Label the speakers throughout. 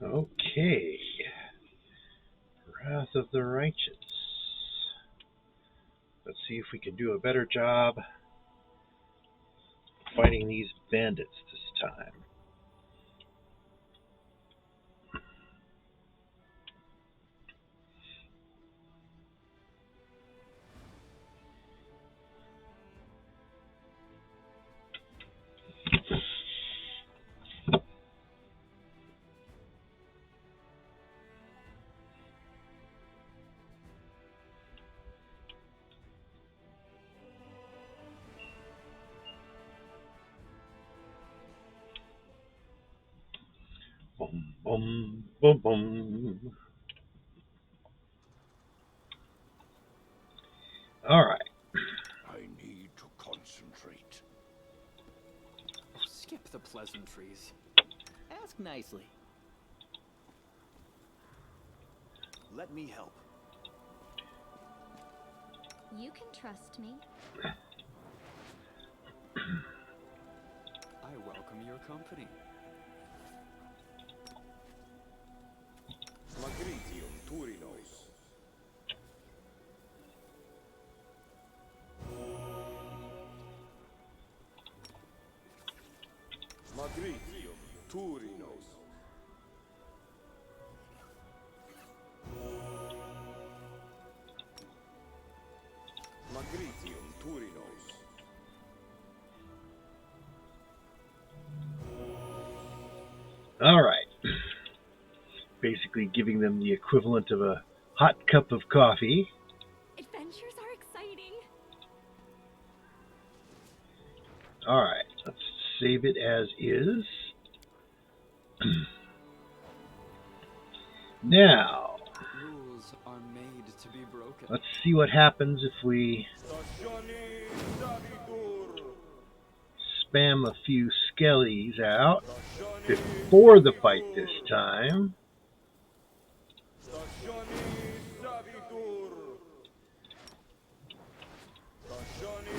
Speaker 1: Okay. Wrath of the Righteous. Let's see if we can do a better job fighting these bandits this time. Boom, boom, boom, boom. All right.
Speaker 2: I need to concentrate.
Speaker 3: Skip the pleasantries. Ask nicely.
Speaker 2: Let me help.
Speaker 4: You can trust me.
Speaker 3: I welcome your company.
Speaker 2: Magritium Turinos. Magritium Turinos. Magritium Turinos.
Speaker 1: All right. Basically giving them the equivalent of a hot cup of coffee.
Speaker 4: Adventures are exciting.
Speaker 1: All right. Let's save it as is. Now,
Speaker 3: Rules are made to be broken.
Speaker 1: let's see what happens if we
Speaker 2: Stationi Savitur.
Speaker 1: spam a few skellies out
Speaker 2: Stationi
Speaker 1: before the fight this time.
Speaker 2: Stationi Savitur. Stationi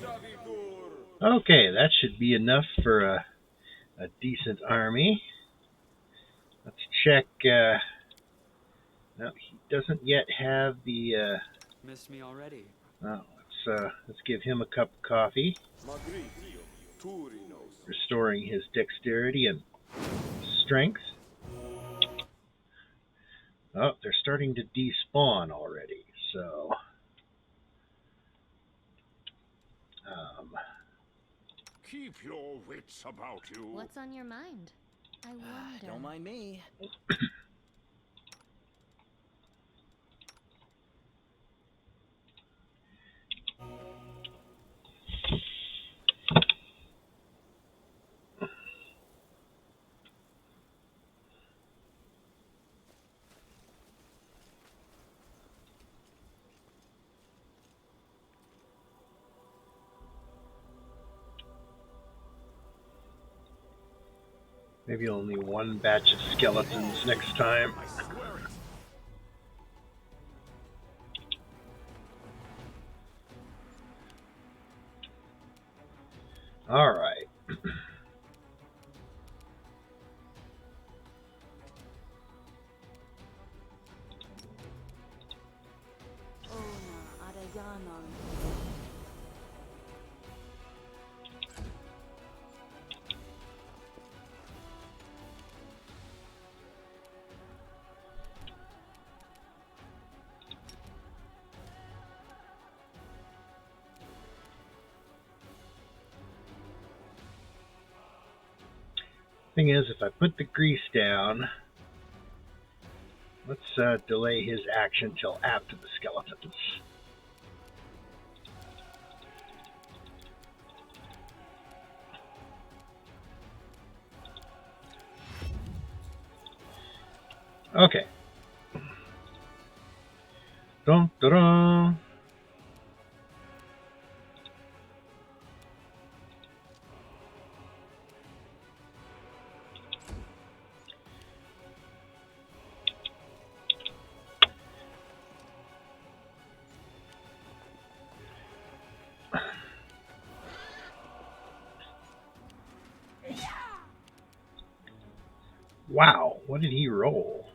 Speaker 2: Savitur.
Speaker 1: Okay, that should be enough for a decent army. Let's check. No, he doesn't yet have the.
Speaker 3: Missed me already.
Speaker 1: Oh, let's give him a cup of coffee,
Speaker 2: Magritium Turinos.
Speaker 1: restoring his dexterity and strength. Oh, they're starting to despawn already. So,
Speaker 2: Keep your wits about you.
Speaker 4: What's on your mind? I wonder.
Speaker 3: Don't mind me.
Speaker 1: maybe only one batch of skeletons next time.
Speaker 2: I swear it.
Speaker 1: All right.
Speaker 4: Ona Adayanon.
Speaker 1: Thing is, if I put the grease down, let's delay his action till after the skeletons. Okay. Dun, dun, dun. Wow, what did he roll?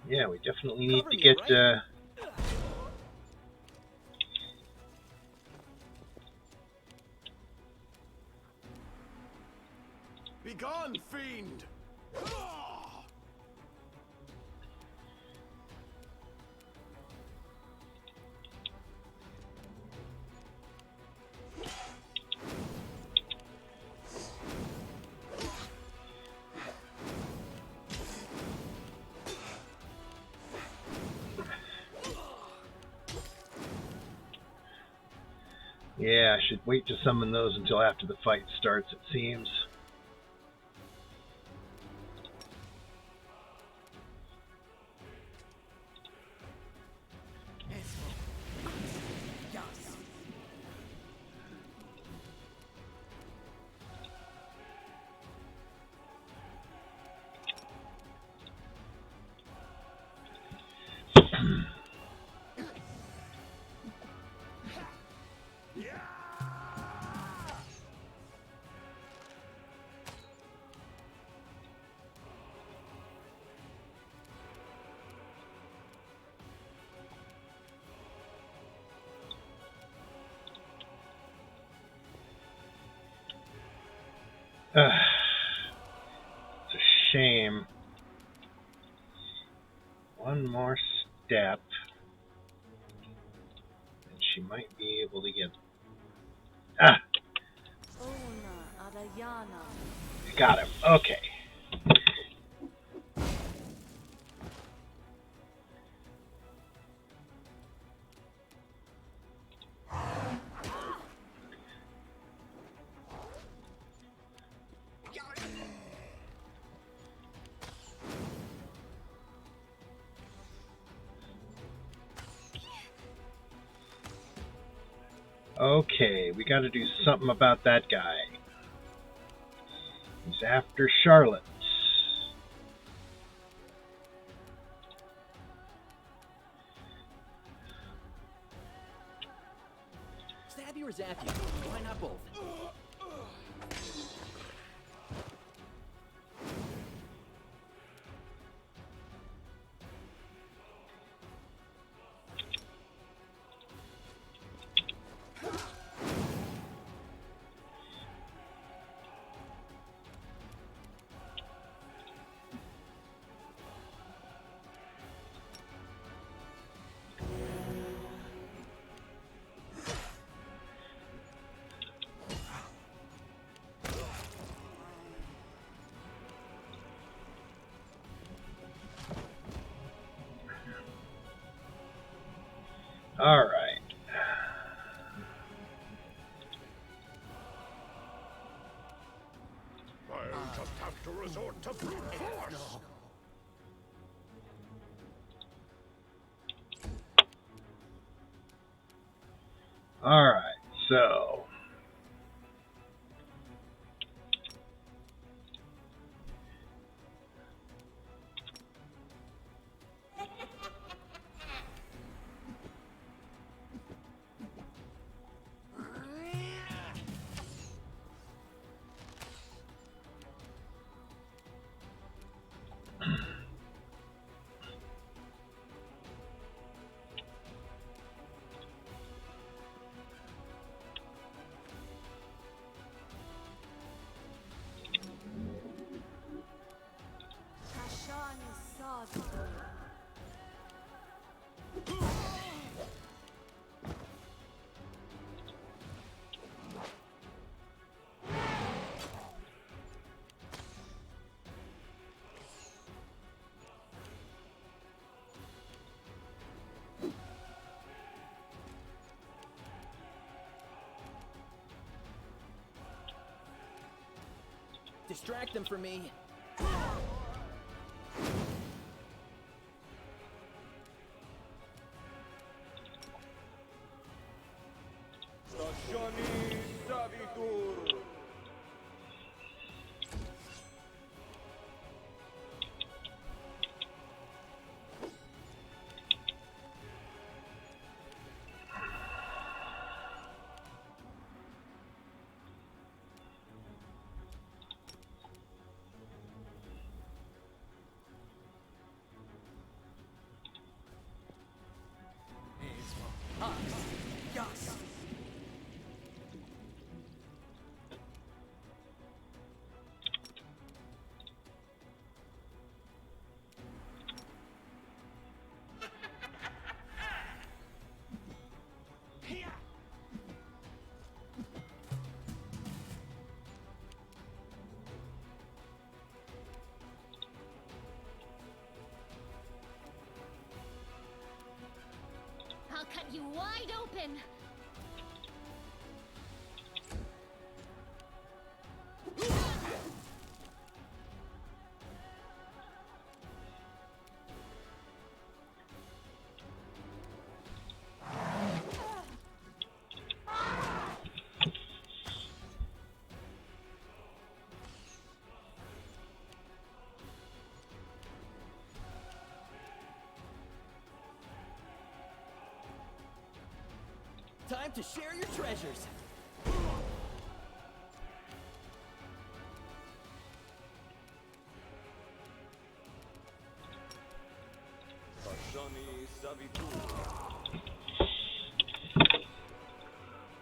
Speaker 1: Yeah, we definitely need to get
Speaker 2: Begone, fiend!
Speaker 1: Yeah, I should wait to summon those until after the fight starts, it seems. It's a shame. One more step, and she might be able to get... Ah! Got him. Okay. Okay, we gotta do something about that guy. He's after Charlotte.
Speaker 5: Stab you or zap you? Why not both?
Speaker 1: Alright.
Speaker 2: I'll just have to resort to brute force.
Speaker 1: Alright, so...
Speaker 5: Distract them for me.
Speaker 2: Stagioni Savitur.
Speaker 5: Yes.
Speaker 4: I'll cut you wide open.
Speaker 5: Time to share your treasures.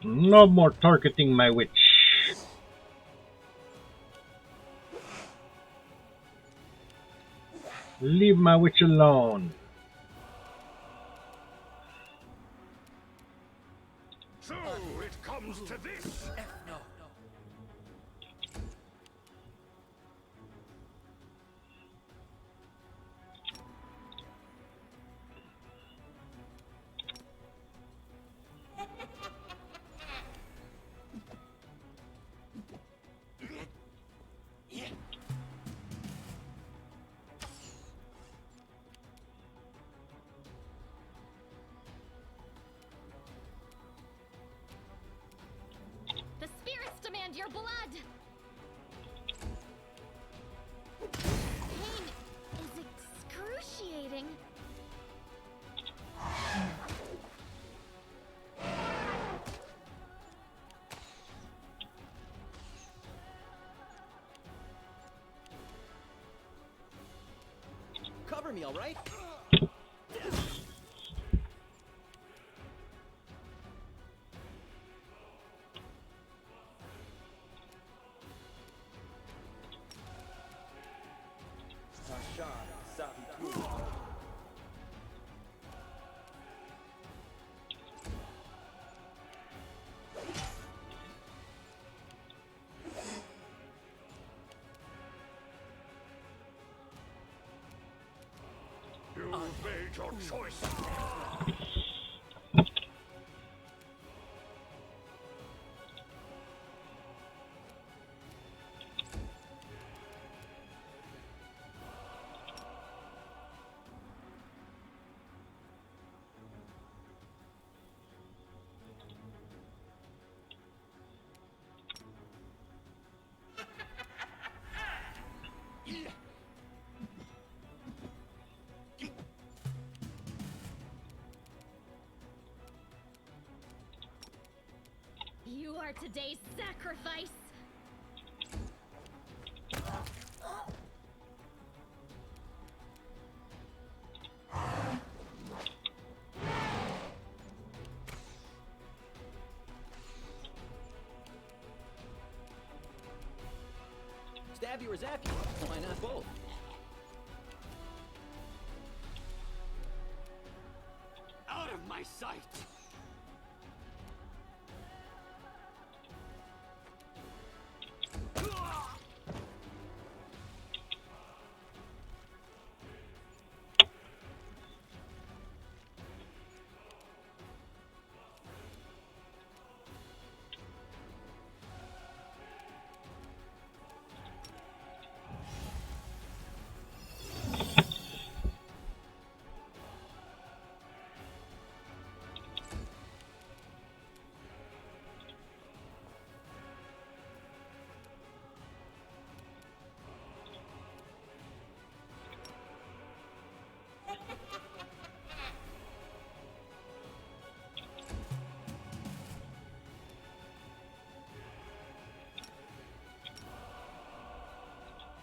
Speaker 1: No more targeting my witch. Leave my witch alone.
Speaker 2: So it comes to this.
Speaker 5: No.
Speaker 4: The spirits demand your blood. Pain is excruciating.
Speaker 5: Cover me, all right?
Speaker 2: You made your choice.
Speaker 4: You are today's sacrifice.
Speaker 5: Stab you or zap you. Why not both?
Speaker 3: Out of my sight!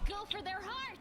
Speaker 4: Go for their hearts!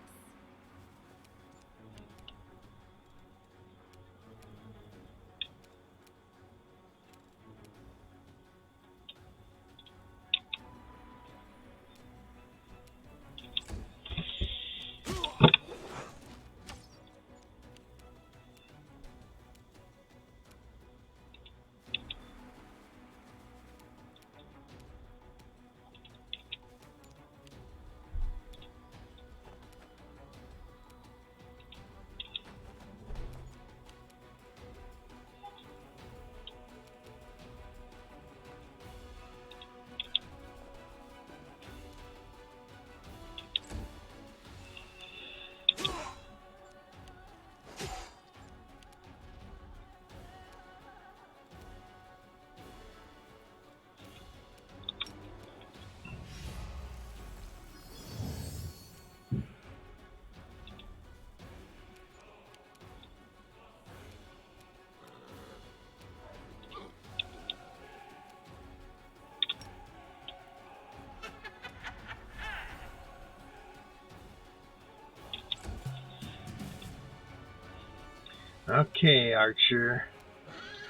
Speaker 1: Okay, Archer.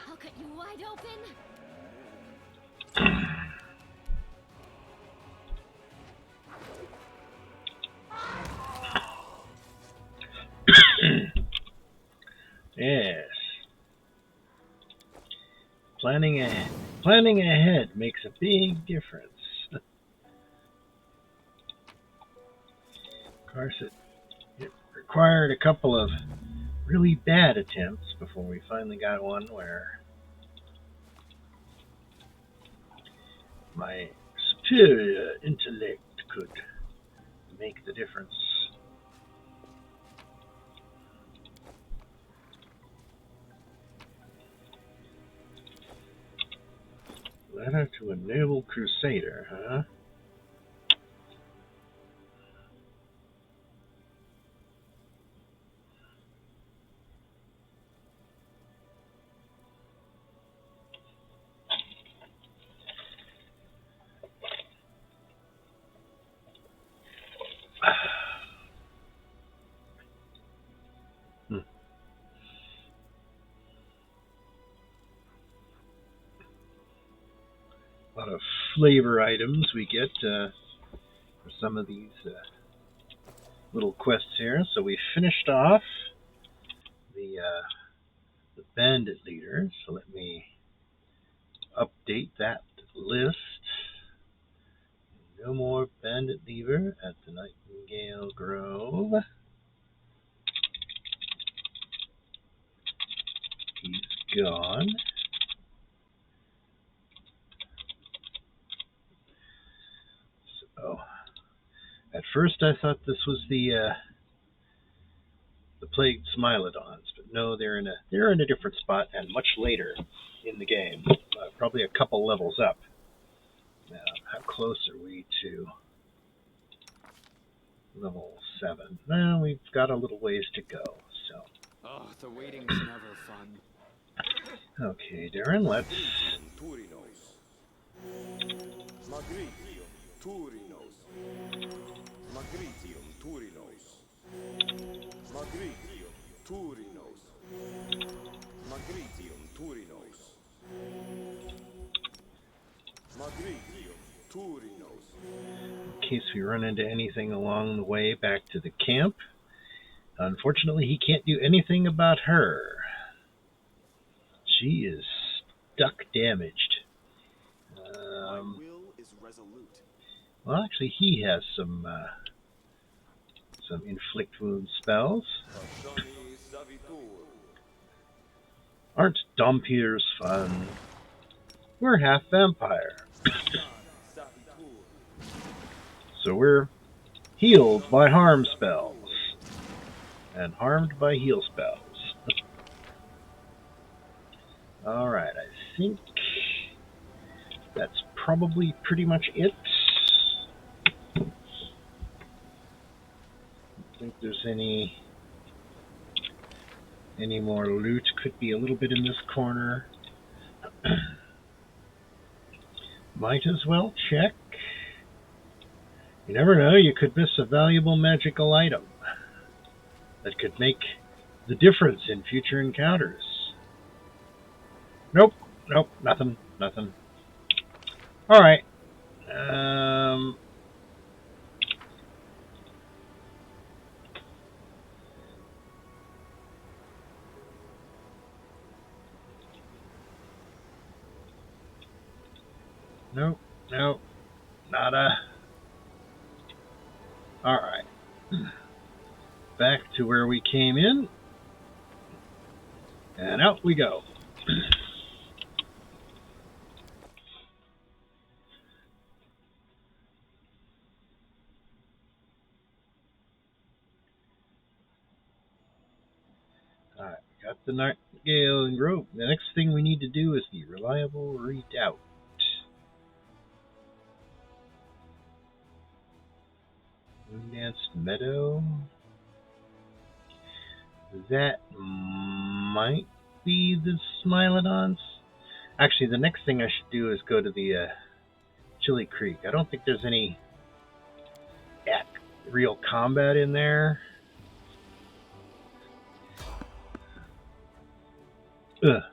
Speaker 4: I'll cut you wide open.
Speaker 1: Yes. Planning ahead makes a big difference. Of course, it required a couple of really bad attempts before we finally got one where my superior intellect could make the difference. Letter to a naval crusader, huh? Hmm. A lot of flavor items we get for some of these little quests here. So we finished off the bandit leader. So let me update that list. No more bandit leader at the Nightingale Grove. He's gone. So at first I thought this was the plagued Smilodons, but no, they're in a different spot and much later in the game, probably a couple levels up. How close are we to level 7? Well, we've got a little ways to go. So.
Speaker 3: Oh, the waiting's never fun.
Speaker 1: Okay, Darren, let's.
Speaker 2: Magritium Turinos. Magritium Turinos. Magritium Turinos. Magritium Turinos. Magritium Turinos.
Speaker 1: In case we run into anything along the way back to the camp. Unfortunately, he can't do anything about her. She is stuck damaged.
Speaker 2: My will is resolute.
Speaker 1: Well, actually, he has some inflict wound spells. Aren't Dompiers fun? We're half vampire. So we're healed by harm spells. And harmed by heal spells. Alright, I think that's probably pretty much it. I don't think there's any more loot. Could be a little bit in this corner. Might as well check. You never know, you could miss a valuable magical item that could make the difference in future encounters. Nope, nothing. Alright. Nope, nada. Alright. Back to where we came in. And out we go. Alright, got the Nightingale and Grove. The next thing we need to do is the reliable redoubt. Moondance Meadow. That might be the Smilodons. Actually, the next thing I should do is go to the Chili Creek. I don't think there's any real combat in there. Ugh.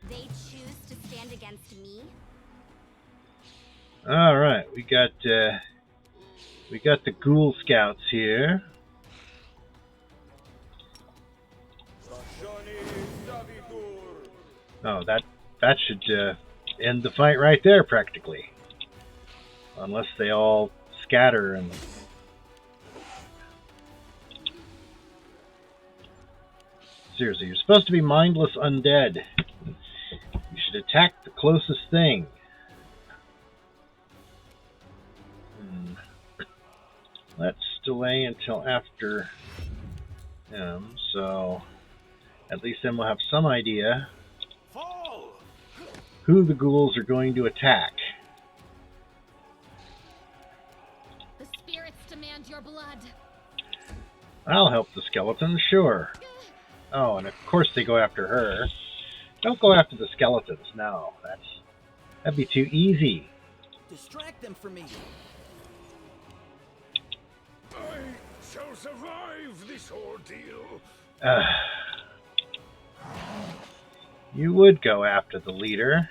Speaker 4: They choose to stand against me?
Speaker 1: All right, we got the Ghoul Scouts here. Oh, that should end the fight right there, practically. Unless they all scatter and... Seriously, you're supposed to be mindless undead. You should attack the closest thing. Let's delay until after him, so at least then we'll have some idea who the ghouls are going to attack.
Speaker 4: The spirits demand your blood.
Speaker 1: I'll help the skeletons, sure. Oh, and of course they go after her. Don't go after the skeletons, no. That'd be too easy.
Speaker 5: Distract them from me.
Speaker 2: I shall survive this ordeal.
Speaker 1: You would go after the leader.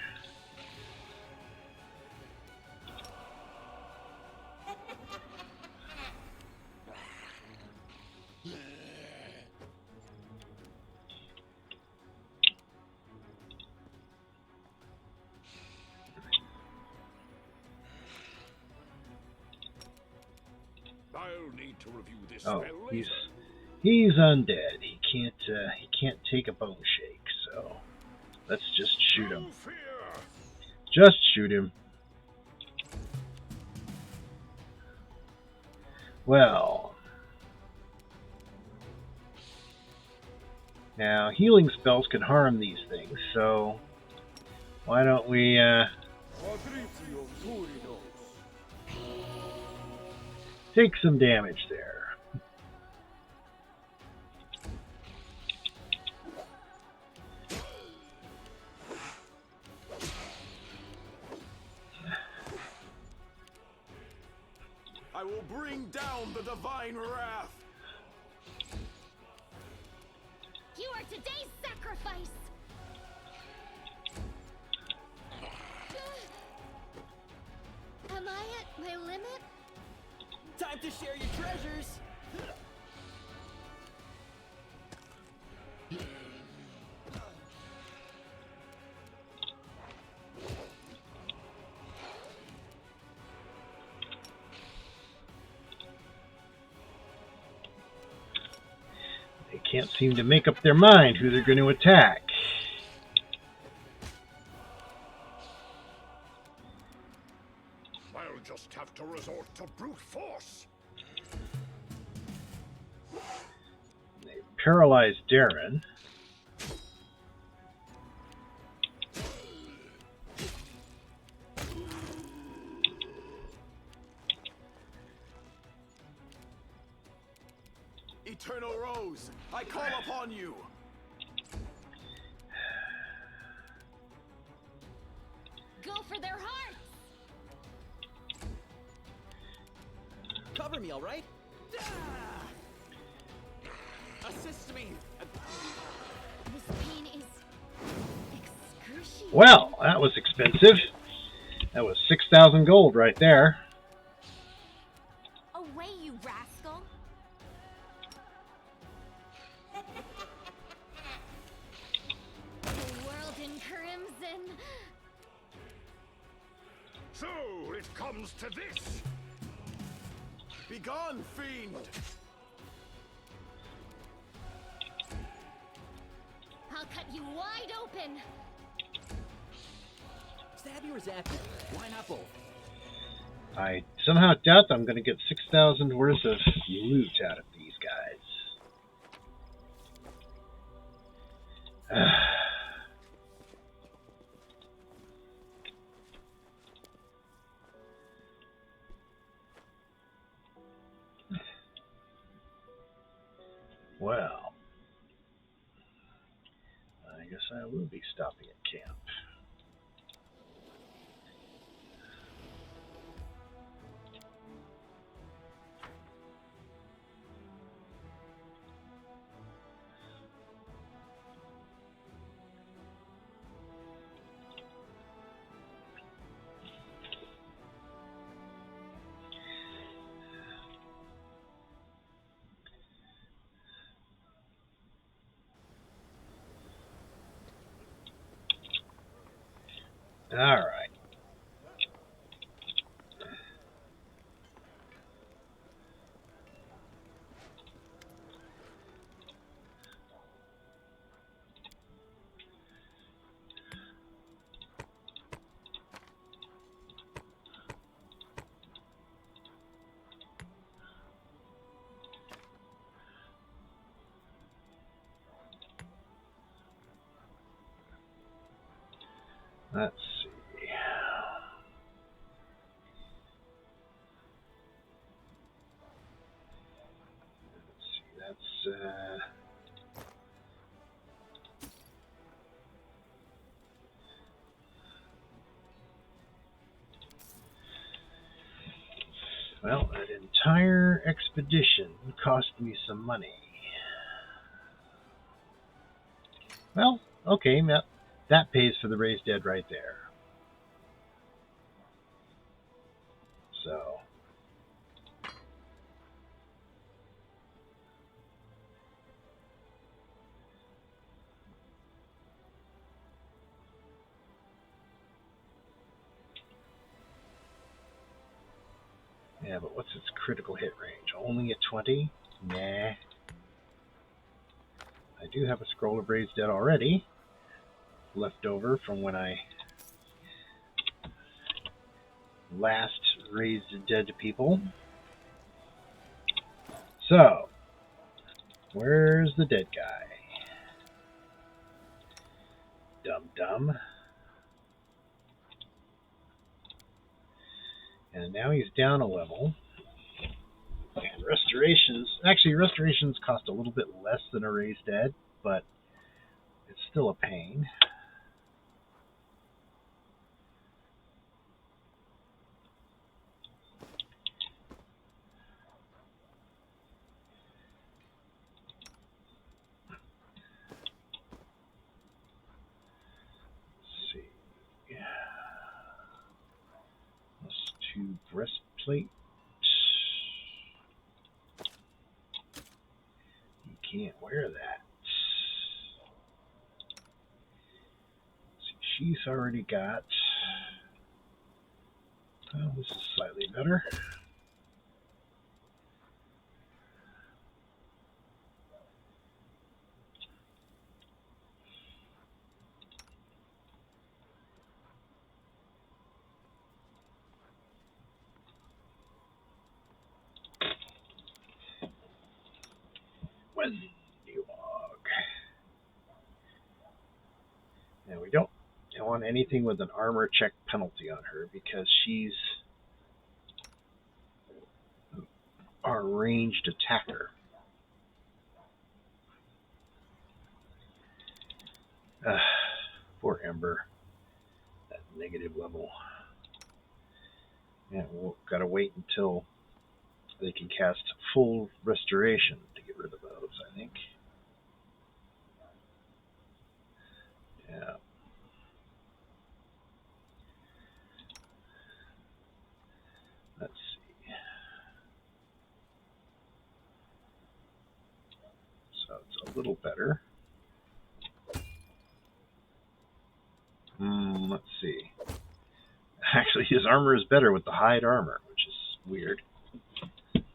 Speaker 2: I'll need to review this
Speaker 1: Oh,
Speaker 2: spell
Speaker 1: he's
Speaker 2: later.
Speaker 1: undead. He can't take a bone shake, so let's just shoot him.
Speaker 2: No fear.
Speaker 1: Just shoot him. Well, now healing spells can harm these things, so why don't we take some damage there.
Speaker 2: I will bring down the divine wrath.
Speaker 4: You are today's sacrifice! Am I at my limit?
Speaker 5: Time to share your treasures.
Speaker 1: They can't seem to make up their mind who they're going to attack.
Speaker 2: I'll just have to resort to brute force.
Speaker 1: They paralyzed Darren.
Speaker 2: Eternal Rose, I call upon you.
Speaker 4: Go for their hearts!
Speaker 5: Cover me, all right?
Speaker 3: Assist me!
Speaker 4: This pain is excruciating.
Speaker 1: Well, that was expensive. That was 6,000 gold right there.
Speaker 4: Away, you rascal! The world in crimson.
Speaker 2: So it comes to this. Begone, fiend!
Speaker 4: I'll cut you wide open.
Speaker 5: Stab you or zap you? Why not both?
Speaker 1: I somehow doubt I'm going to get 6,000 worth of loot out of these guys. Well, I guess I will be stopping at camp. Alright. Let's see. That's well, an entire expedition cost me some money. Well, okay, that pays for the raised dead right there. So, yeah, but what's its critical hit range? Only a 20? Nah. I do have a scroll of raised dead already, left over from when I last raised dead people. So, where's the dead guy? Dum-dum. And now he's down a level. And restorations cost a little bit less than a raised dead, but it's still a pain. Let's see. Let's do breastplate. You can't wear that. See, she's already got. Well, this is slightly better. Now we don't want anything with an armor check penalty on her because she's our ranged attacker. Poor Ember. That negative level. Yeah, we'll gotta wait until they can cast full restoration to get rid of those, I think. Yeah. Let's see. So it's a little better. Let's see. Actually, his armor is better with the hide armor, which is weird. Let's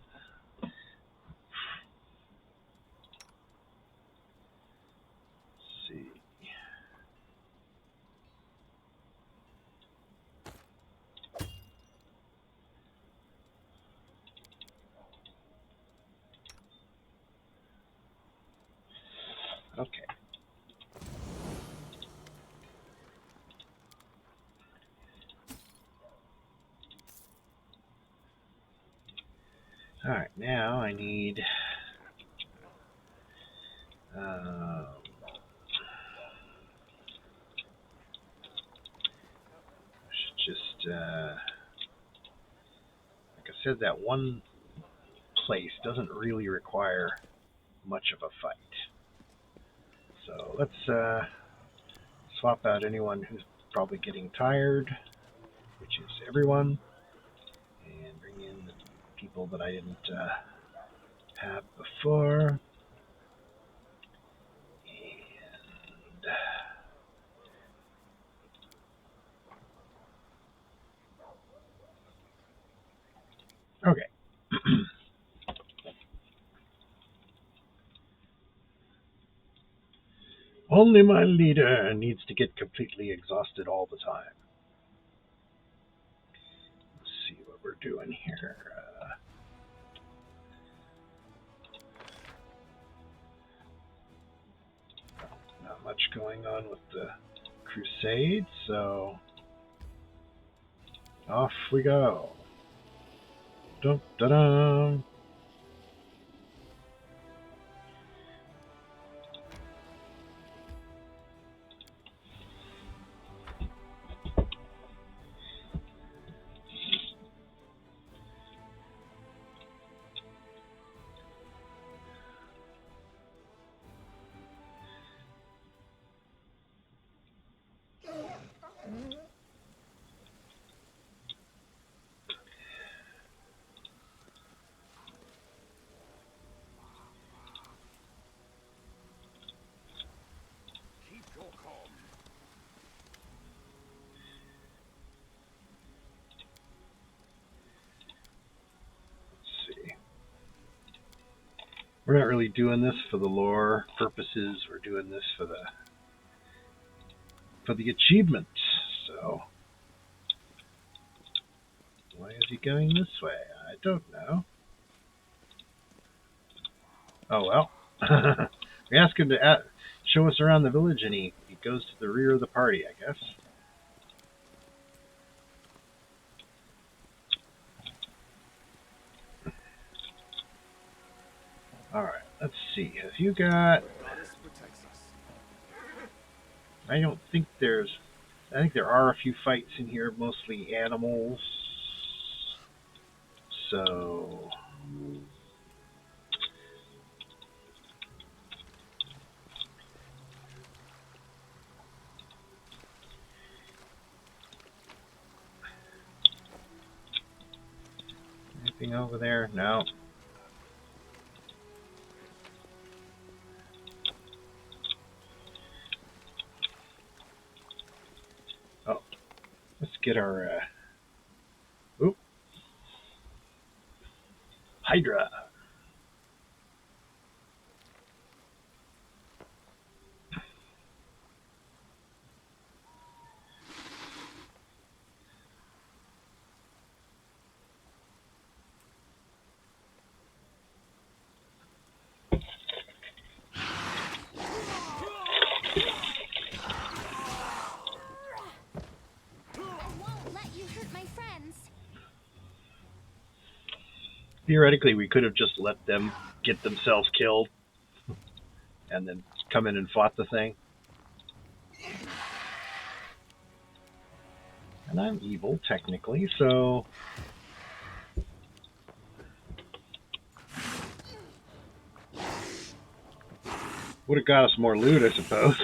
Speaker 1: see. Okay. Alright, now I need just like I said, that one place doesn't really require much of a fight. So let's swap out anyone who's probably getting tired, which is everyone, and bring in the people that I didn't have before. And Okay. Only my leader needs to get completely exhausted all the time. Let's see what we're doing here. Not much going on with the crusade, so off we go. Dum da dum.
Speaker 2: Keep your calm.
Speaker 1: Let's see. We're not really doing this for the lore purposes. We're doing this for the achievement. So why is he going this way? I don't know. Oh well. We ask him to show us around the village, and he goes to the rear of the party, I guess. Alright, let's see. Have you got...
Speaker 2: Goddess protects us.
Speaker 1: I don't think there's... I think there are a few fights in here, mostly animals. So... anything over there? No. Oh. Let's get our... oop. Hydra. Theoretically, we could have just let them get themselves killed and then come in and fought the thing. And I'm evil, technically, so... would have got us more loot, I suppose.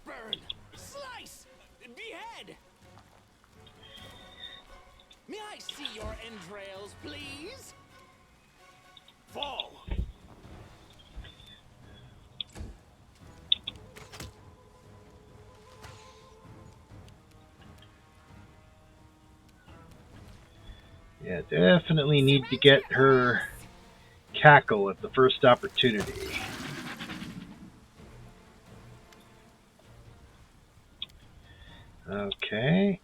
Speaker 5: Burn! Slice! Behead! May I see your entrails, please?
Speaker 2: Fall!
Speaker 1: Yeah, definitely need to get her cackle at the first opportunity. Okay.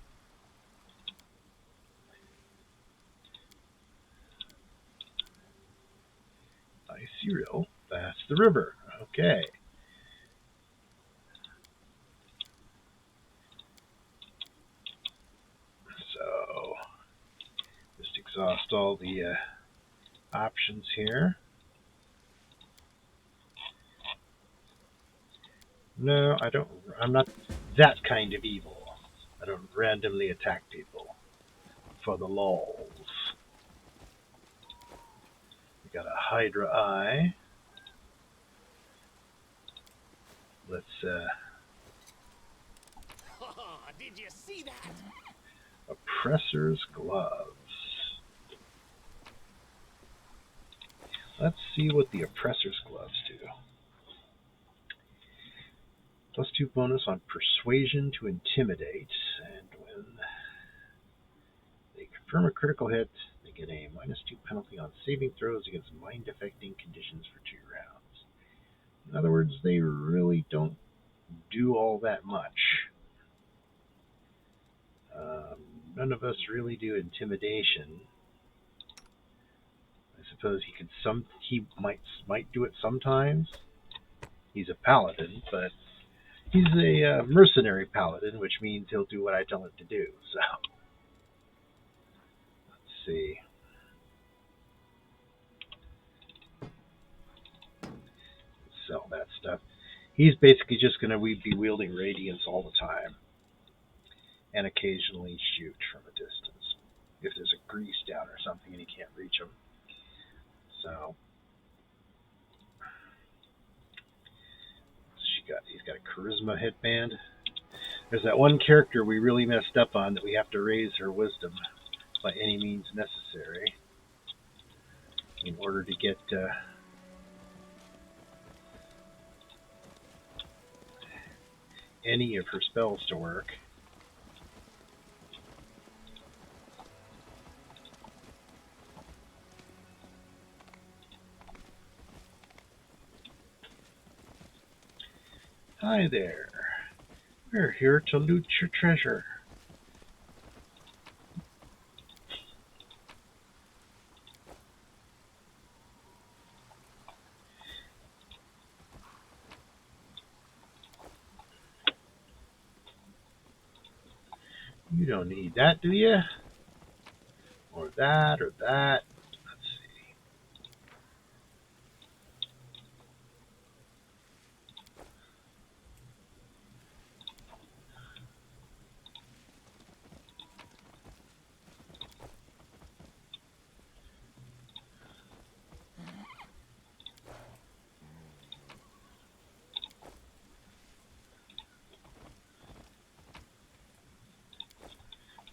Speaker 1: Icy Rill. That's the river. Okay. So, just exhaust all the options here. No, I don't. I'm not that kind of evil. I don't randomly attack people for the lulz. We got a Hydra Eye. Let's
Speaker 5: Did you see that?
Speaker 1: Oppressor's Gloves. Let's see what the Oppressor's Gloves do. +2 bonus on Persuasion to Intimidate. And when From a critical hit, they get a -2 penalty on saving throws against mind-affecting conditions for 2 rounds. In other words, they really don't do all that much. None of us really do intimidation. I suppose he might do it sometimes. He's a paladin, but he's a mercenary paladin, which means he'll do what I tell him to do. So let's see. Sell that stuff. He's basically just going to be wielding radiance all the time, and occasionally shoot from a distance if there's a grease down or something and he can't reach him. So he's got a charisma headband. There's that one character we really messed up on that we have to raise her wisdom by any means necessary in order to get any of her spells to work. Hi there. We're here to loot your treasure. You don't need that, do you? Or that, or that. Let's see.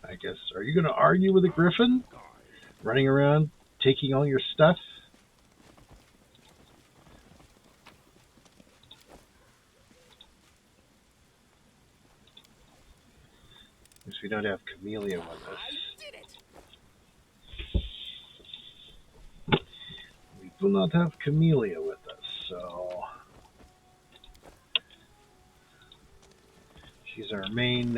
Speaker 1: I guess, are you going to argue with a griffin? Running around, taking all your stuff? Guess we don't have Camellia with us. We do not have Camellia with us, so she's our main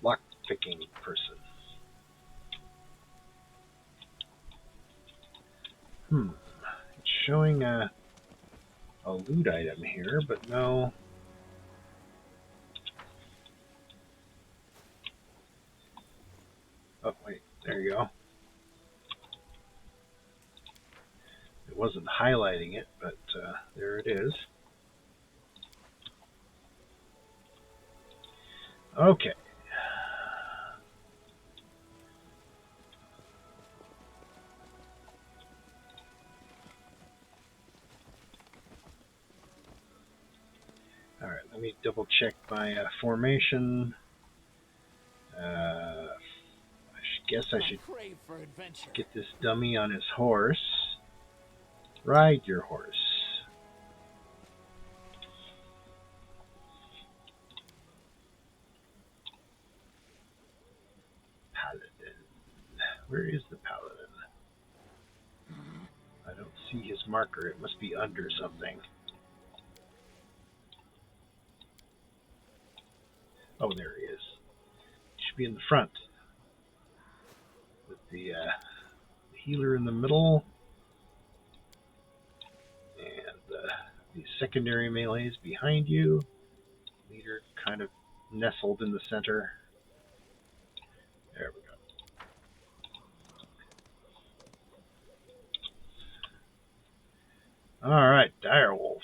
Speaker 1: lock-picking person. It's showing a loot item here, but no. Oh, wait, there you go. It wasn't highlighting it, but there it is. Okay. All right, let me double check my formation. I guess I should get this dummy on his horse. Ride your horse. Paladin. Where is the paladin? I don't see his marker. It must be under something. Oh, there he is. He should be in the front. With the healer in the middle. And the secondary melees behind you. Leader kind of nestled in the center. There we go. Alright, direwolf.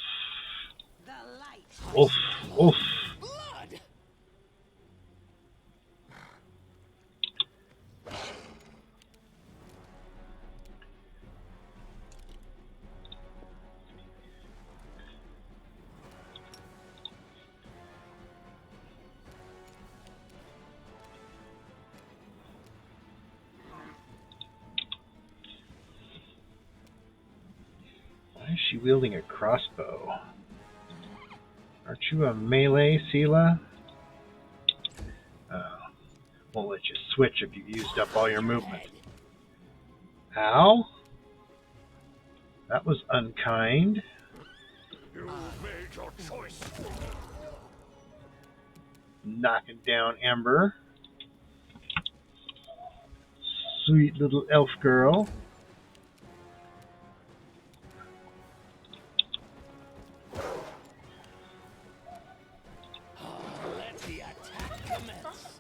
Speaker 1: Wolf, wolf. Why is she wielding a crossbow? Aren't you a melee, Sela? Won't let you switch if you've used up all your movement. Ow. That was unkind.
Speaker 2: You made your choice.
Speaker 1: Knocking down Ember. Sweet little elf girl.
Speaker 5: Let the attack commence.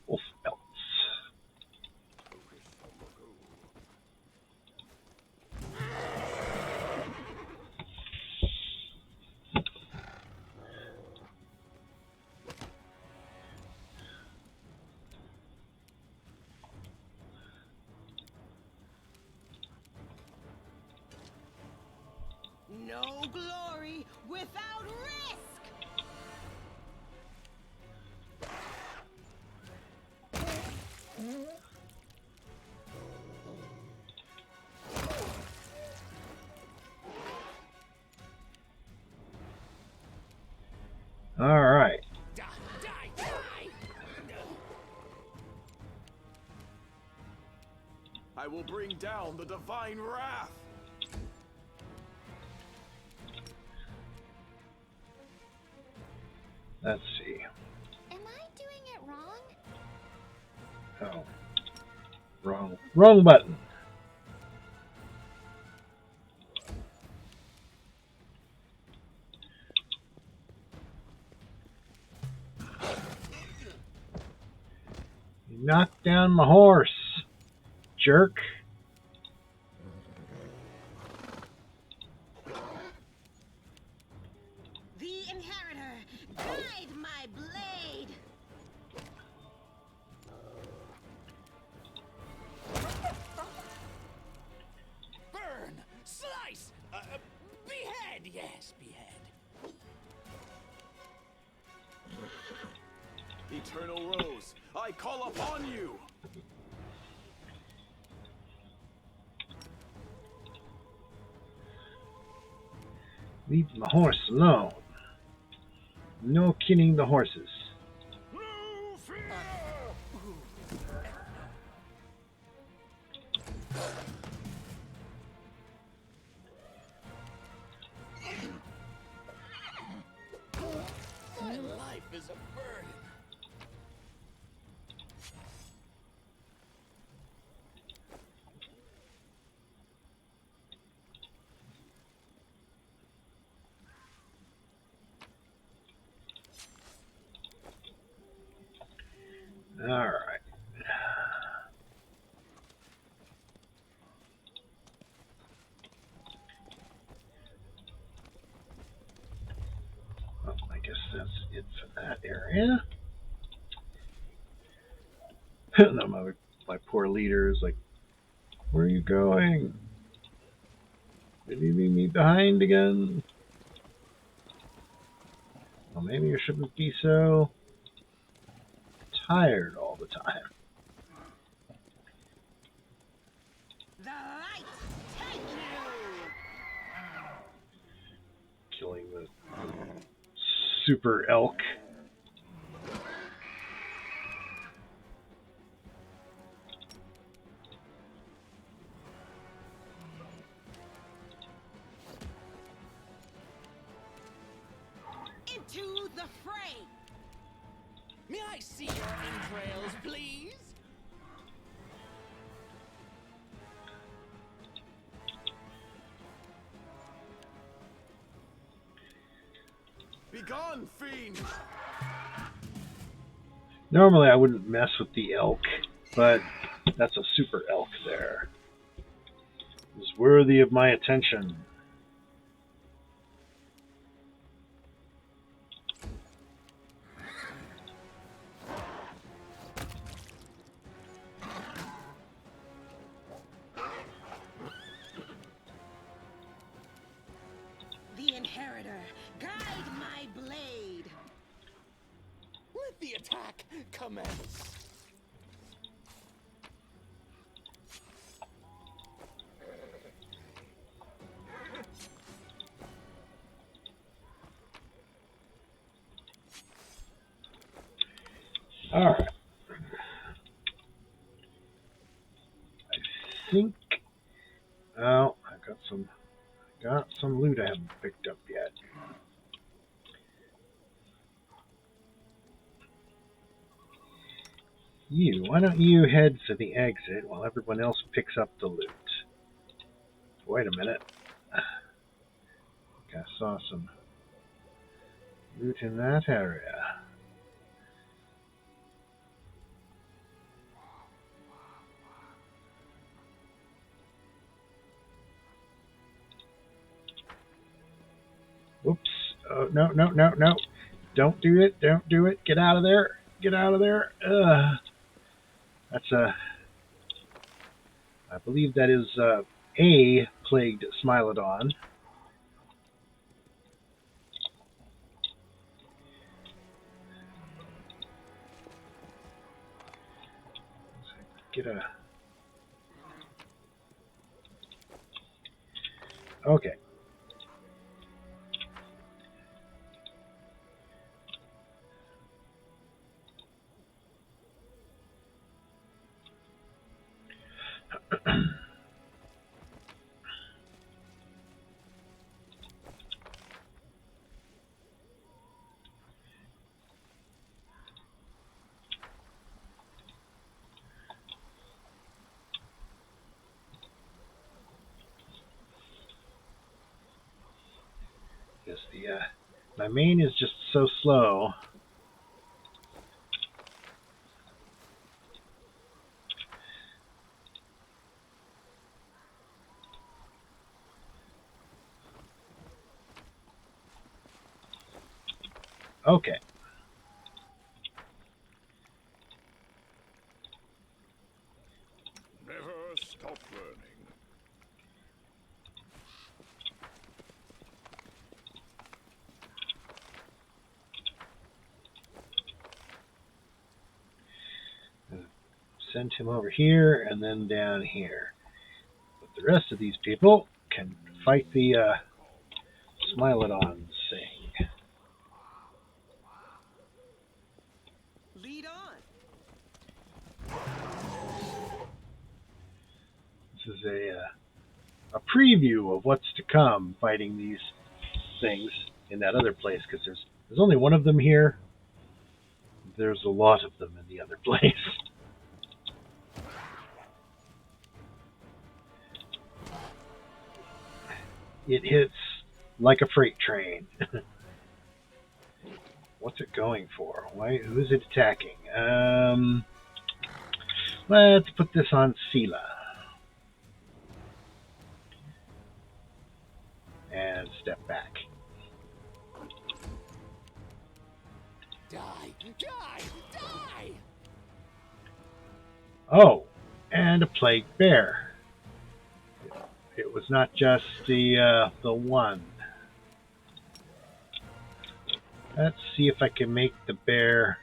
Speaker 1: Wolf elves.
Speaker 6: No glory without risk!
Speaker 1: All right.
Speaker 5: Die, die, die!
Speaker 7: I will bring down the divine wrath.
Speaker 1: Let's see.
Speaker 4: Am I doing it wrong?
Speaker 1: Oh. Wrong button. You knocked down my horse, jerk.
Speaker 6: The inheritor, guide my blade!
Speaker 5: Burn! Slice! Behead! Yes, behead.
Speaker 7: Eternal Rose, I call upon you.
Speaker 1: Leave my horse alone. No killing the horses.
Speaker 2: No fear!
Speaker 5: My life is a burden.
Speaker 1: All right. Well, I guess that's it for that area. No, my poor leader is like, where are you going? Did you leave me behind again? Well, maybe you shouldn't be so tired all the time.
Speaker 6: The light take you!
Speaker 1: Killing the super elk.
Speaker 6: Into the fray!
Speaker 5: May I see your entrails, please?
Speaker 7: Begone, fiend!
Speaker 1: Normally I wouldn't mess with the elk, but that's a super elk there. It's worthy of my attention.
Speaker 6: The inheritor, guide my blade!
Speaker 5: Let the attack commence.
Speaker 1: Alright. I think... Oh, I've got some loot I haven't picked up yet. Why don't you head for the exit while everyone else picks up the loot? Wait a minute. I saw some loot in that area. Whoops. Oh, no, no, no, no. Don't do it. Don't do it. Get out of there. Get out of there. That's a... I believe that is a plagued Smilodon. Get a... Okay. Yes, my main is just so slow. Okay.
Speaker 2: Never stop learning.
Speaker 1: Send him over here and then down here. But the rest of these people can fight the Smilodons thing.
Speaker 6: Lead on.
Speaker 1: This is a preview of what's to come fighting these things in that other place, because there's only one of them here. There's a lot of them in the other place. It hits like a freight train. What's it going for? Who is it attacking? Let's put this on Sela. And step back.
Speaker 3: Die! Die! Die!
Speaker 1: Oh, and a plagued bear. It was not just the one. Let's see if I can make the bear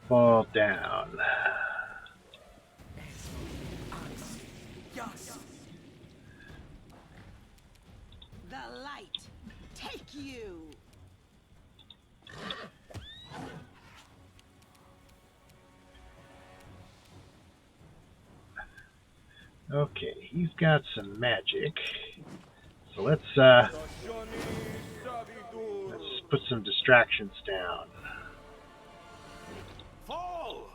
Speaker 1: fall down.
Speaker 6: The light take you.
Speaker 1: Okay, he's got some magic. So let's put some distractions down.
Speaker 7: Fall!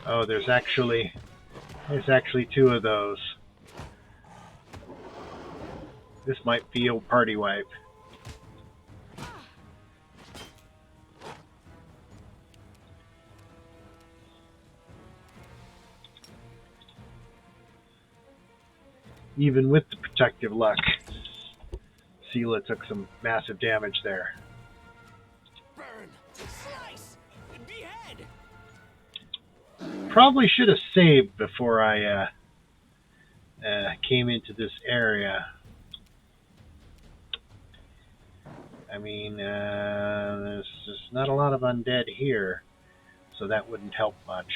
Speaker 1: Oh, there's actually two of those. This might be a party wipe. Even with the protective luck, Sela took some massive damage there.
Speaker 3: Burn! Slice! Behead!
Speaker 1: Probably should have saved before I came into this area. I mean, there's just not a lot of undead here, so that wouldn't help much.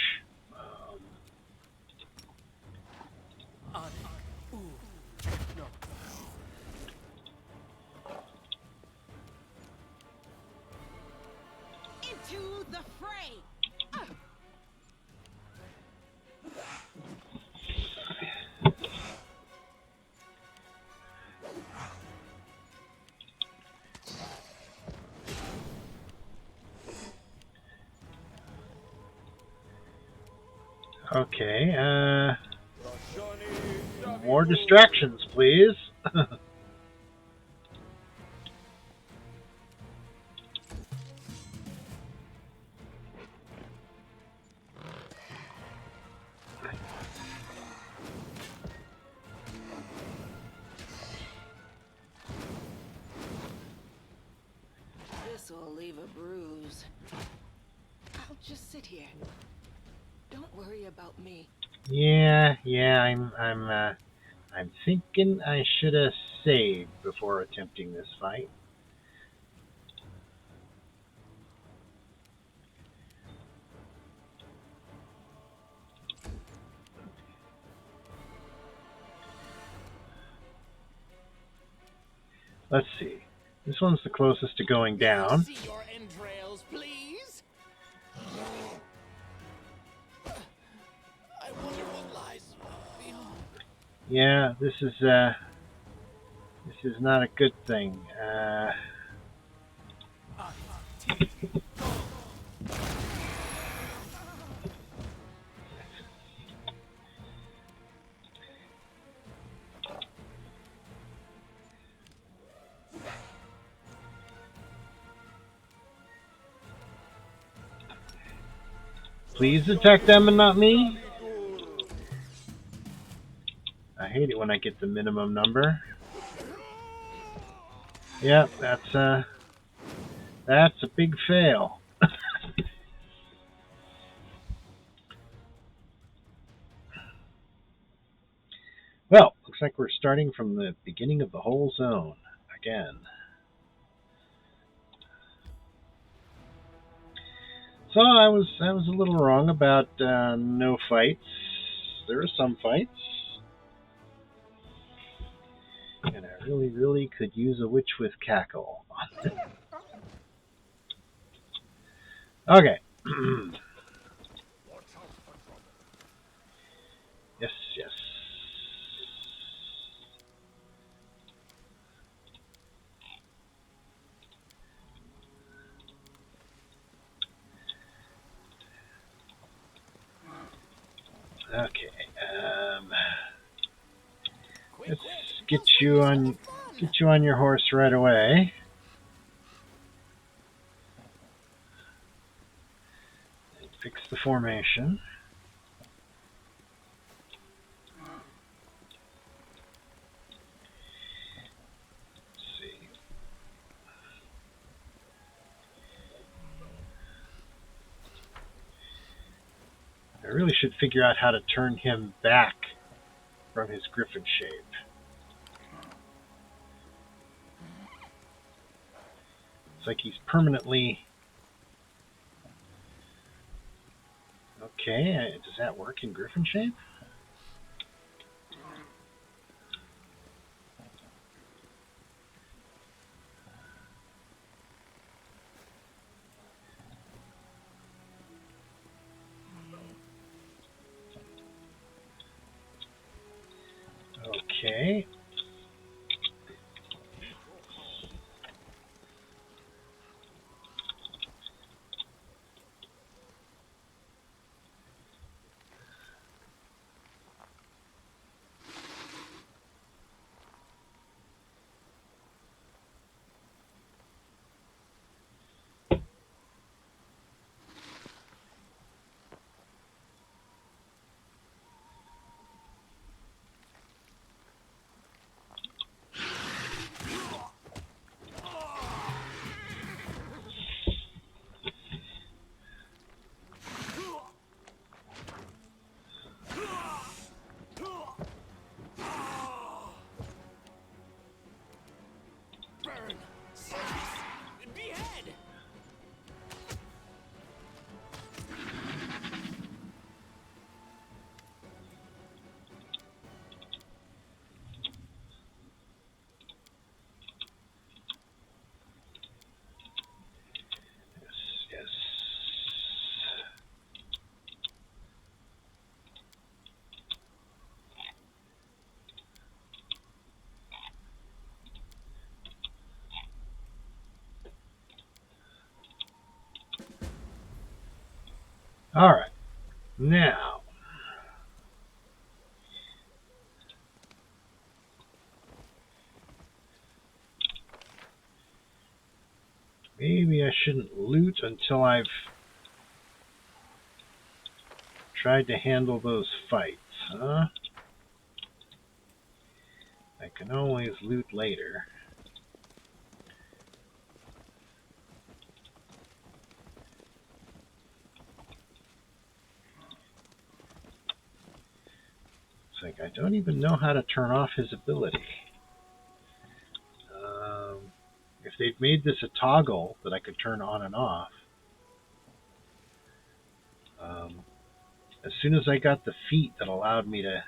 Speaker 6: To the fray!
Speaker 1: Okay, more distractions, please.
Speaker 6: This'll leave a bruise. I'll just sit here. Don't worry about me.
Speaker 1: Yeah, I'm thinking I should have saved before attempting this fight. Let's see. This one's the closest to going down.
Speaker 3: See your entrails, please. I wonder what lies beyond.
Speaker 1: Yeah, this is not a good thing. Please attack them and not me. I hate it when I get the minimum number. Yep, that's a big fail. Well, looks like we're starting from the beginning of the whole zone again. So I was a little wrong about no fights. There are some fights, and I really could use a witch with cackle. Okay.
Speaker 2: Watch out for trouble.
Speaker 1: Yes. Okay. Let's get you on your horse right away. And fix the formation. Let's see. I really should figure out how to turn him back from his griffin shape. It's like he's permanently... Okay, does that work in griffin shape? Okay. Alright, now. Maybe I shouldn't loot until I've tried to handle those fights, huh? I can always loot later. It's like I don't even know how to turn off his ability. If they'd made this a toggle that I could turn on and off, as soon as I got the feat that allowed me to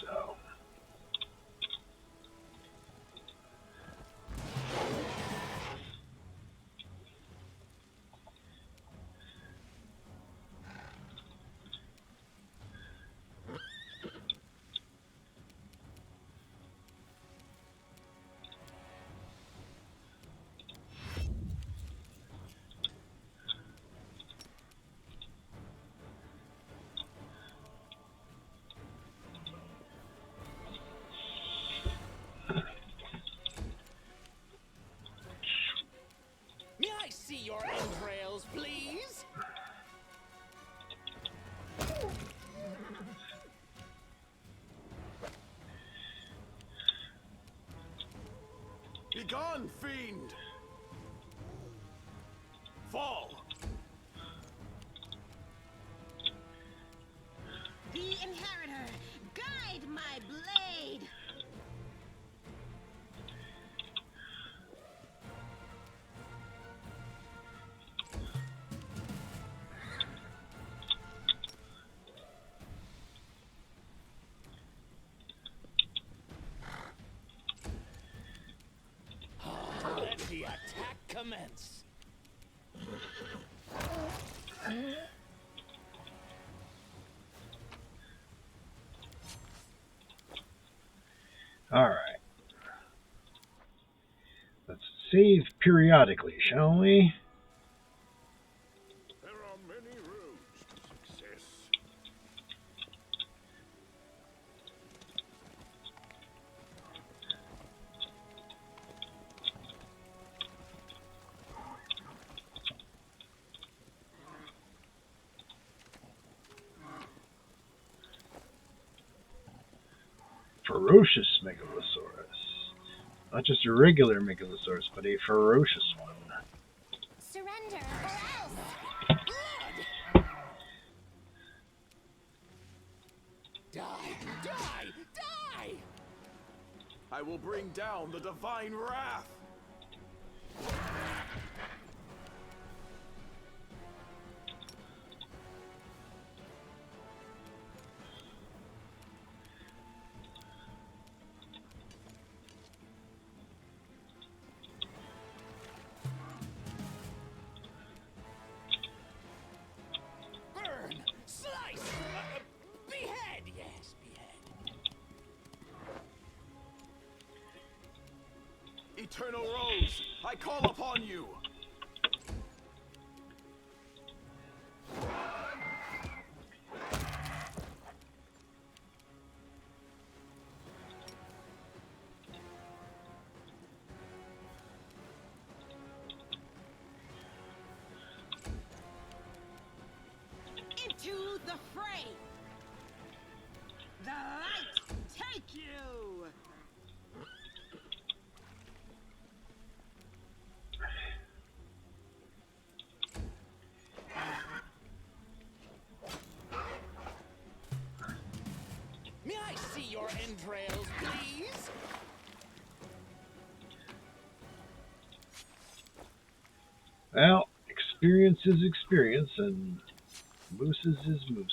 Speaker 1: so
Speaker 3: May I see your entrails, please?
Speaker 7: Begone, fiend! Fall!
Speaker 6: The Inheritor, guide my blade!
Speaker 3: Let the attack commence.
Speaker 1: alright. Let's save periodically, shall we?
Speaker 2: There are many roads to success.
Speaker 1: Ferocious Megalosaurus. Not just a regular Megalosaurus, but a ferocious one.
Speaker 4: Surrender or else.
Speaker 3: Blood! Die! Die! Die!
Speaker 7: I will bring down the divine wrath!
Speaker 3: Burn! Slice! Behead! Yes, behead.
Speaker 7: Eternal Rose, I call upon you!
Speaker 6: Into the fray! The light take you!
Speaker 3: May I see your entrails, please?
Speaker 1: Well, experience is experience, and mooses is mooses.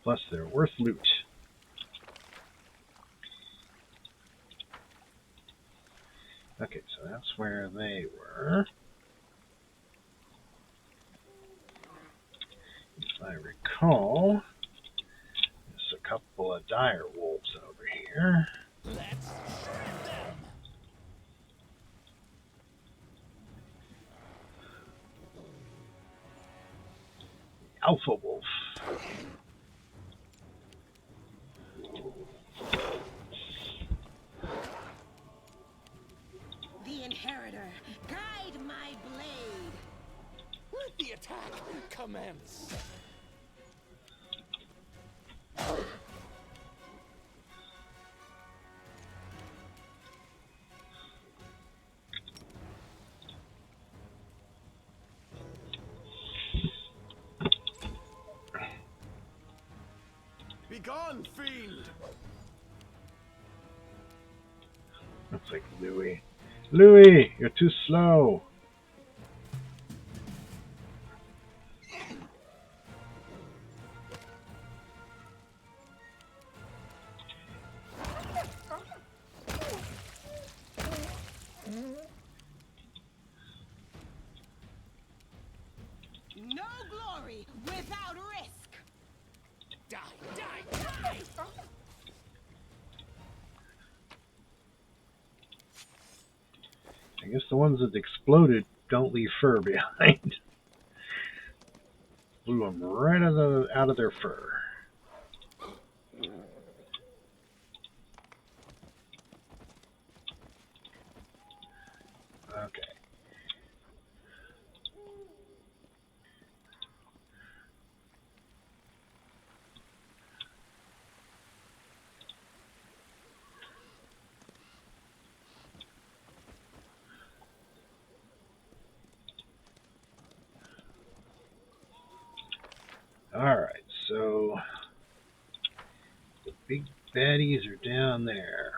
Speaker 1: Plus, they're worth loot. Okay, so that's where they were. If I recall, there's a couple of dire wolves over here.
Speaker 3: Let's shred them.
Speaker 1: Alpha wolf.
Speaker 6: The Inheritor, guide my blade.
Speaker 3: Let the attack commence.
Speaker 7: Begone, fiend!
Speaker 1: Looks like Louis. Louis, you're too slow.
Speaker 6: No glory without risk.
Speaker 3: Die, die, die!
Speaker 1: I guess the ones that exploded don't leave fur behind. Blew them right out of their fur. Okay. Alright, so the big baddies are down there.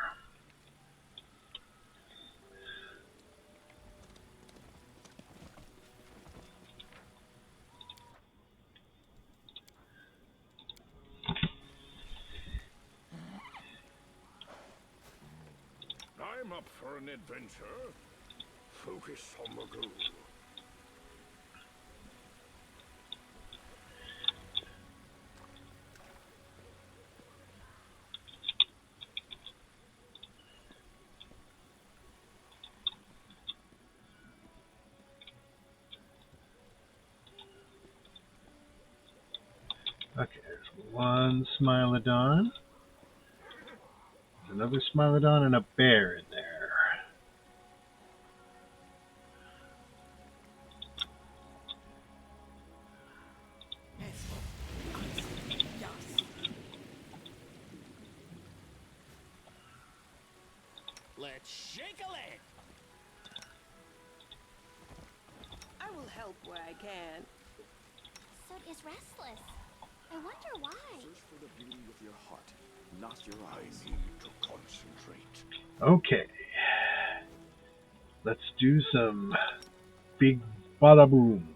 Speaker 2: I'm up for an adventure. Focus on the goal.
Speaker 1: Okay, there's one Smilodon. There's another Smilodon and a bear in there.
Speaker 3: Let's shake a leg.
Speaker 6: I will help where I can.
Speaker 4: Soot is restless. I wonder why.
Speaker 7: Search for the beauty with your heart, not your
Speaker 2: I
Speaker 7: eyes.
Speaker 2: need to concentrate.
Speaker 1: Okay. Let's do some big bada boom.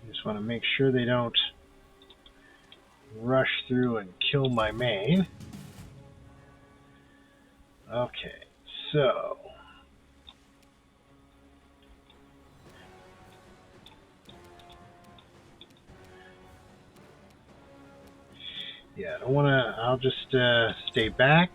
Speaker 1: Just want to make sure they don't rush through and kill my main. Okay, so yeah, I don't want to. I'll just stay back.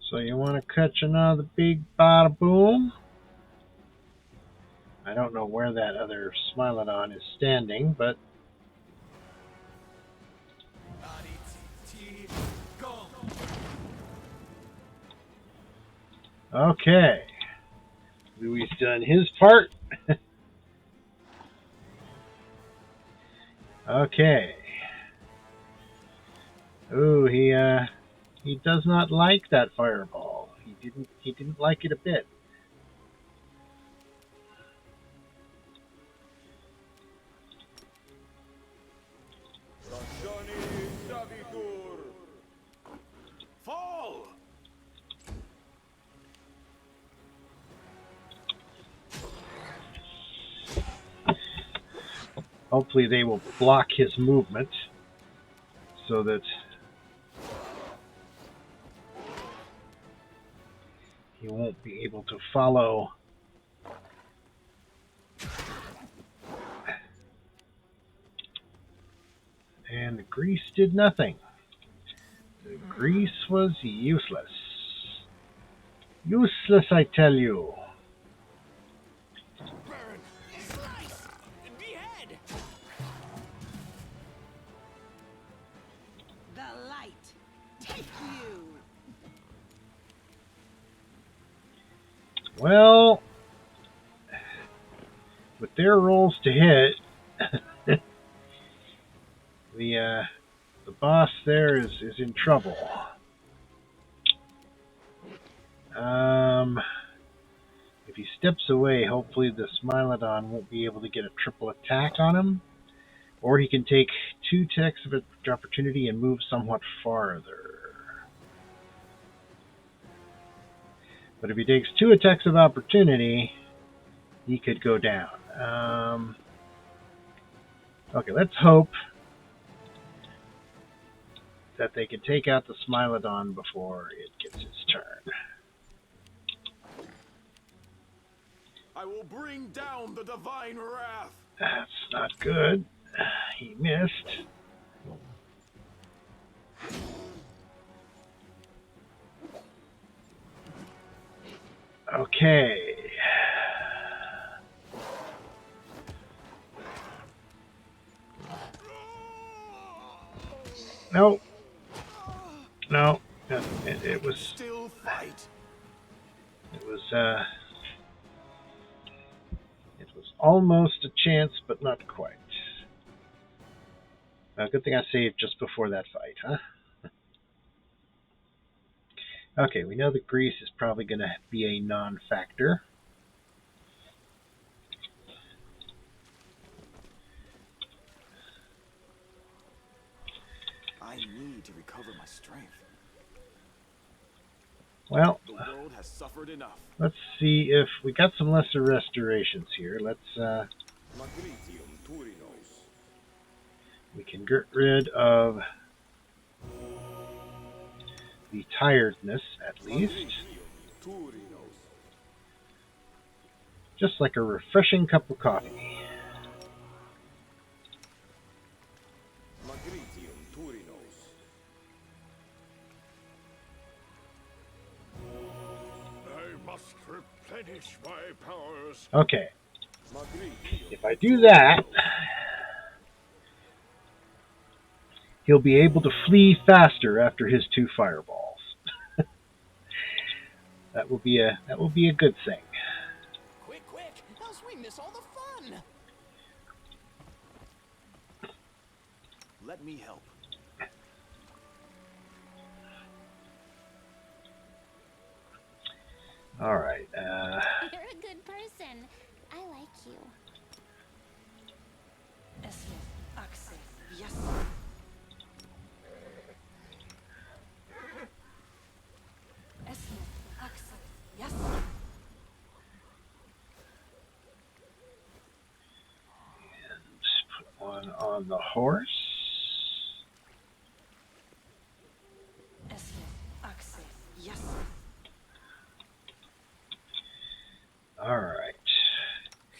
Speaker 1: So So you want to catch another big bada boom? I don't know where that other Smilodon is standing, but okay. Louis done his part. Okay. Ooh, he does not like that fireball. He didn't like it a bit.
Speaker 7: Fall!
Speaker 1: Hopefully they will block his movement so that he won't be able to follow. And the grease did nothing. The grease was useless. Useless, I tell you.
Speaker 3: Burn! Slice! Behead!
Speaker 6: The light. Take you.
Speaker 1: Well, with their rolls to hit, the boss there is in trouble. If he steps away, hopefully the Smilodon won't be able to get a triple attack on him, or he can take 2 attacks of opportunity and move somewhat farther. But if he takes 2 attacks of opportunity, he could go down. Okay, let's hope that they can take out the Smilodon before it gets its turn.
Speaker 7: I will bring down the divine wrath.
Speaker 1: That's not good. He missed. Okay. No. No. It was.
Speaker 7: Still fight.
Speaker 1: It was. It was almost a chance, but not quite. Good thing I saved just before that fight, huh? Okay, we know that grease is probably going to be a non-factor.
Speaker 7: I need to recover my strength.
Speaker 1: Well,
Speaker 7: The world has suffered enough.
Speaker 1: let's see if we got some lesser restorations here. We can get rid of the tiredness, at least. Just like a refreshing cup of coffee.
Speaker 2: I must replenish my powers.
Speaker 1: Okay. If I do that, he'll be able to flee faster after his 2 fireballs. That will be a good thing.
Speaker 3: Quick, else we miss all the fun!
Speaker 7: Let me help.
Speaker 1: All right.
Speaker 4: You're a good person. I like you.
Speaker 6: Yes. Yes.
Speaker 1: Put one on the horse.
Speaker 6: Yes.
Speaker 1: All right.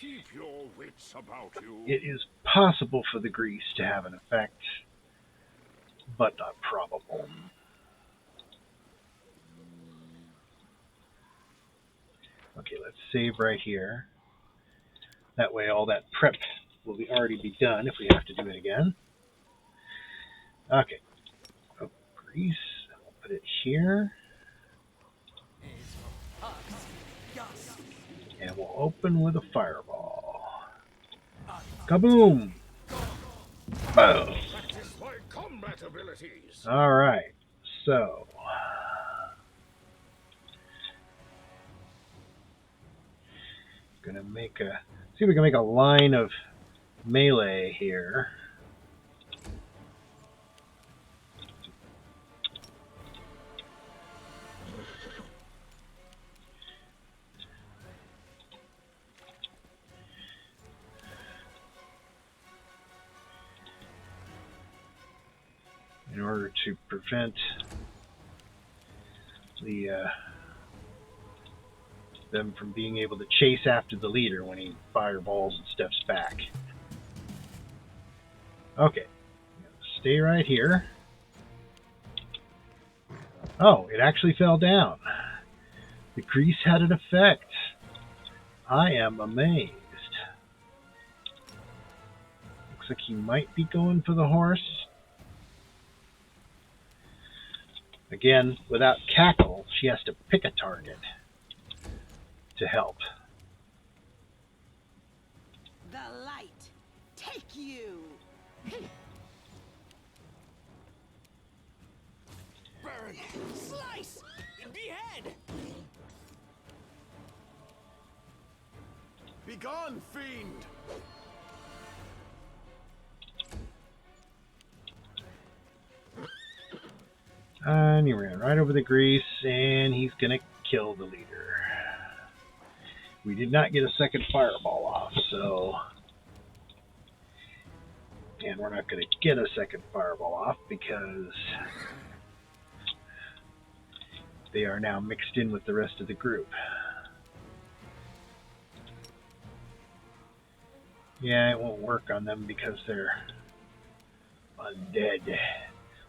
Speaker 2: Keep your wits about you.
Speaker 1: It is possible for the grease to have an effect, but not probable. Okay, let's save right here. That way all that prep will already be done if we have to do it again. Okay. Oh, grease. We'll put it here. And we'll open with a fireball. Kaboom! Boom!
Speaker 2: Practice my combat abilities.
Speaker 1: Alright, so gonna make a see if we can make a line of melee here. In order to prevent them from being able to chase after the leader when he fireballs and steps back. Okay, stay right here. Oh, it actually fell down. The grease had an effect. I am amazed. Looks like he might be going for the horse. Again, without Cackle, she has to pick a target to help.
Speaker 6: The light, take you!
Speaker 3: Burn! Slice! Behead!
Speaker 7: Begone, fiend!
Speaker 1: And he ran right over the grease, and he's gonna kill the leader. We did not get a second fireball off, so... And we're not gonna get a second fireball off because they are now mixed in with the rest of the group. Yeah, it won't work on them because they're undead.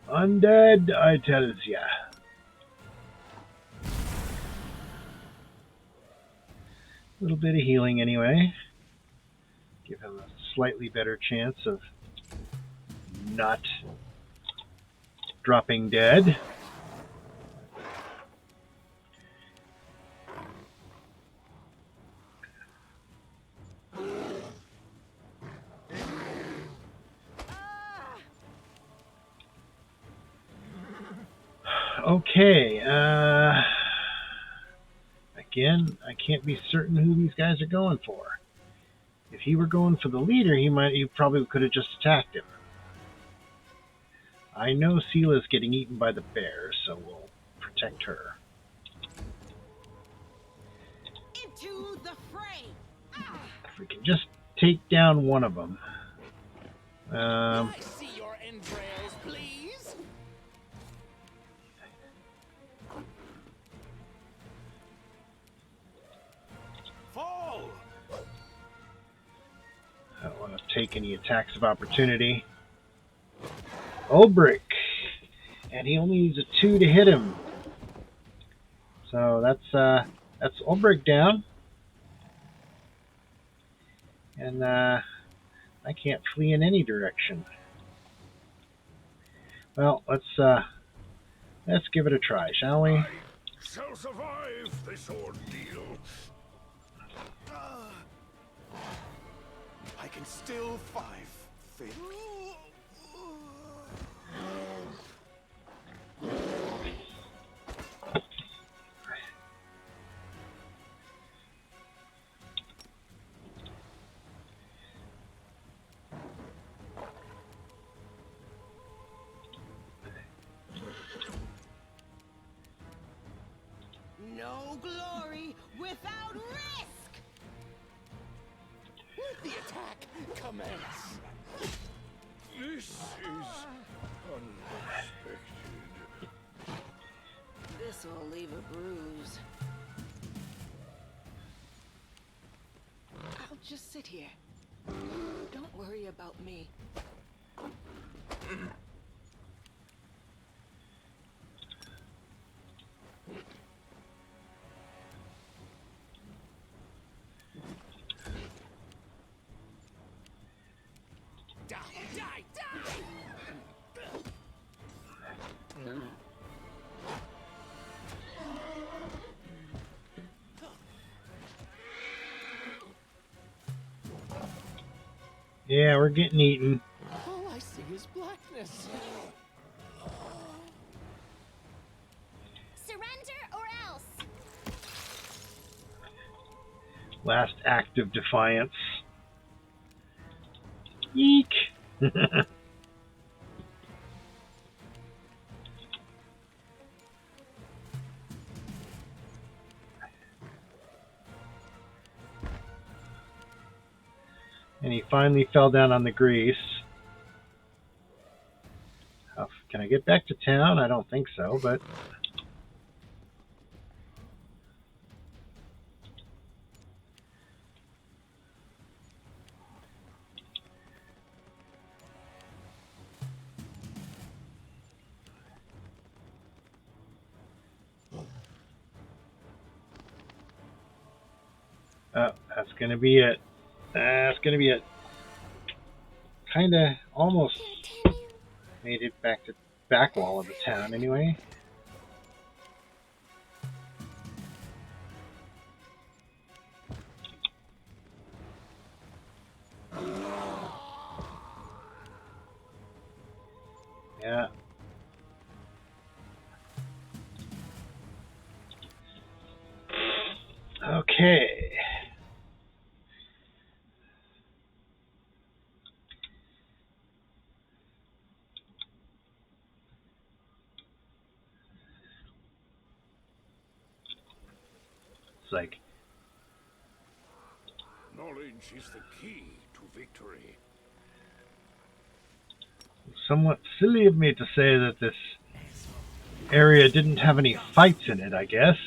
Speaker 1: Undead, I tells ya. A little bit of healing anyway. Give him a slightly better chance of not dropping dead. Okay, again, I can't be certain who these guys are going for. If he were going for the leader, he probably could have just attacked him. I know Seela's getting eaten by the bear, so we'll protect her.
Speaker 6: Into the fray!
Speaker 1: If we can just take down one of them.
Speaker 3: May I see your entrails, please?
Speaker 7: Fall!
Speaker 1: I don't want to take any attacks of opportunity. Ulbrich! And he only needs a 2 to hit him. So that's Ulbrich down. And I can't flee in any direction. Well, let's give it a try, shall we?
Speaker 2: I shall survive this ordeal.
Speaker 7: I can still think.
Speaker 6: No glory without risk!
Speaker 3: Let the attack commence.
Speaker 2: This is unexpected.
Speaker 6: This'll leave a bruise. I'll just sit here. Don't worry about me.
Speaker 3: Die! Die!
Speaker 1: Yeah, we're getting eaten.
Speaker 3: All I see is blackness.
Speaker 4: Surrender or else.
Speaker 1: Last act of defiance. Eek! And he finally fell down on the grease. Oh, can I get back to town? I don't think so, but... Oh, that's gonna be it. That's gonna be it. Kinda almost
Speaker 4: Continue.
Speaker 1: made it back to back wall of the town anyway. Yeah. Okay. It's like,
Speaker 2: Knowledge is the key to victory.
Speaker 1: somewhat silly of me to say that this area didn't have any fights in it, I guess.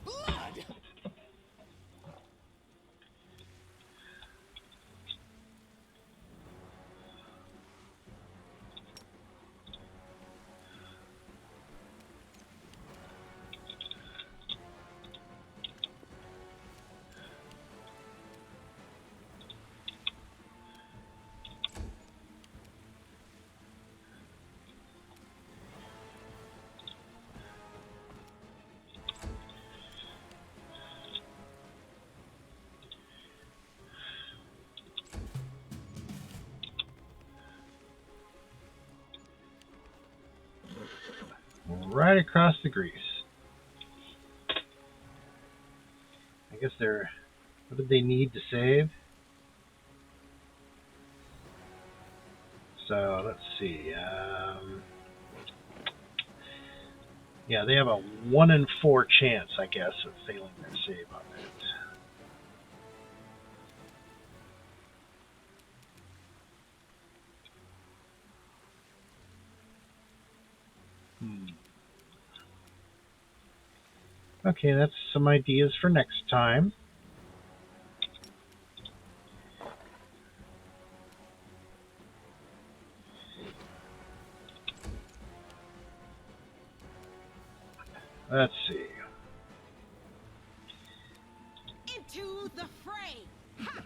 Speaker 3: Blood!
Speaker 1: Right across the grease. I guess they're... What did they need to save? So, let's see. Yeah, they have a 1 in 4 chance, I guess, of failing their save on that. Okay, that's some ideas for next time. Let's see.
Speaker 6: Into the fray! Ha!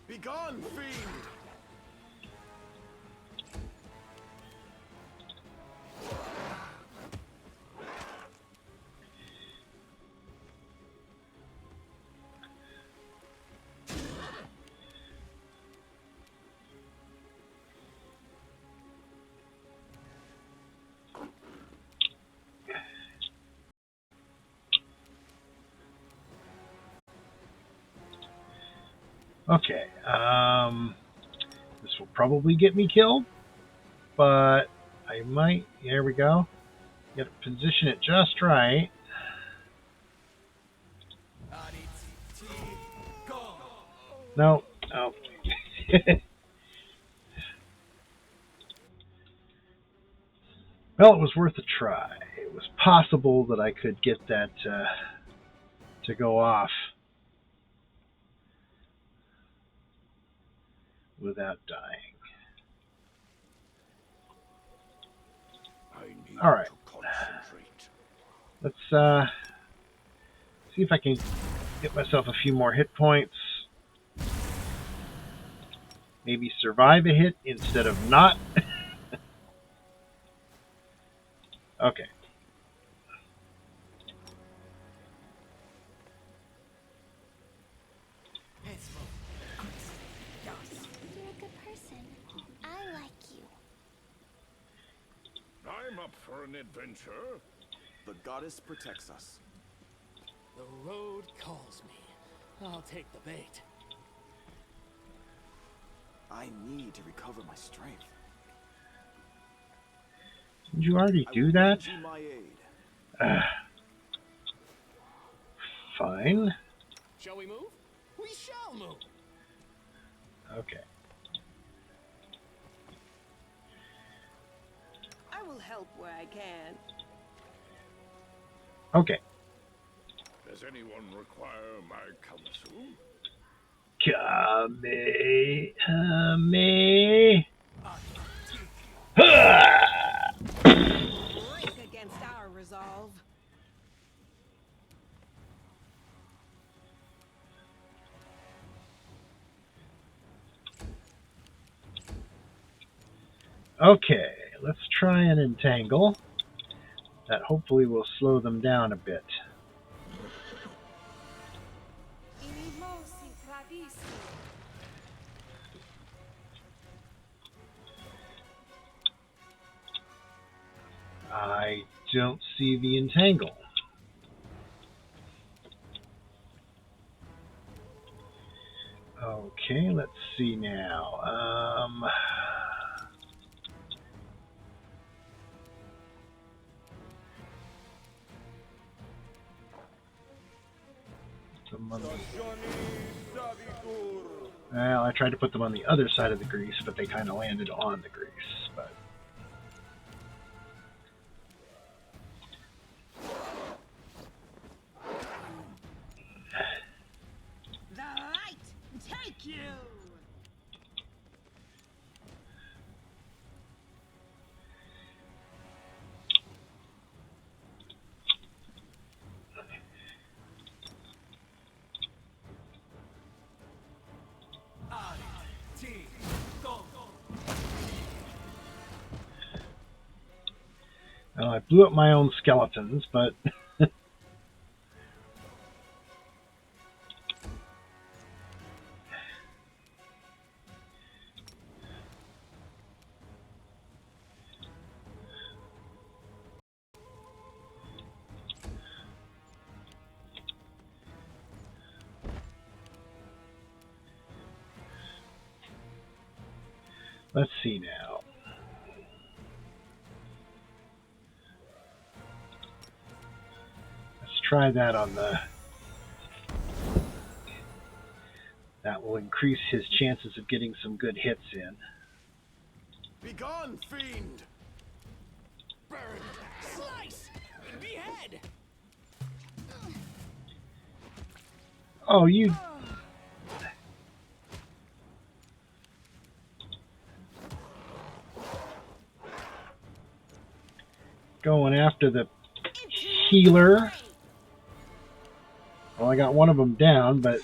Speaker 7: Begone, fiend!
Speaker 1: Okay, this will probably get me killed, but I might, there we go. Gotta position it just right. No, no. Well, it was worth a try. It was possible that I could get that to go off without dying. All right.
Speaker 2: to concentrate.
Speaker 1: Let's see if I can get myself a few more hit points. Maybe survive a hit instead of not. Okay.
Speaker 4: You're a good person. I like you.
Speaker 2: I'm up for an adventure.
Speaker 7: The goddess protects us.
Speaker 3: The road calls me. I'll take the bait.
Speaker 7: I need to recover my strength.
Speaker 1: Did you already
Speaker 7: I
Speaker 1: do
Speaker 7: will
Speaker 1: that?
Speaker 7: lend you my aid.
Speaker 1: Fine.
Speaker 3: Shall we move? We shall move.
Speaker 1: Okay.
Speaker 6: I will help where I can.
Speaker 1: Okay.
Speaker 2: Does anyone require my counsel?
Speaker 1: Kame.
Speaker 6: Break against our resolve.
Speaker 1: Okay, let's try an entangle. That hopefully will slow them down a bit. I don't see the entangle. Okay, let's see now. Well, I tried to put them on the other side of the grease, but they kind of landed on the grease. But
Speaker 6: The light take you.
Speaker 1: well, I blew up my own skeletons, but let's see now. Let's try that on the... That will increase his chances of getting some good hits in.
Speaker 7: Begone, fiend!
Speaker 3: Burn. Slice. Behead.
Speaker 1: Oh, you... Going after the healer. Well, I got one of them down, but...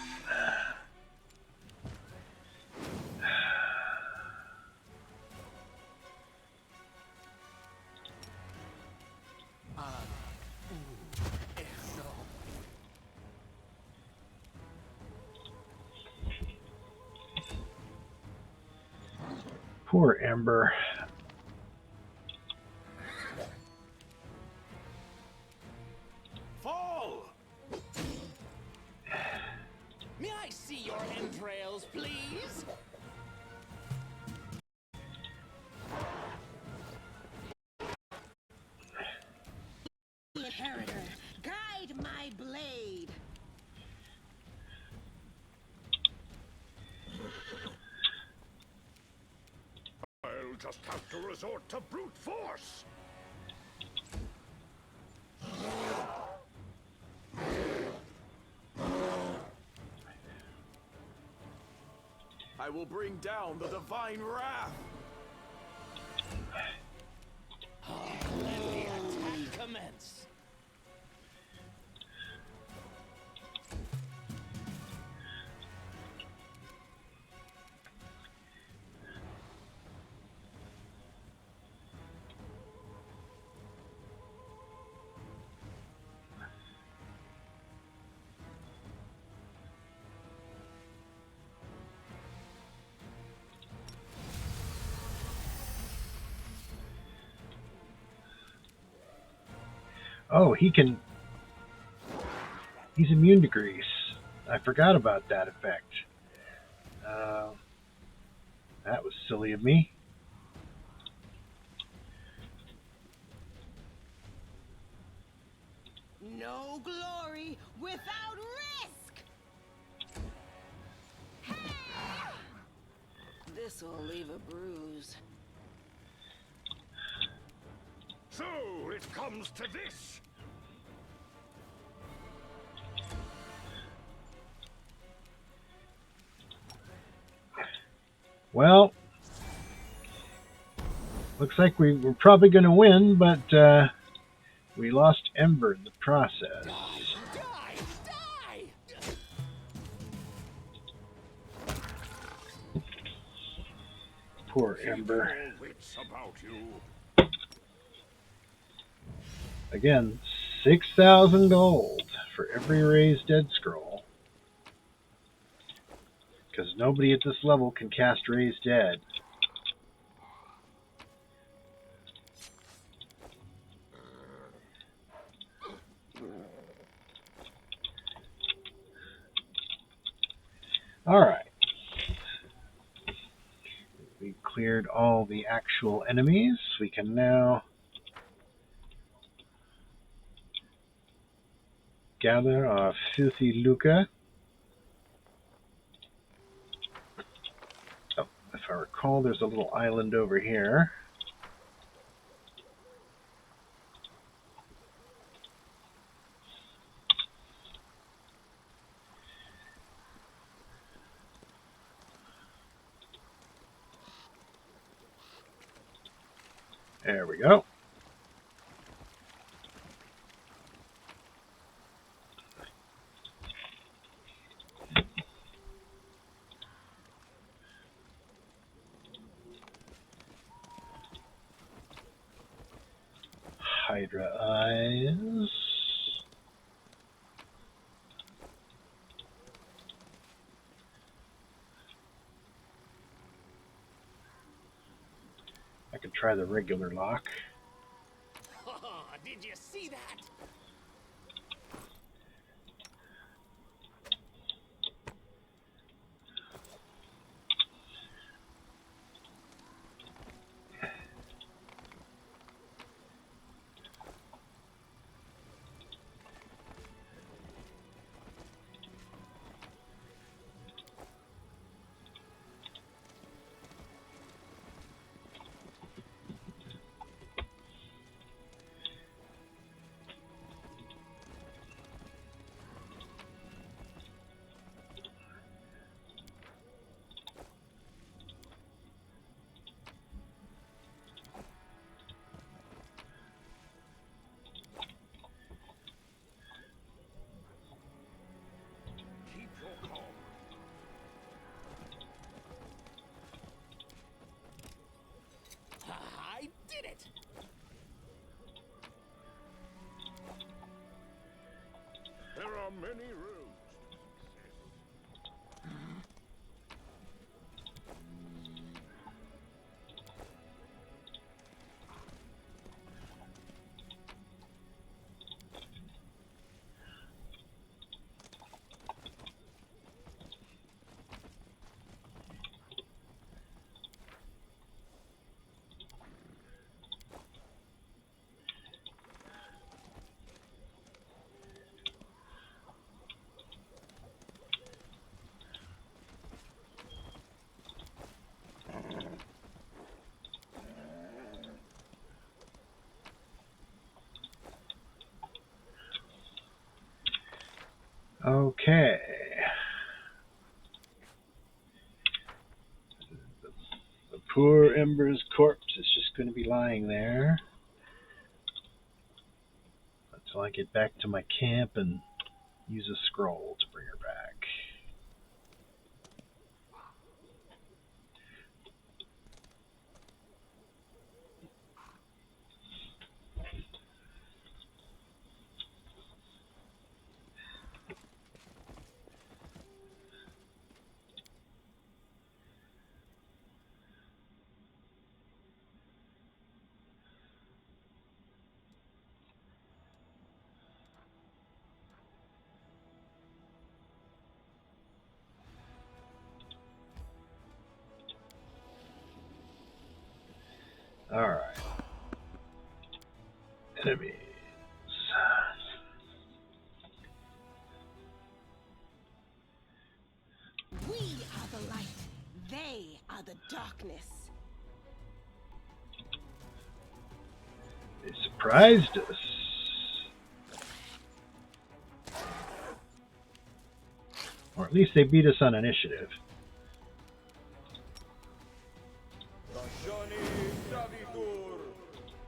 Speaker 1: Poor Ember.
Speaker 7: Fall!
Speaker 3: May I see your entrails, please?
Speaker 6: Inheritor, guide my blade.
Speaker 2: I'll just have to resort to brute force.
Speaker 7: I will bring down the divine wrath.
Speaker 3: Let the
Speaker 1: Oh, he's immune to grease. I forgot about that effect. Uh, that was silly of me.
Speaker 6: No glory without risk! This'll leave a bruise.
Speaker 2: So it comes to this.
Speaker 1: Well, looks like we were probably going to win, but we lost Ember in the process.
Speaker 3: Die! Die!
Speaker 1: Poor
Speaker 2: Keep
Speaker 1: Ember.
Speaker 2: your wits about you.
Speaker 1: Again, 6,000 gold for every raised dead scroll. Because nobody at this level can cast Raise Dead. Alright. We've cleared all the actual enemies. We can now gather our filthy lucre. Oh, if I recall, there's a little island over here. There we go. Hydra eyes. I could try the regular lock.
Speaker 3: Oh, did you see that?
Speaker 2: Keep your calm.
Speaker 3: I did it!
Speaker 2: There are many roads.
Speaker 1: Okay. The poor Ember's corpse is just going to be lying there until I get back to my camp and use a scroll to bring her back. Alright. Enemies.
Speaker 6: We are the light. They are the darkness.
Speaker 1: They surprised us. Or at least they beat us on initiative.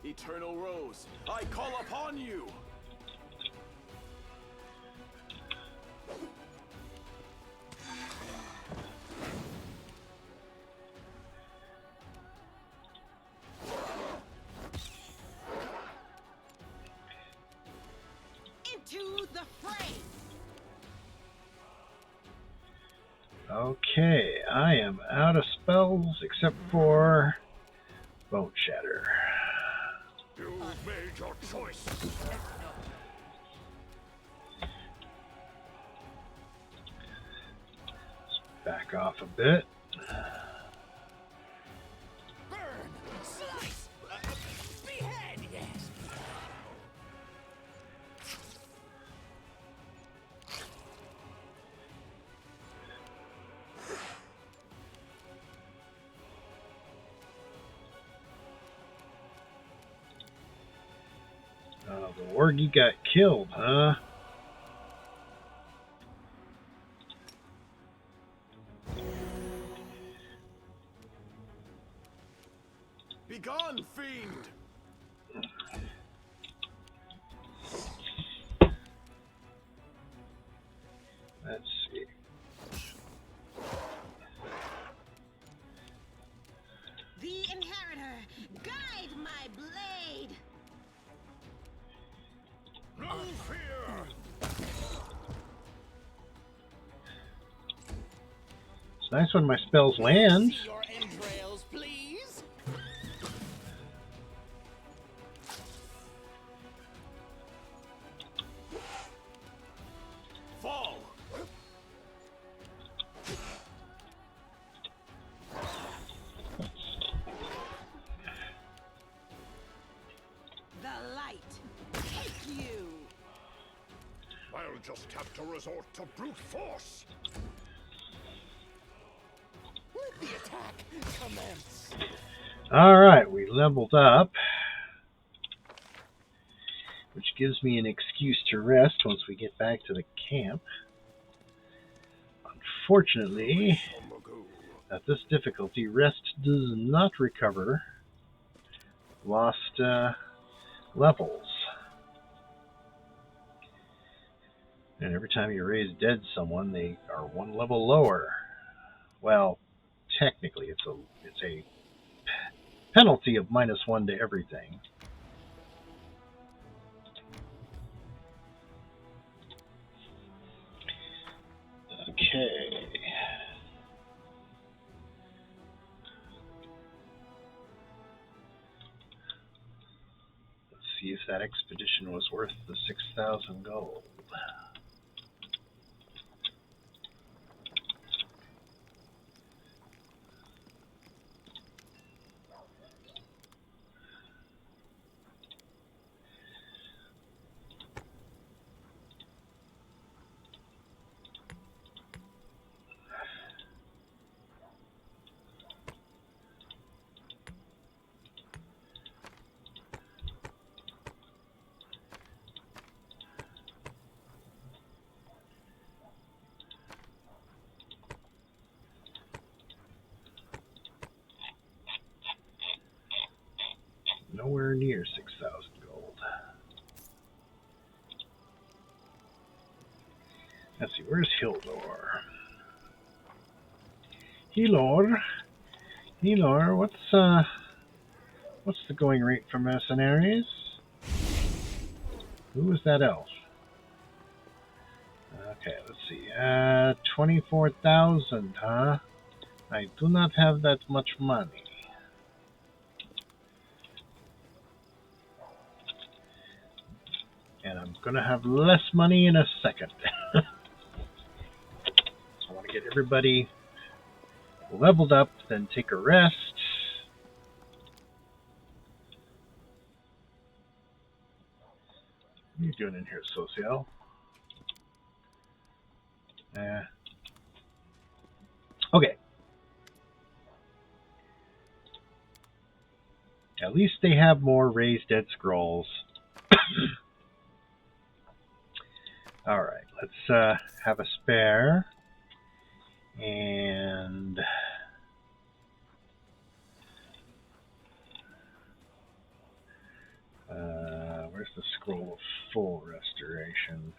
Speaker 7: Eternal Rose, I call upon you!
Speaker 6: Into the fray!
Speaker 1: Okay, I am out of spells except for Bone Shatter.
Speaker 2: You made your choice.
Speaker 1: Back off a bit.
Speaker 3: Burn! Slice! Behead! Yes!
Speaker 1: Oh, the Wargie got killed, huh?
Speaker 7: Begone, fiend!
Speaker 1: Let's see.
Speaker 6: The Inheritor, guide my blade!
Speaker 2: No fear!
Speaker 1: It's nice when my spells land.
Speaker 3: See your entrails, please?
Speaker 7: Fall!
Speaker 6: The light, take you!
Speaker 2: I'll just have to resort to brute force.
Speaker 3: Let the attack commence.
Speaker 1: Alright, we leveled up. Which gives me an excuse to rest once we get back to the camp. Unfortunately, at this difficulty, rest does not recover lost levels. And every time you raise dead someone, they are one level lower. Well, technically, it's a penalty of -1 to everything. Okay. Let's see if that expedition was worth the 6,000 gold. Nowhere near 6,000 gold. Let's see, where's Hildor? Helor, what's the going rate for mercenaries? Who is that elf? Okay, let's see. 24,000, huh? I do not have that much money. And I'm going to have less money in a second. I want to get everybody leveled up, then take a rest. What are you doing in here, Socio? Okay. At least they have more raised dead scrolls. Alright, let's have a spare. And where's the scroll of full restoration?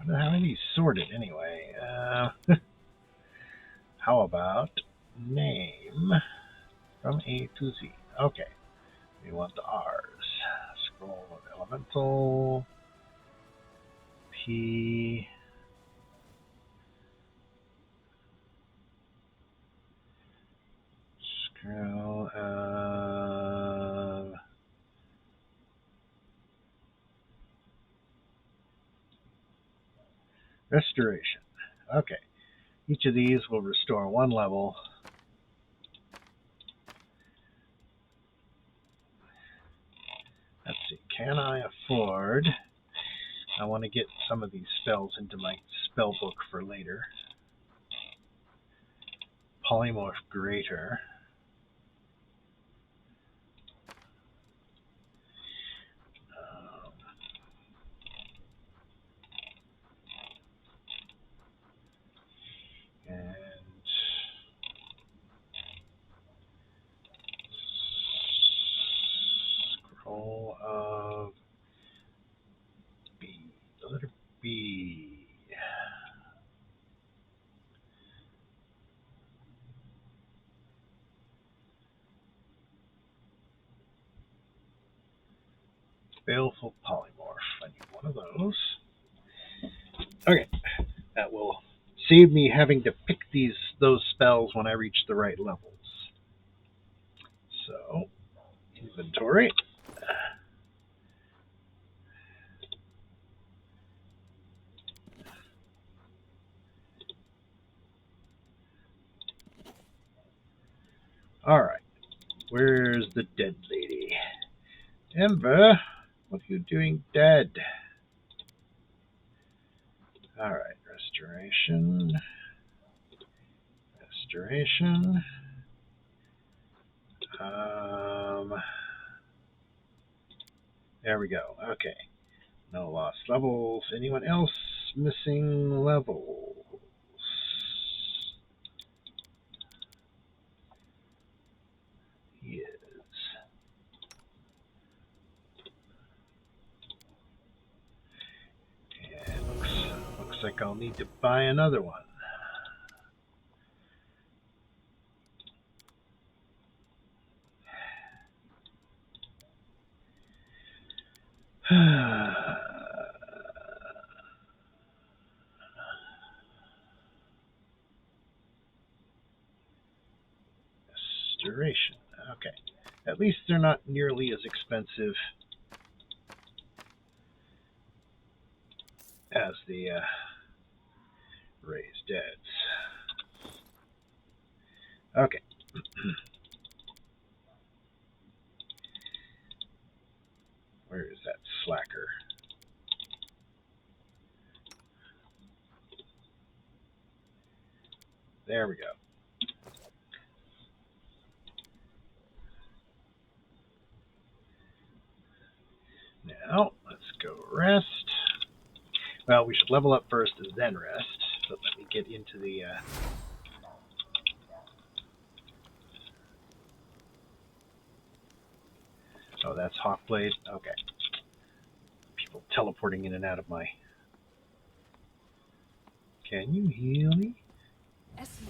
Speaker 1: How are these sorted anyway? How about name from A to Z? Okay, we want the R's. Scroll of elemental. P. Scroll of restoration. Okay. Each of these will restore one level. Let's see. Can I afford? I want to get some of these spells into my spell book for later. Polymorph Greater. And scroll of B. The letter B. Baleful Polymorph. I need one of those. Okay. That will save me having to pick those spells when I reach the right levels. So, inventory. Alright. Where's the dead lady? Ember, what are you doing dead? Alright, restoration. Restoration. There we go. Okay. No lost levels. Anyone else missing levels? He is. And looks like I'll need to buy another one. Restoration. Okay. At least they're not nearly as expensive as the raised deads. Okay. Where is that slacker? There we go. Now, let's go rest. Well, we should level up first and then rest. So let me get into the... Oh, that's Hawkblade? Okay. People teleporting in and out of my... Can you heal me?
Speaker 6: Yes.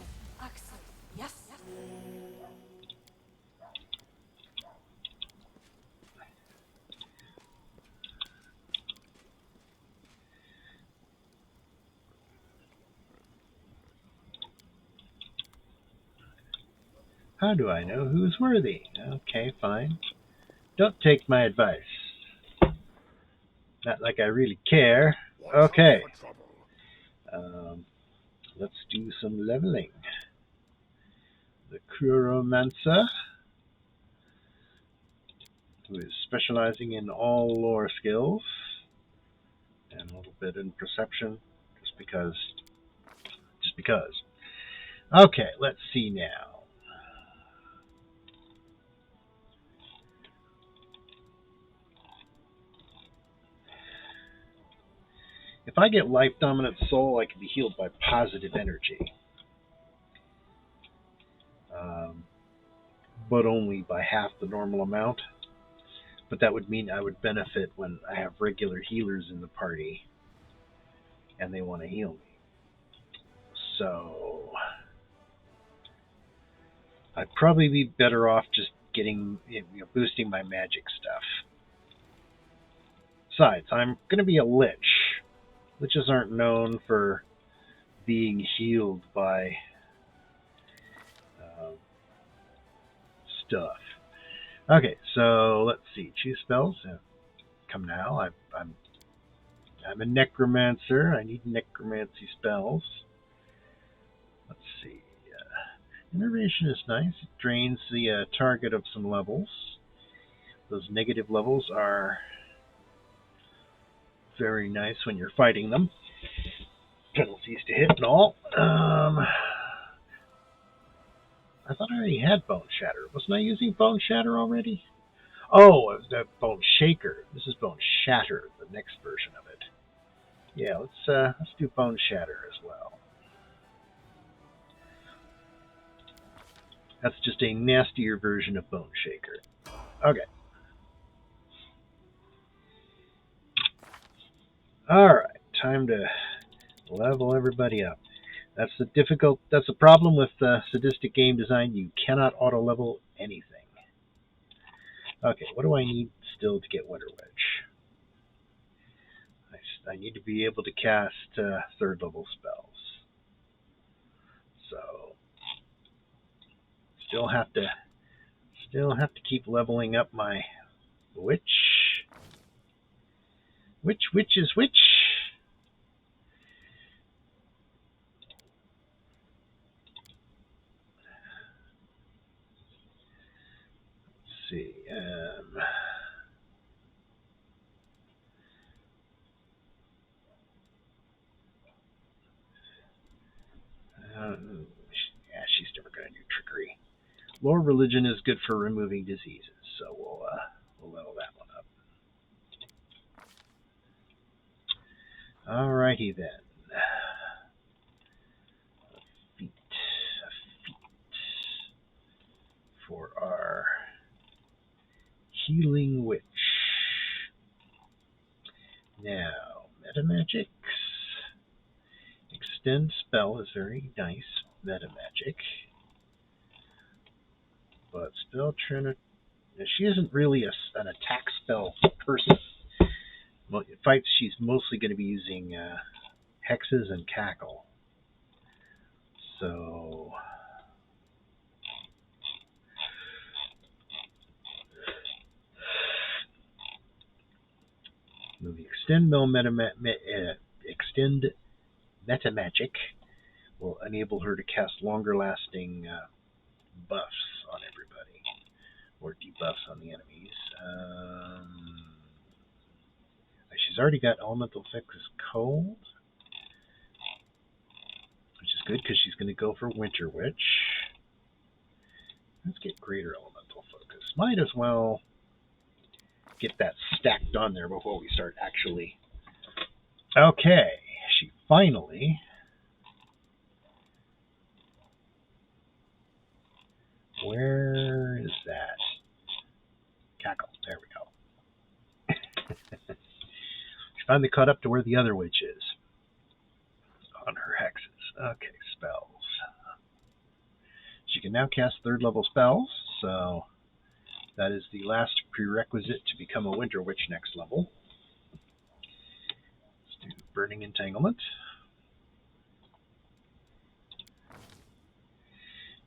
Speaker 1: How do I know who's worthy? Okay, fine. Don't take my advice. Not like I really care. Okay. let's do some leveling. The Kuromancer, who is specializing in all lore skills and a little bit in perception, just because. Okay, let's see now. If I get Life Dominant Soul, I can be healed by positive energy. But only by half the normal amount. But that would mean I would benefit when I have regular healers in the party and they want to heal me. So I'd probably be better off just getting, boosting my magic stuff. Besides, I'm going to be a lich. Liches aren't known for being healed by stuff. Okay, so let's see. Choose spells. Come now. I'm a necromancer. I need necromancy spells. Let's see. Innervation is nice. It drains the target of some levels. Those negative levels are very nice when you're fighting them. Penalties to hit and all. I thought I already had Bone Shatter. Wasn't I using Bone Shatter already? Oh, it was the Bone Shaker. This is Bone Shatter, the next version of it. Yeah, let's do Bone Shatter as well. That's just a nastier version of Bone Shaker. Okay. Alright, time to level everybody up. That's the problem with sadistic game design. You cannot auto-level anything. Okay, what do I need still to get Winter Witch? I need to be able to cast third level spells. So still have to keep leveling up my witch. Which is which? Let's see. Yeah, she's never going to do trickery. Lore religion is good for removing diseases, so we'll level that one up. Alrighty then. A feat for our healing witch. Now, metamagics. Extend spell is very nice. Metamagic. But spell trinity. She isn't really an attack spell person. Well, in fights, she's mostly going to be using hexes and cackle. So the extend metamagic will enable her to cast longer lasting buffs on everybody, or debuffs on the enemies. She's already got elemental focus cold, which is good because she's going to go for Winter Witch. Let's get greater elemental focus. Might as well get that stacked on there before we start actually. Okay, she finally. Where is that? Cackle. There we go. She finally caught up to where the other witch is on her hexes. Okay, spells. She can now cast third level spells, so that is the last prerequisite to become a Winter Witch next level. Let's do Burning Entanglement.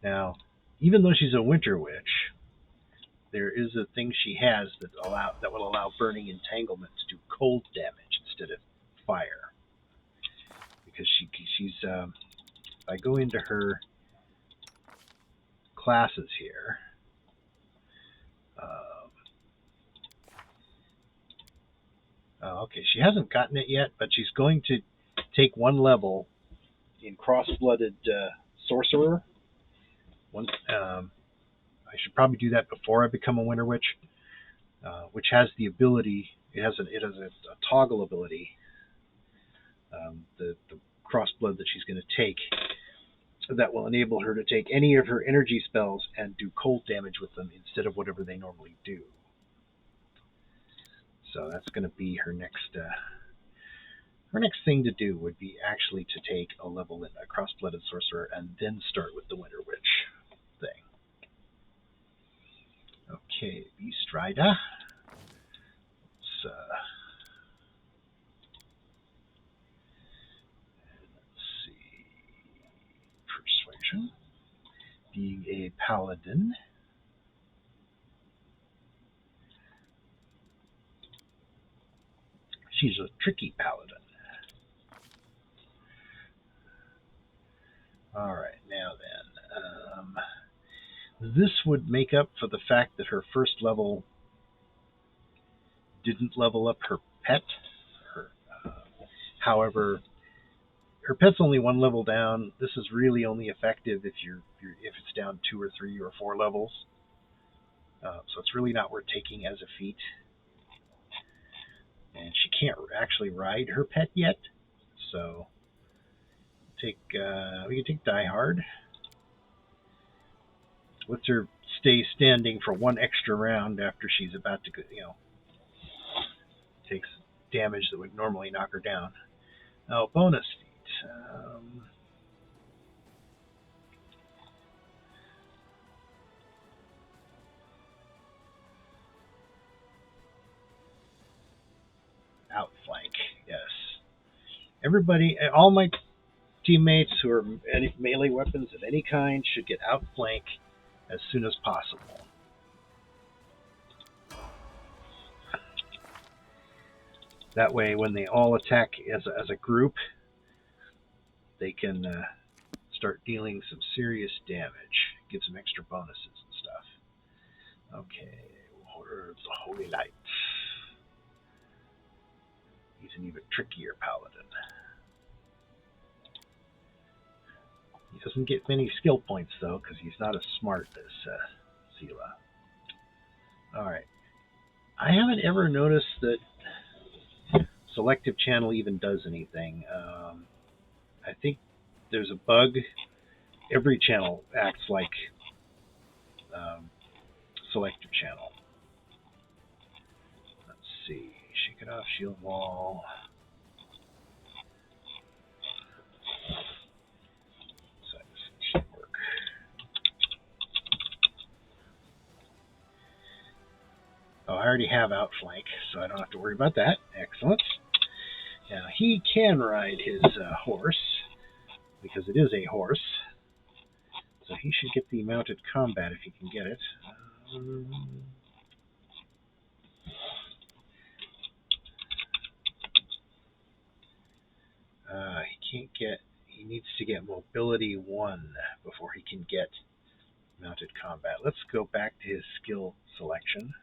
Speaker 1: Now, even though she's a Winter Witch, there is a thing she has that will allow Burning Entanglement to do cold damage instead of fire, because she's if I go into her classes here, okay, she hasn't gotten it yet, but she's going to take one level in Cross-Blooded Sorcerer. I should probably do that before I become a Winter Witch, which has the ability. It has a toggle ability. The Crossblood that she's going to take, that will enable her to take any of her energy spells and do cold damage with them instead of whatever they normally do. So that's going to be her next thing to do, would be actually to take a level in a Cross-Blooded Sorcerer and then start with the Winter Witch thing. Okay, Beast Rider. Let's see. Persuasion. Being a paladin. She's a tricky paladin. Alright, now then. This would make up for the fact that her first level didn't level up her pet. However, her pet's only one level down. This is really only effective if if it's down 2 or 3 or 4 levels. So it's really not worth taking as a feat. And she can't actually ride her pet yet, so we can take Die Hard. Lets her stay standing for one extra round after she's about to, takes damage that would normally knock her down. Oh, bonus feat. Outflank, yes. Everybody, all my teammates who are any melee weapons of any kind should get outflank as soon as possible. That way, when they all attack as a group, they can start dealing some serious damage. Give some extra bonuses and stuff. Okay, Horror of the Holy Light. He's an even trickier paladin. He doesn't get many skill points, though, because he's not as smart as Sela. Alright. I haven't ever noticed that Selective Channel even does anything. I think there's a bug. Every channel acts like Selective Channel. Let's see. Shake it off, shield wall. So this should work. Oh, I already have outflank, so I don't have to worry about that. Excellent. Now he can ride his horse, because it is a horse. So he should get the mounted combat if he can get it. He can't get. He needs to get mobility 1 before he can get mounted combat. Let's go back to his skill selection.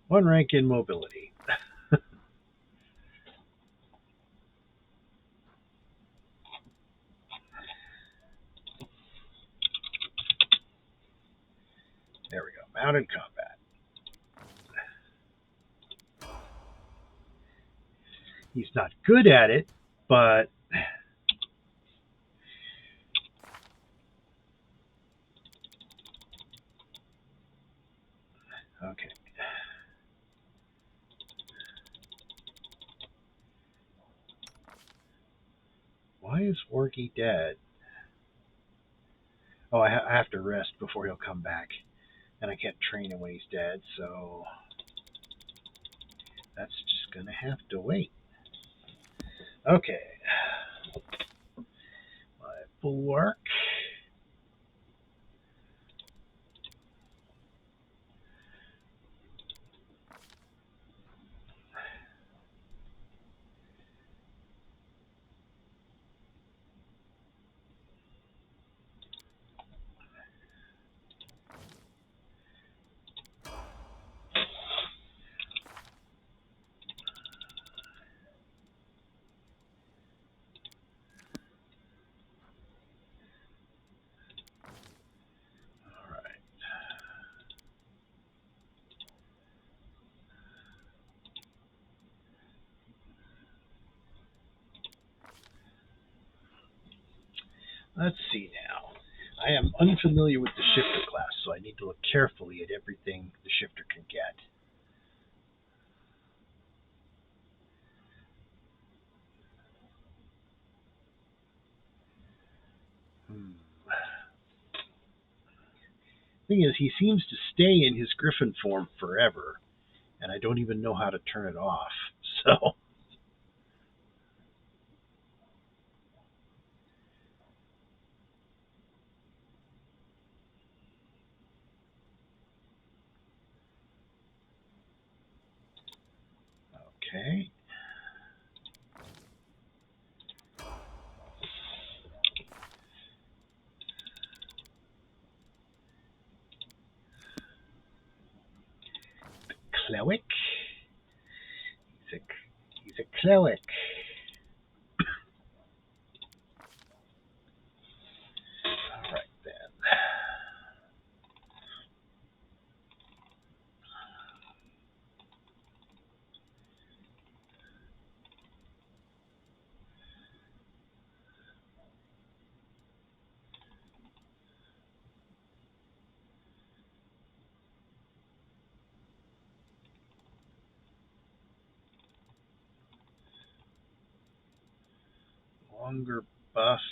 Speaker 1: One rank in mobility. There we go. Mounted combat. He's not good at it, but okay. Why is Orgy dead? Oh, I have to rest before he'll come back. And I can't train him when he's dead, so that's just going to have to wait. Okay. My bulwark. Let's see now. I am unfamiliar with the shifter class, so I need to look carefully at everything the shifter can get. Thing is, he seems to stay in his griffin form forever, and I don't even know how to turn it off. So, okay. Cleric. He's a cleric. All right then. Longer buffs.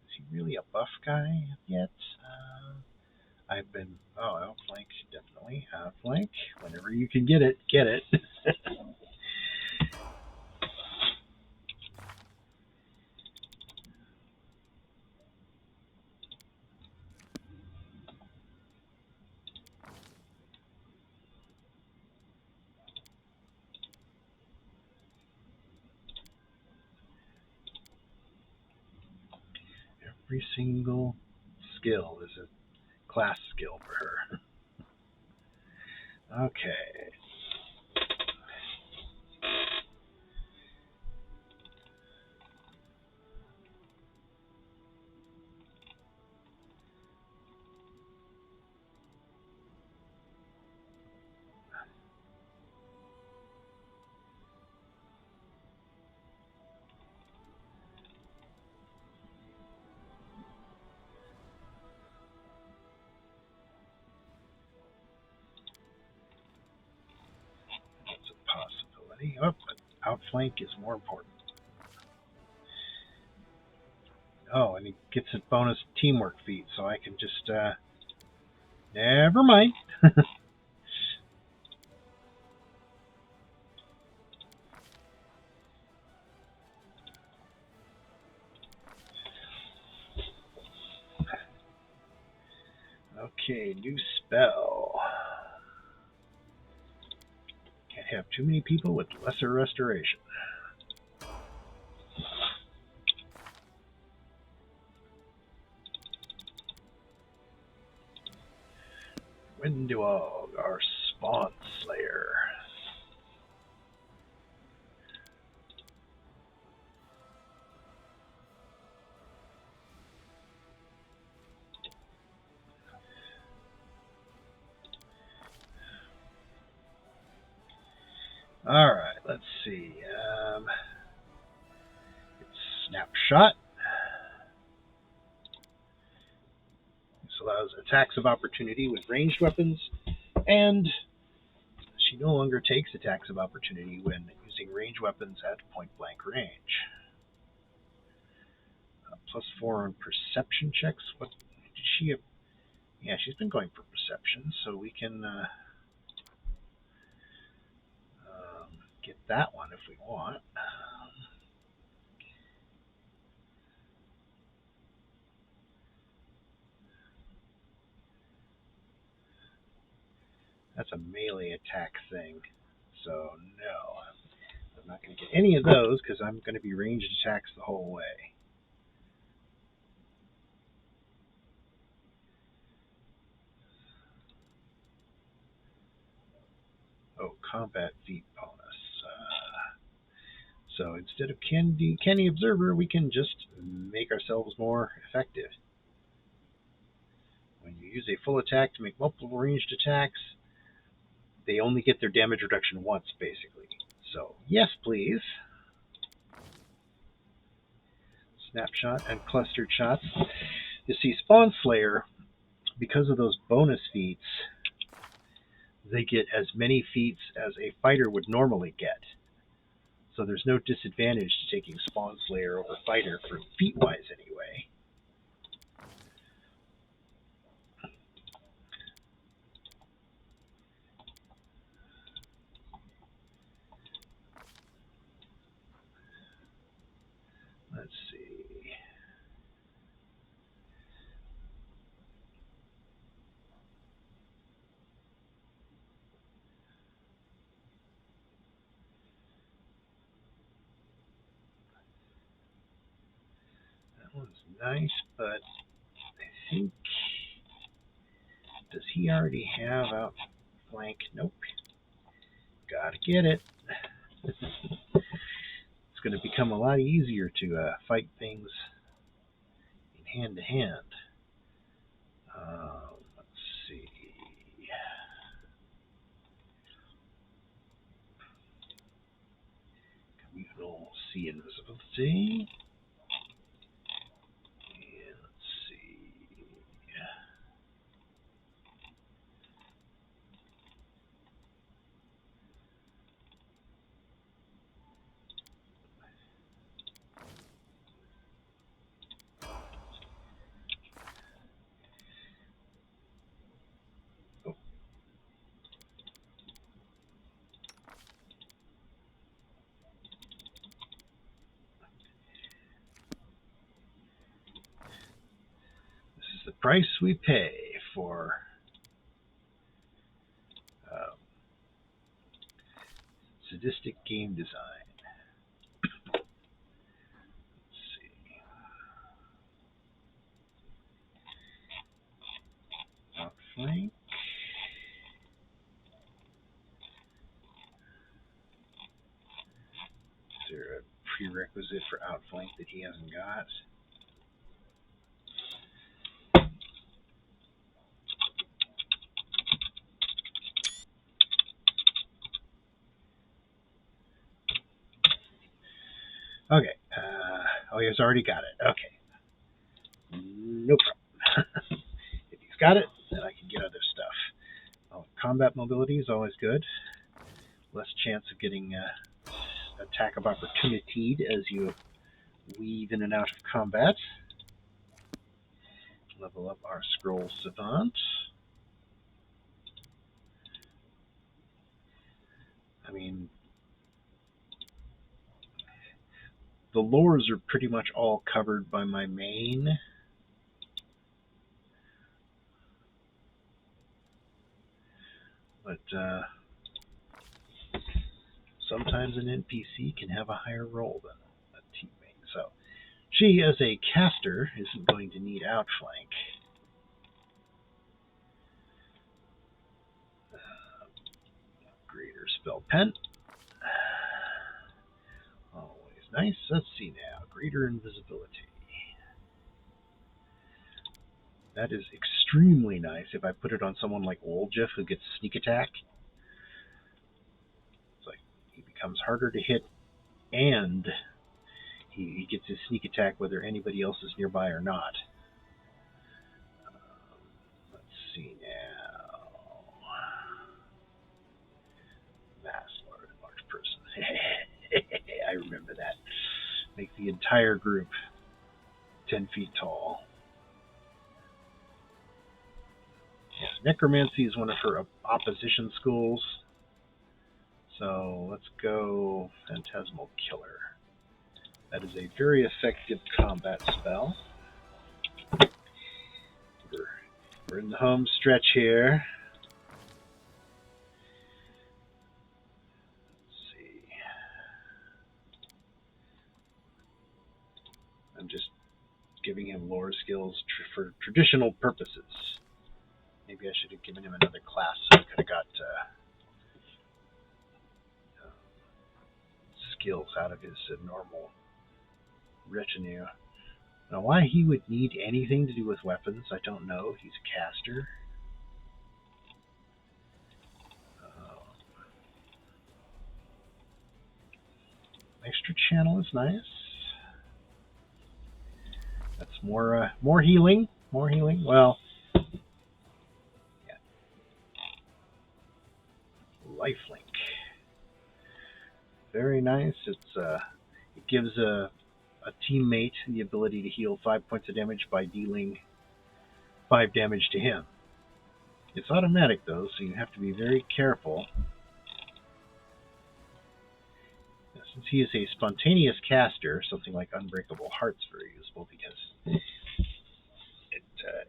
Speaker 1: Is he really a buff guy yet? I've been. Oh, outflank, definitely. Outflank. Whenever you can get it, get it. Every single skill is a class skill for her. Okay. That's a possibility. Oh, but outflank is more important. Oh, and he gets a bonus teamwork feat, so I can just, never mind. Okay, new spell. Can't have too many people with lesser restoration. Winduog, our spawn slayer. Alright, let's see. It's snapshot. This allows attacks of opportunity with ranged weapons, and she no longer takes attacks of opportunity when using ranged weapons at point blank range. +4 on perception checks. What did she have? Yeah, she's been going for perception, so we can get that one if we want. That's a melee attack thing, so no. I'm not going to get any of those because I'm going to be ranged attacks the whole way. Oh, combat feat bonus. So instead of Canny Observer, we can just make ourselves more effective. When you use a full attack to make multiple ranged attacks, they only get their damage reduction once, basically. So, yes, please. snapshot and clustered shots. You see, Spawn Slayer, because of those bonus feats, they get as many feats as a fighter would normally get. So there's no disadvantage to taking Spawn Slayer over fighter for feat-wise anyway. Let's see. That one's nice, but I think... Does he already have outflank? Nope. Gotta get it. It's going to become a lot easier to fight things in hand-to-hand. Let's see. Communal C invisibility. And let's see. Oh. This is the price we pay for sadistic game design. Let's see. Outflank. Is there a prerequisite for outflank that he hasn't got? Okay. Oh, he's already got it. Okay. No problem. If he's got it, then I can get other stuff. Oh, combat mobility is always good. Less chance of getting attack of opportunity as you weave in and out of combat. Level up our scroll savant. I mean, the lores are pretty much all covered by my main. But sometimes an NPC can have a higher roll than a teammate. So she, as a caster, isn't going to need outflank. Greater spell pen. Always nice. Let's see now. Greater invisibility. That is extremely nice if I put it on someone like Woljeff who gets sneak attack. It's like he becomes harder to hit and he gets his sneak attack whether anybody else is nearby or not. Let's see now. Mass large person. I remember that. Make the entire group 10 feet tall. Yes, necromancy is one of her opposition schools. So let's go Phantasmal Killer. That is a very effective combat spell. We're in the home stretch here. Let's see. I'm just giving him lore skills for traditional purposes. Maybe I should have given him another class so he could have got skills out of his normal retinue. Now, why he would need anything to do with weapons, I don't know. He's a caster. Extra channel is nice. more healing. More healing. Well, yeah. Lifelink. Very nice. It gives a teammate the ability to heal 5 points of damage by dealing 5 damage to him. It's automatic though, so you have to be very careful. Since he is a spontaneous caster, something like Unbreakable Heart's very useful because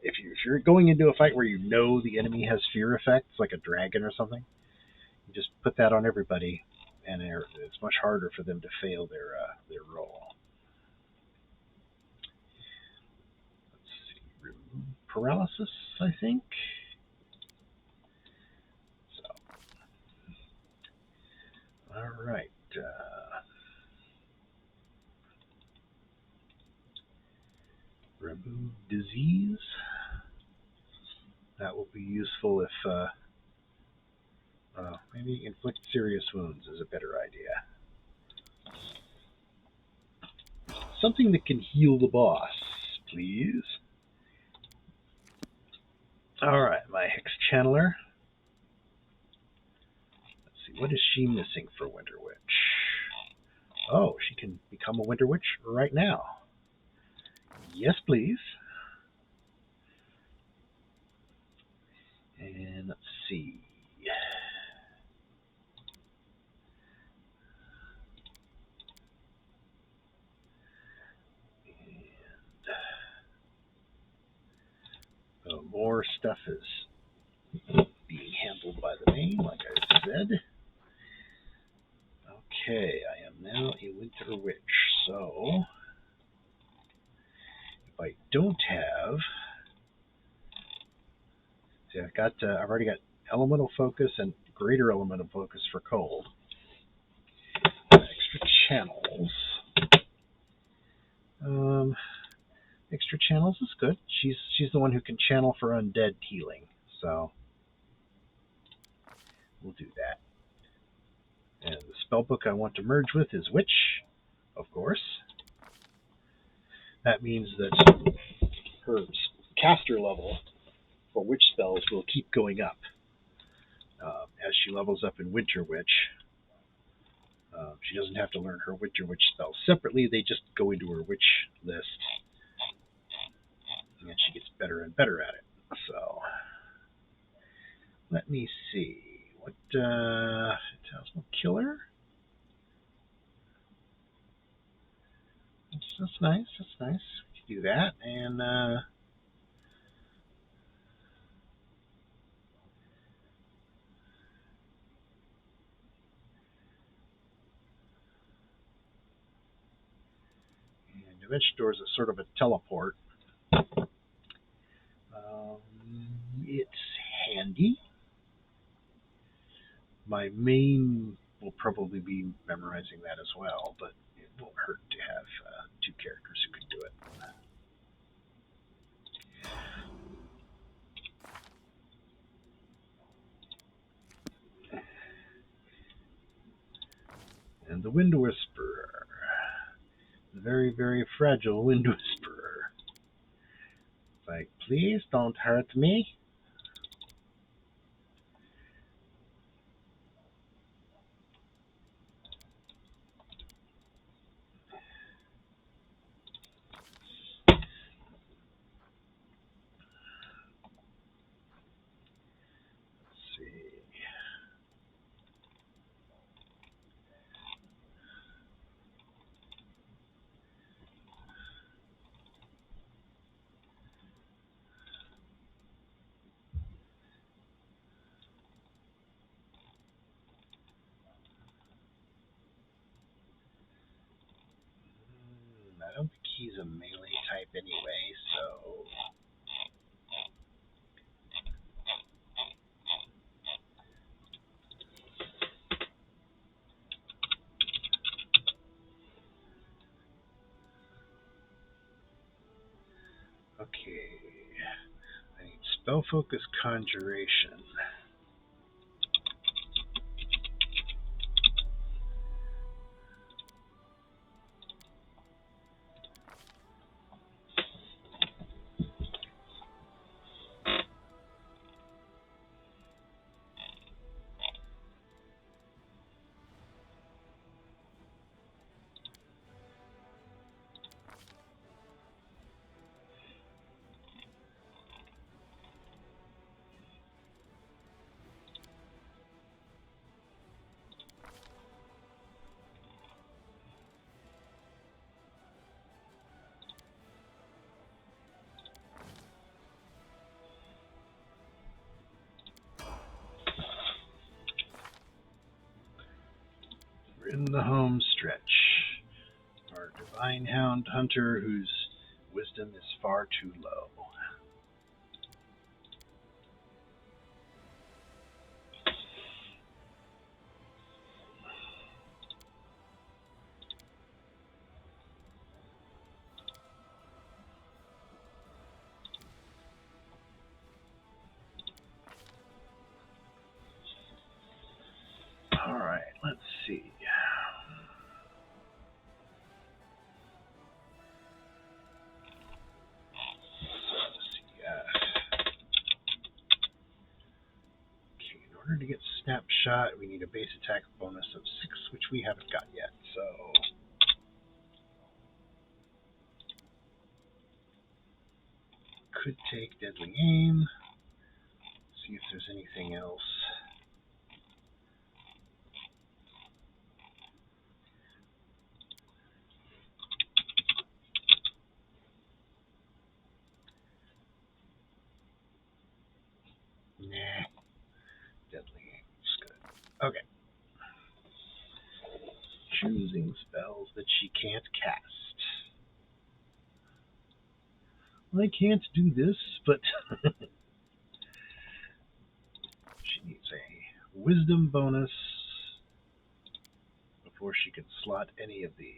Speaker 1: if you're going into a fight where you know the enemy has fear effects, like a dragon or something, you just put that on everybody, and it's much harder for them to fail their roll. Let's see, remove paralysis, I think. So, all right. Remove disease. That will be useful if maybe inflict serious wounds is a better idea. Something that can heal the boss, please. Alright, my Hex Channeler. Let's see, what is she missing for Winter Witch? Oh, she can become a Winter Witch right now. Yes, please. And let's see. More stuff is being handled by the main, like I said. Okay, I am now a Winter Witch, so if I don't have, see, I've already got Elemental Focus and Greater Elemental Focus for cold. Extra channels. Extra channels is good. She's the one who can channel for undead healing, so we'll do that. And the spellbook I want to merge with is Witch, of course. That means that her caster level for witch spells will keep going up as she levels up in Winter Witch. She doesn't have to learn her Winter Witch spells separately. They just go into her witch list, and she gets better and better at it. So let me see. What Talisman Killer? That's nice. That's nice. We can do that. And Dimension Doors is sort of a teleport. It's handy. My main will probably be memorizing that as well, but it won't hurt to have two characters who can do it. And the Wind Whisperer. The very, very fragile Wind Whisperer. It's like, please don't hurt me. I don't think he's a melee type anyway, so... Okay. I need Spell Focus Conjuration. We're in the home stretch. Our Divine Hound Hunter, whose wisdom is far too low. Alright, let's see. Okay, in order to get Snapshot, we need a base attack bonus of 6, which we haven't got yet, so... Could take Deadly Aim. See if there's anything else. Nah. Deadly Aim is good. Okay. Choosing spells that she can't cast. Well, I can't do this, but she needs a wisdom bonus before she can slot any of these.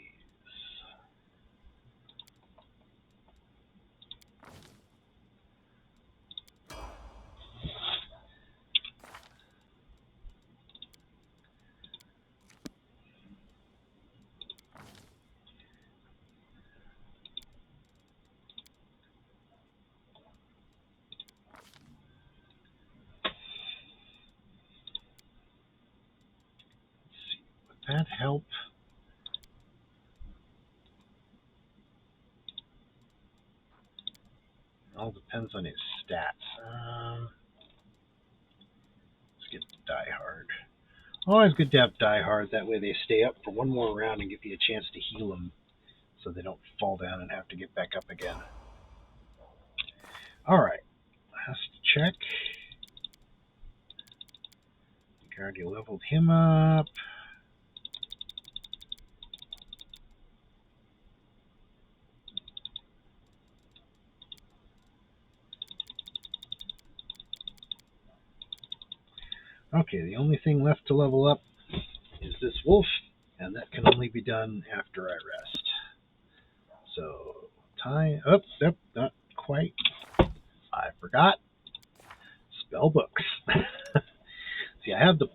Speaker 1: That help? It all depends on his stats. Let's get Die Hard. Always good to have Die Hard. That way they stay up for one more round and give you a chance to heal them, so they don't fall down and have to get back up again. All right, last check. We already leveled him up. Okay, the only thing left to level up is this wolf, and that can only be done after I rest. So, time up, not quite. I forgot. Spell books. See, I have the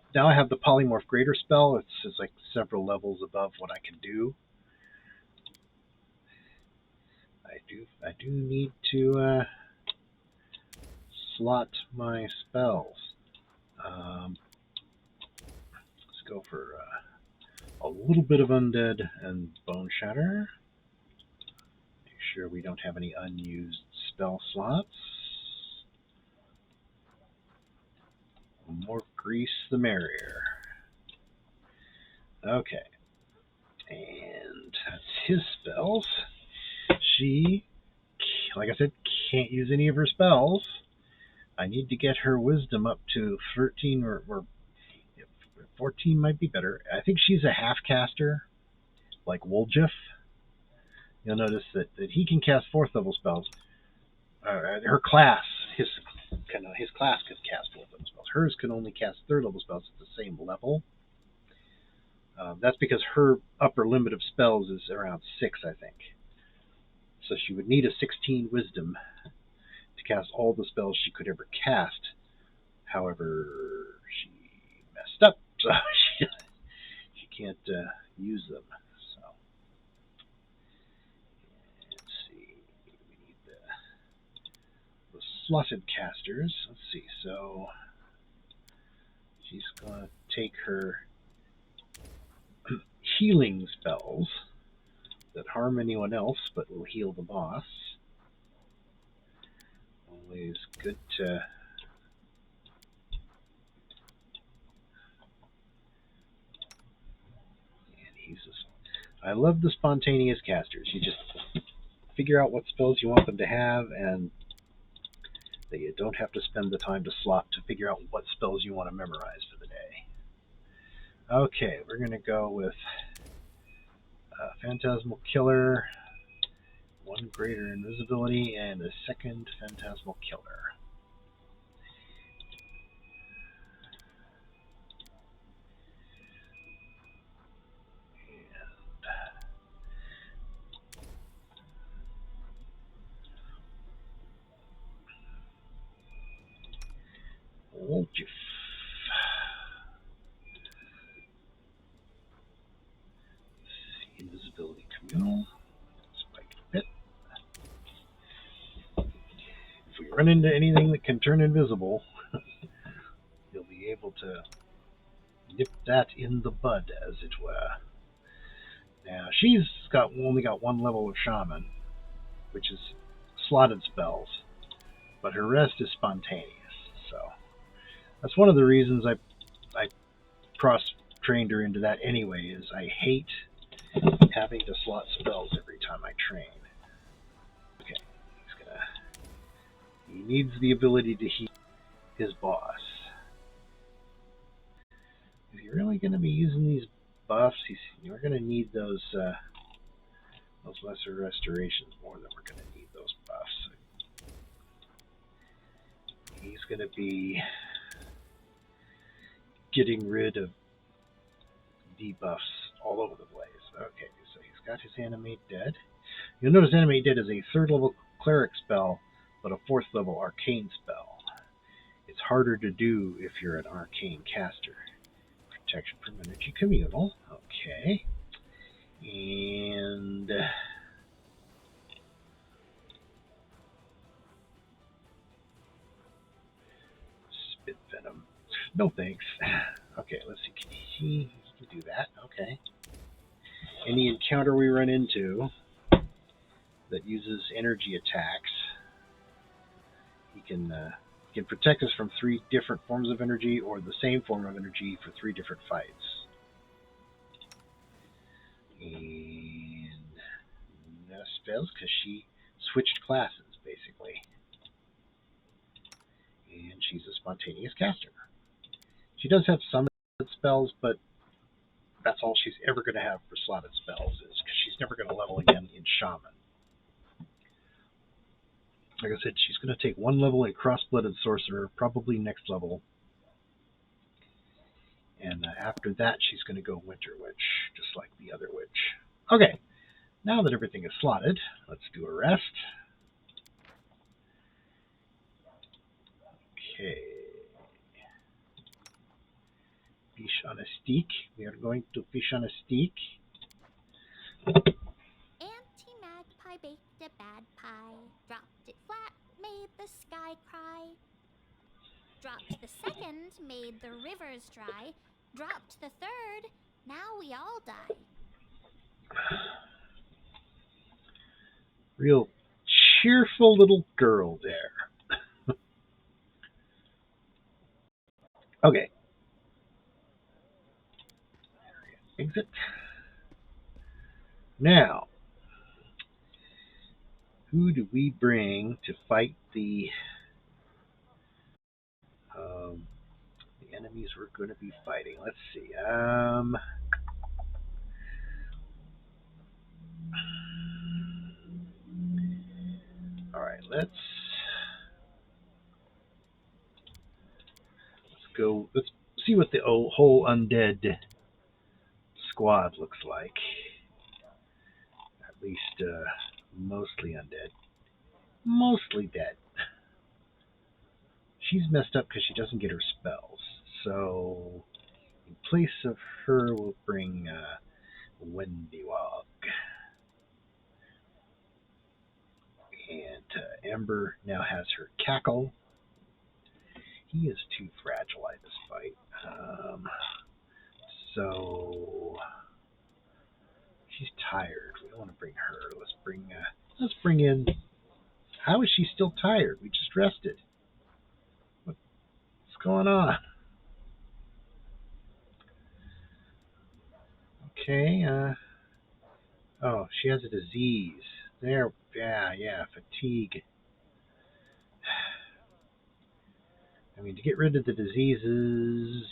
Speaker 1: polymorph greater spell. It's like several levels above what I can do. I do need to slot my spells. Let's go for a little bit of Undead and Bone Shatter. Make sure we don't have any unused spell slots. The more grease, the merrier. Okay. And that's his spells. She, like I said, can't use any of her spells. I need to get her wisdom up to 13 or 14 might be better. I think she's a half caster, like Woljif. You'll notice that he can cast 4th level spells. Her class, his class could cast 4th level spells. Hers can only cast 3rd level spells at the same level. That's because her upper limit of spells is around 6, I think. So she would need a 16 wisdom to cast all the spells she could ever cast. However, she messed up, so she can't use them. So let's see. We need the slotted casters. Let's see. So she's gonna take her healing spells that harm anyone else but will heal the boss. Always good to... And he's I love the spontaneous casters. You just figure out what spells you want them to have, and that you don't have to spend the time to slot to figure out what spells you want to memorize for the day. Okay, we're going to go with Phantasmal Killer, 1 greater invisibility, and a second Phantasmal Killer. And invisibility communal, spiked bit. If we run into anything that can turn invisible, you'll be able to nip that in the bud, as it were. Now, she's only got 1 level of Shaman, which is slotted spells, but her rest is spontaneous. So that's one of the reasons I cross-trained her into that anyway, is I hate having to slot spells every time I train. Okay, he needs the ability to heal his boss. If you're really going to be using these buffs, you're going to need those lesser restorations more than we're going to need those buffs. He's going to be getting rid of debuffs all over the place. Okay, so he's got his Animate Dead. You'll notice Animate Dead is a 3rd level cleric spell, but a 4th level arcane spell. It's harder to do if you're an arcane caster. Protection from Energy Communal. Okay. And Spit Venom. No thanks. Okay, let's see. He can do that. Okay. Any encounter we run into that uses energy attacks, he can protect us from 3 different forms of energy or the same form of energy for 3 different fights. And no spells because she switched classes, basically. And she's a spontaneous caster. She does have some spells, but that's all she's ever going to have for slotted spells, is because she's never going to level again in Shaman. Like I said, she's going to take 1 level in Cross-Blooded Sorcerer, probably next level. And after that, she's going to go Winter Witch, just like the other witch. Okay, now that everything is slotted, let's do a rest. Okay. Fish on a stick. We are going to fish on a stick.
Speaker 4: Anti-magpie baked a bad pie. Dropped it flat, made the sky cry. Dropped the second, made the rivers dry. Dropped the third, now we all die.
Speaker 1: Real cheerful little girl there. Okay. Exit. Now, who do we bring to fight the enemies we're going to be fighting? Let's see. All right, let's go. Let's see what the whole undead squad looks like. At least mostly undead. Mostly dead. She's messed up because she doesn't get her spells. So, in place of her, we'll bring Wendywog. And Ember now has her Cackle. He is too fragile at this fight. So she's tired. We don't want to bring her. Let's bring in. How is she still tired? We just rested. What's going on? Okay. Oh, she has a disease. There. Yeah. Fatigue. I mean, to get rid of the diseases,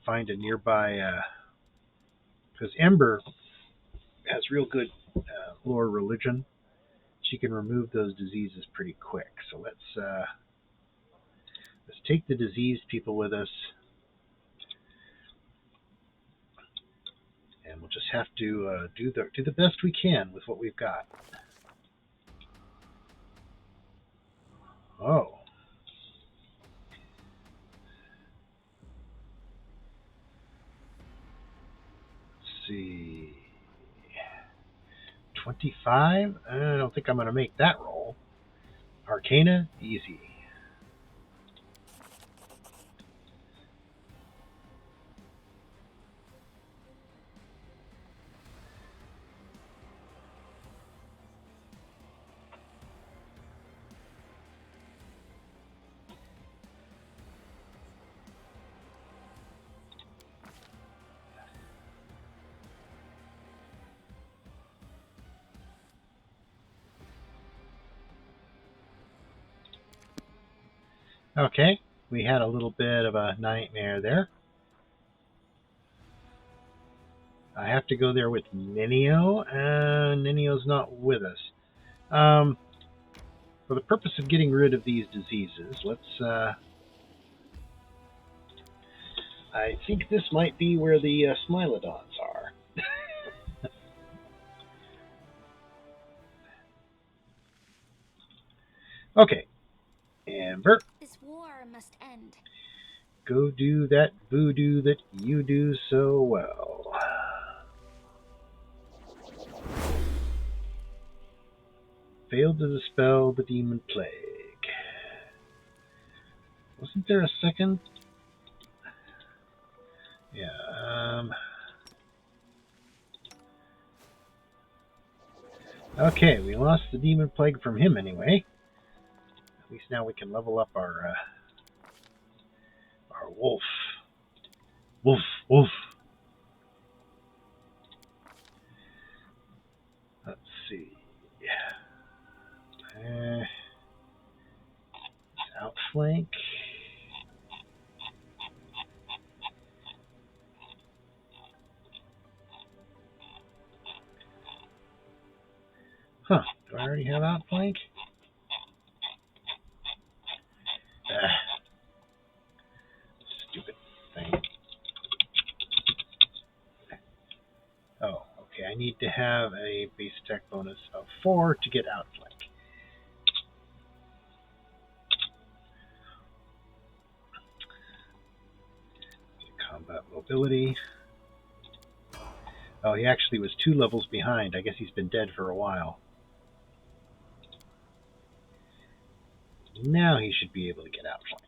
Speaker 1: find a nearby, because Ember has real good lore religion. She can remove those diseases pretty quick. So let's take the diseased people with us, and we'll just have to do the best we can with what we've got. Oh. Let's see. 25? I don't think I'm going to make that roll. Arcana? Easy. Okay, we had a little bit of a nightmare there. I have to go there with Ninio, and Ninio's not with us. For the purpose of getting rid of these diseases, let's... I think this might be where the Smilodons are. Okay, Amber.
Speaker 4: This war must end.
Speaker 1: Go do that voodoo that you do so well. Failed to dispel the demon plague. Wasn't there a second? Yeah, okay, we lost the demon plague from him anyway. At least now we can level up our wolf. Wolf, wolf. Let's see. Outflank. Huh, do I already have outflank? Stupid thing. Oh, okay, I need to have a base attack bonus of 4 to get outflank. Combat mobility. Oh, he actually was 2 levels behind. I guess he's been dead for a while. Now he should be able to get outflank.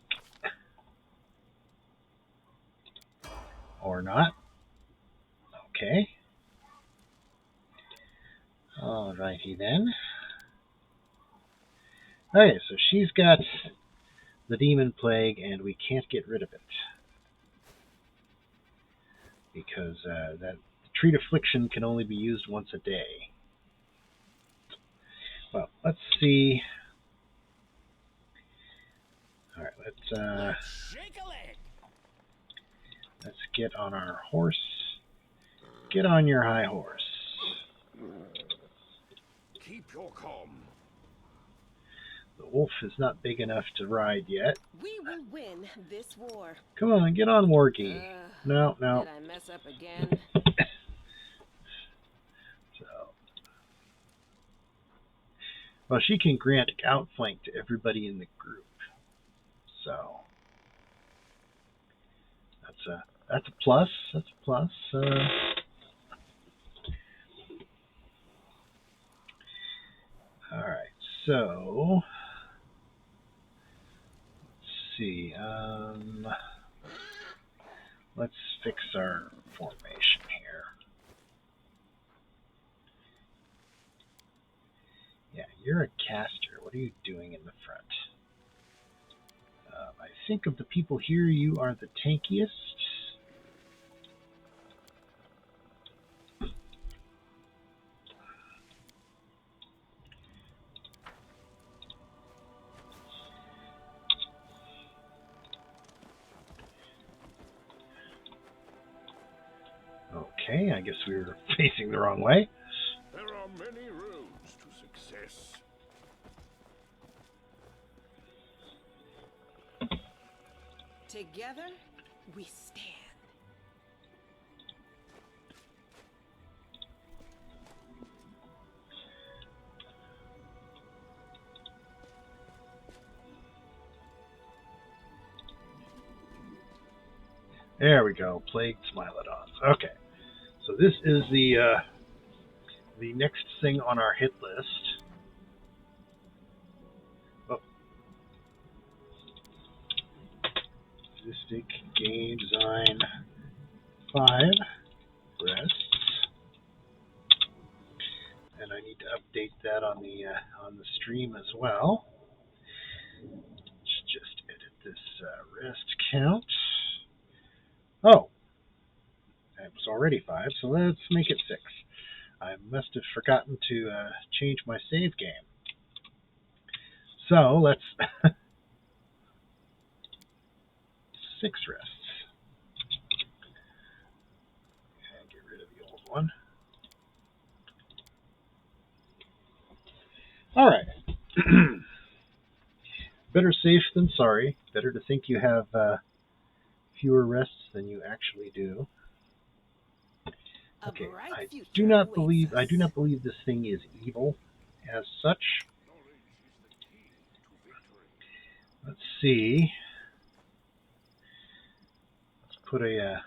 Speaker 1: Or not. Okay. Alrighty then. Okay, so she's got the demon plague, and we can't get rid of it. Because that treat affliction can only be used once a day. Well, let's see. Alright, let's get on our horse. Get on your high horse.
Speaker 2: Keep your calm.
Speaker 1: The wolf is not big enough to ride yet.
Speaker 6: We will win this war.
Speaker 1: Come on, get on, Wargy. No.
Speaker 6: Did I mess up again?
Speaker 1: Well, she can grant outflank to everybody in the group. So that's a plus. That's a plus. All right. So let's see. Let's fix our formation here. Yeah, you're a caster. What are you doing in the front? I think of the people here, you are the tankiest. Okay, I guess we were facing the wrong way.
Speaker 2: There are many roads to success.
Speaker 6: Together, we stand.
Speaker 1: There we go. Plagued Smilodons. Okay, so this is the next thing on our hit list. Oh. Sadistic game design 5 rests, and I need to update that on the stream as well. Let's just edit this rest count. Oh, it was already 5, so let's make it 6. I must have forgotten to change my save game. So let's 6 rests. And get rid of the old one. All right. Better safe than sorry. Better to think you have fewer rests than you actually do. Okay, I do not believe this thing is evil as such. Let's see. Let's put a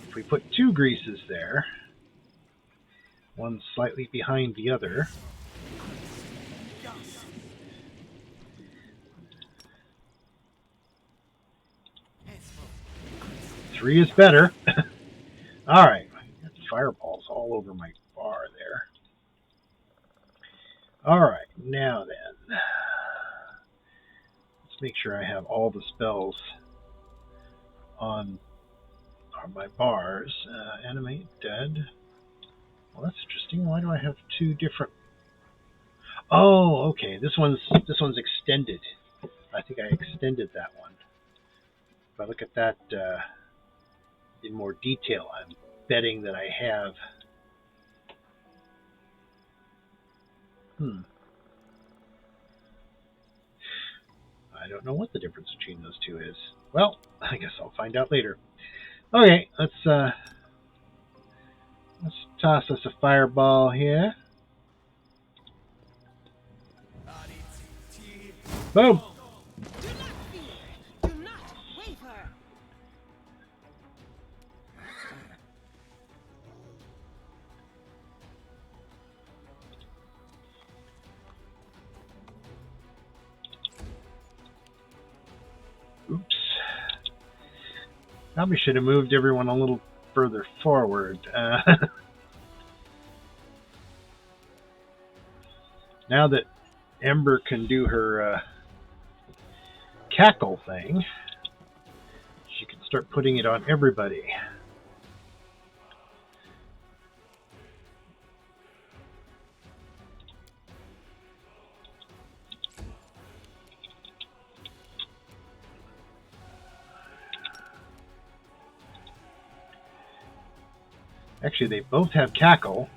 Speaker 1: if we put 2 greases there, one slightly behind the other. Three is better. All right, got fireballs all over my bar there. All right, now then, let's make sure I have all the spells on my bars. Animate, dead. Well, that's interesting. Why do I have 2 different? Oh, okay. This one's extended. I think I extended that one. If I look at that in more detail, I'm betting that I have. I don't know what the difference between those 2 is. Well, I guess I'll find out later. Okay, let's toss us a fireball here. Boom!
Speaker 6: Do not fear. Do not waver.
Speaker 1: Oops. Probably should have moved everyone a little further forward. Now that Ember can do her cackle thing, she can start putting it on everybody. Actually, they both have cackle.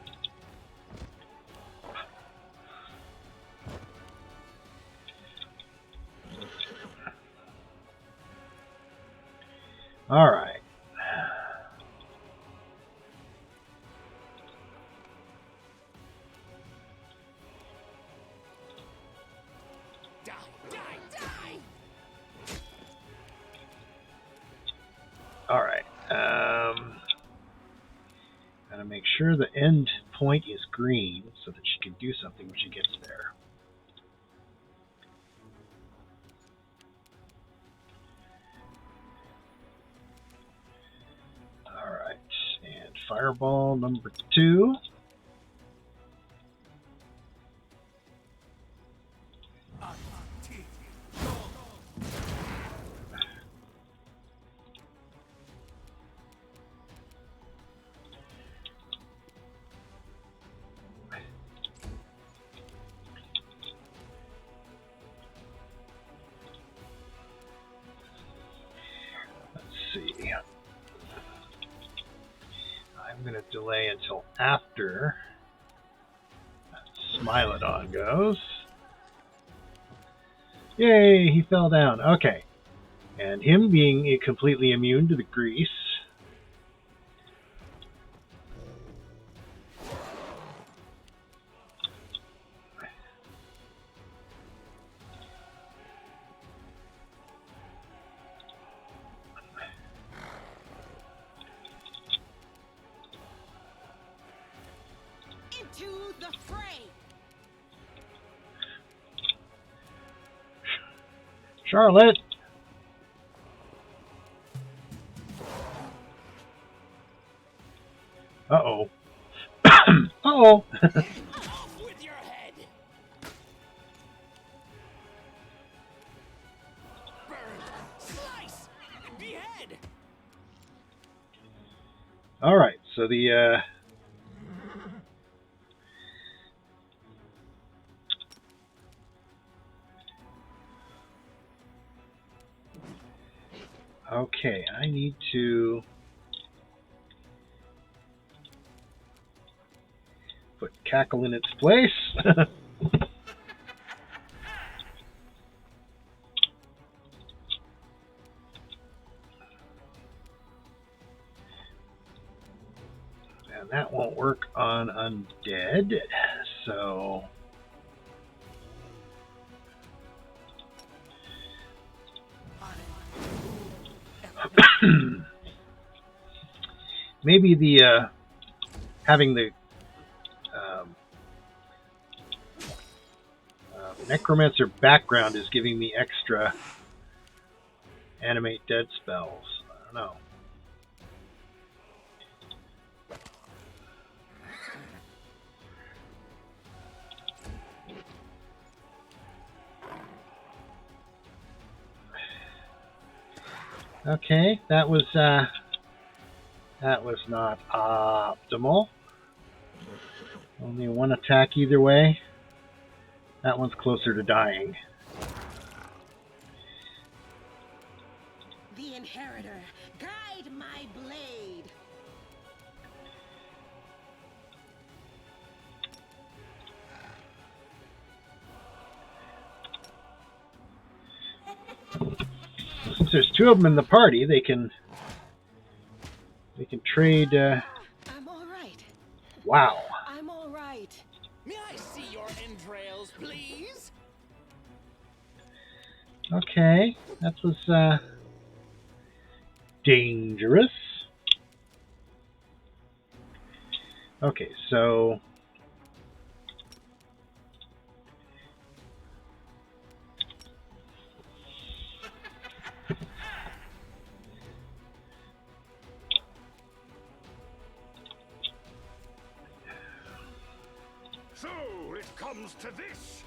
Speaker 1: All right.
Speaker 3: Die, die, die!
Speaker 1: All right. Gotta make sure the end point is green so that she can do something when she gets there. All right. And fireball number 2. See. going to delay until after Smilodon goes. Yay, he fell down. Okay. And him being completely immune to the grease.
Speaker 6: Into the fray!
Speaker 1: Charlotte! Uh-oh. Uh-oh!
Speaker 3: Off with your head! Burn, slice, behead!
Speaker 1: Alright, so the, okay, I need to put Cackle in its place. And that won't work on Undead, so... Maybe the, having the Necromancer background is giving me extra animate dead spells. I don't know. Okay, that was not optimal. Only one attack either way. That one's closer to dying.
Speaker 6: The Inheritor, guide my blade!
Speaker 1: Since there's two of them in the party, they can trade.
Speaker 6: I'm all right.
Speaker 1: Wow.
Speaker 6: I'm all right.
Speaker 3: May I see your entrails, please?
Speaker 1: Okay, that was dangerous. Okay, so
Speaker 2: So it comes to this.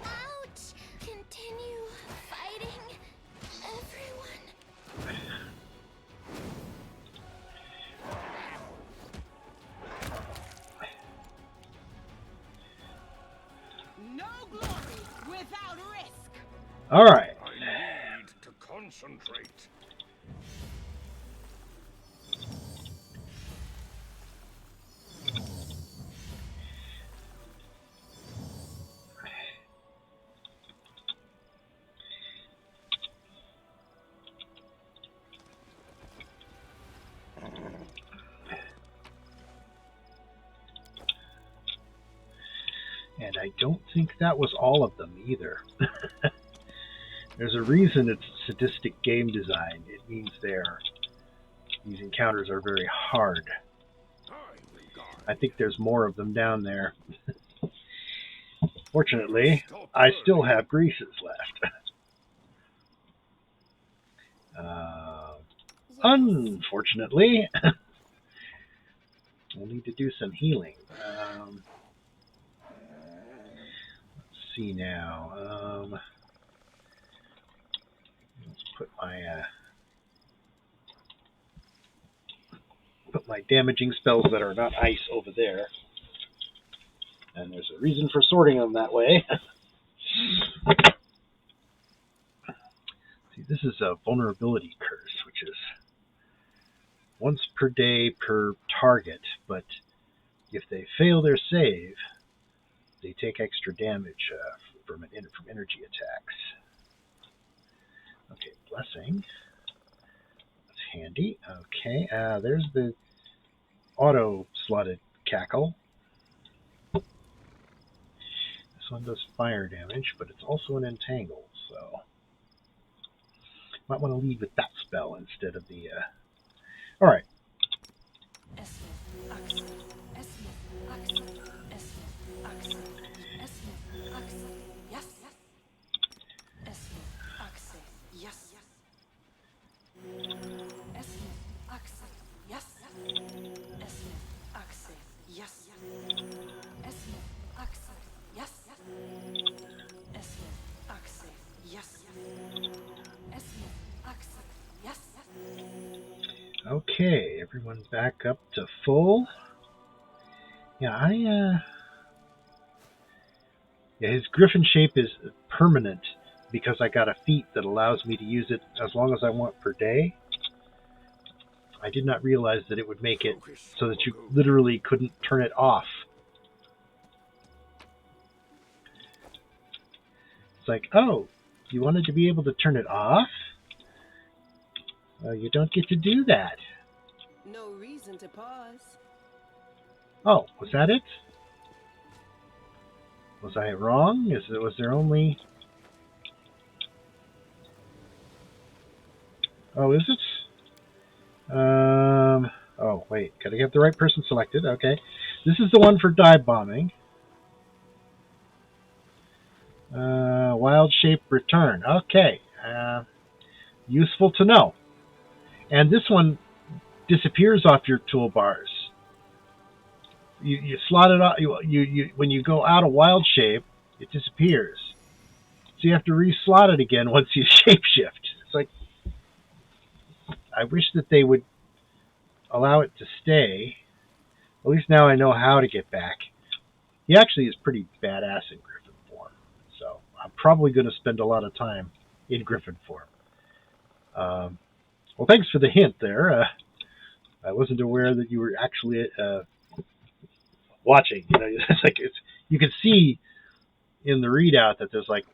Speaker 4: Ouch! Continue fighting, everyone.
Speaker 6: No glory without risk!
Speaker 1: all right.
Speaker 2: I need to concentrate.
Speaker 1: And I don't think that was all of them either. There's a reason it's sadistic game design. It means these encounters are very hard. I think there's more of them down there. Fortunately, I still have greases left. Unfortunately, we'll need to do some healing. Let's see now. Let's put my put my damaging spells that are not ice over there. And there's a reason for sorting them that way. See, this is a vulnerability curse, which is once per day per target, but if they fail their save, they take extra damage from energy attacks. Okay, blessing. That's handy. Okay, there's the auto-slotted cackle. This one does fire damage, but it's also an entangle, so might want to lead with that spell instead of the. All right. Okay, everyone back up to full. Yeah, his griffin shape is permanent because I got a feat that allows me to use it as long as I want per day. I did not realize that it would make it so that you literally couldn't turn it off. It's like, oh, you wanted to be able to turn it off? You don't get to do that.
Speaker 6: No reason to pause.
Speaker 1: Oh, was that it? Was I wrong? Was there only... Oh, is it? Oh, wait. Gotta get the right person selected. Okay. This is the one for dive bombing. Wild shape return. Okay. Useful to know. And this one disappears off your toolbars. You slot it out. You when you go out of wild shape, it disappears. So you have to re-slot it again once you shapeshift. It's like, I wish that they would allow it to stay. At least now I know how to get back. He actually is pretty badass in Griffin form, so I'm probably going to spend a lot of time in Griffin form. Well, thanks for the hint there. I wasn't aware that you were actually watching. It's like you can see in the readout that there's like